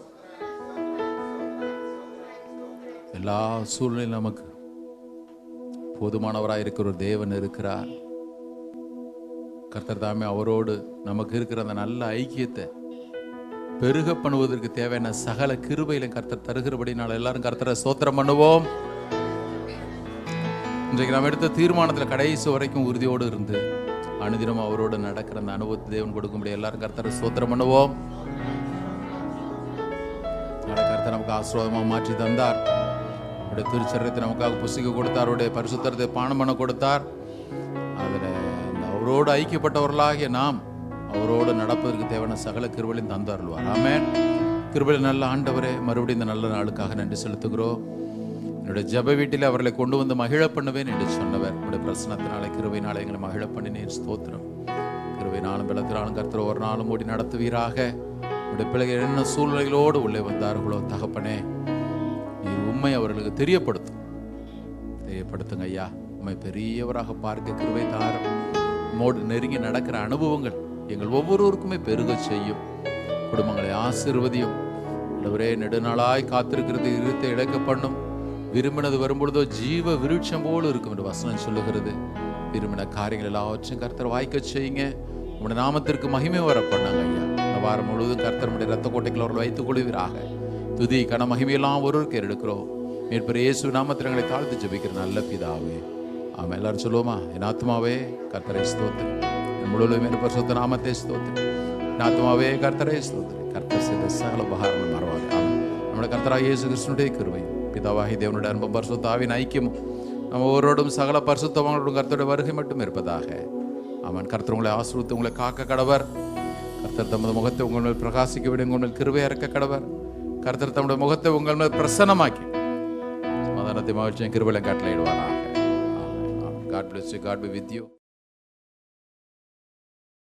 எல்லா சூழ்நிலையும் நமக்கு போதுமானவராக இருக்கிற ஒரு தேவன் இருக்கிறார். கர்த்தர் தாமே அவரோடு நமக்கு இருக்கிற அந்த நல்ல ஐக்கியத்தை பெருக பண்ணுவதற்கு தேவையான சகல கிருபையிலும் கர்த்தர் தருகிறபடினால எல்லாரும் கர்த்தரை ஸ்தோத்திரம் பண்ணுவோம். இன்றைக்கு நாம் எடுத்த தீர்மானத்தில் கடைசி வரைக்கும் உறுதியோடு இருந்து அனுதினம் அவரோடு நடக்கிற அந்த அனுபவத்தை தேவன் கொடுக்கும்படி எல்லாரும் கர்த்தரை ஸ்தோத்திரம் பண்ணுவோம். கர்த்தர் நமக்கு ஆசீர்வாதமாக மாற்றி தந்தார். அவருடைய திருச்சரத்தை நமக்காக புசிக்க கொடுத்தார். அவருடைய பரிசுத்தத்தை பானம் பண்ண கொடுத்தார். அதில் அவரோடு ஐக்கியப்பட்டவர்களாகிய நாம் அவரோடு நடப்பதற்கு தேவையான சகல கிருபையும் தந்தாருள்வார். ஆமென். கிருபையில் நல்ல ஆண்டவரே, மறுபடியும் இந்த நல்ல நாளுக்காக நன்றி செலுத்துகிறோம். என்னுடைய ஜெப வீட்டில் அவர்களை கொண்டு வந்து மகிழ பண்ணுவேன் என்று சொன்னவர். என்னுடைய பிரசனத்தினாலே கிருபையினாலே எங்களை மகிழ பண்ணினேன். ஸ்தோத்திரம். கிருபையினாலும் பலத்தினாலும் கர்த்தர் ஒரு நாளும் ஓடி நடத்துவீராக. என்னுடைய பிள்ளைகள் என்ன சூழ்நிலைகளோடு உள்ளே வந்தார்களோ தகப்பனே, நீர் உண்மை அவர்களுக்கு தெரியப்படுத்துங்க ஐயா. உண்மை பெரியவராக பார்க்க கிருபை தாரும். மோடு நெருங்கி நடக்கிற அனுபவங்கள் எங்கள் ஒவ்வொருவருக்குமே பெருக செய்யும். குடும்பங்களை ஆசீர்வதியும். ஆண்டவரே, நெடுநாளாய் காத்திருக்கிறது இருத்தை இழக்க பண்ணும். விரும்பினது வரும்பொழுதோ ஜீவ விருட்சம் போல இருக்கும் என்று வசனம் சொல்லுகிறது. விரும்பின காரியங்கள் எல்லாவற்றையும் கர்த்தர் வாய்க்க செய்யுங்க. உங்களுடைய நாமத்திற்கு மகிமை வர பண்ணாங்க ஐயா. இந்த வாரம் முழுவதும் கர்த்தருடைய ரத்த கோட்டைகள் அவர்கள் வைத்துக் கொள்வீராக. துதி கன மகிமையெல்லாம் ஒருவருக்கு எடுக்கிறோம். மீட்பர் இயேசு நாமத்தில் எங்களை தாழ்த்து ஜெபிக்கிற நல்ல பிதாவே, ஆமாம், எல்லாரும் சொல்லுவோமா? என் ஆத்மாவே கர்த்தரை ஸ்தோத்திரி, என் முழுவதும் என் பரிசுத்த நாமத்தை ஸ்தோத்திரி, என் ஆத்மாவே கர்த்தரை ஸ்தோத்திரி, கர்த்தர் செய்த சகல உபகாரங்கள் மறவாது. ஆமாம், நம்முடைய கர்த்தராகிய இயேசு கிறிஸ்துவினுடைய கிருபை, பிதாவாகிய தேவனுடைய அன்பும் பரிசுத்த ஆவியின் ஐக்கியமும் நம்ம ஒவ்வொருவரோடும் சகல பரிசுத்தவான்களோடும் கர்த்தருடைய வருகை மட்டும் இருப்பதாக. ஆமாம், கர்த்தர் உங்களை ஆசீர்வதித்து உங்களை காக்க கடவர். கர்த்தர் தமது முகத்தை உங்கள் மேல் பிரகாசிக்க விட உங்கள் மேல் கிருபை இறக்க கடவர். கர்த்தர் தம்முடைய முகத்தை உங்கள் மேல் பிரசன்னமாக்கி சமாதானத்தை மகிழ்ச்சியும் கிருபையிலும் கட்டளையிடுவாராக. God bless you. God be with you.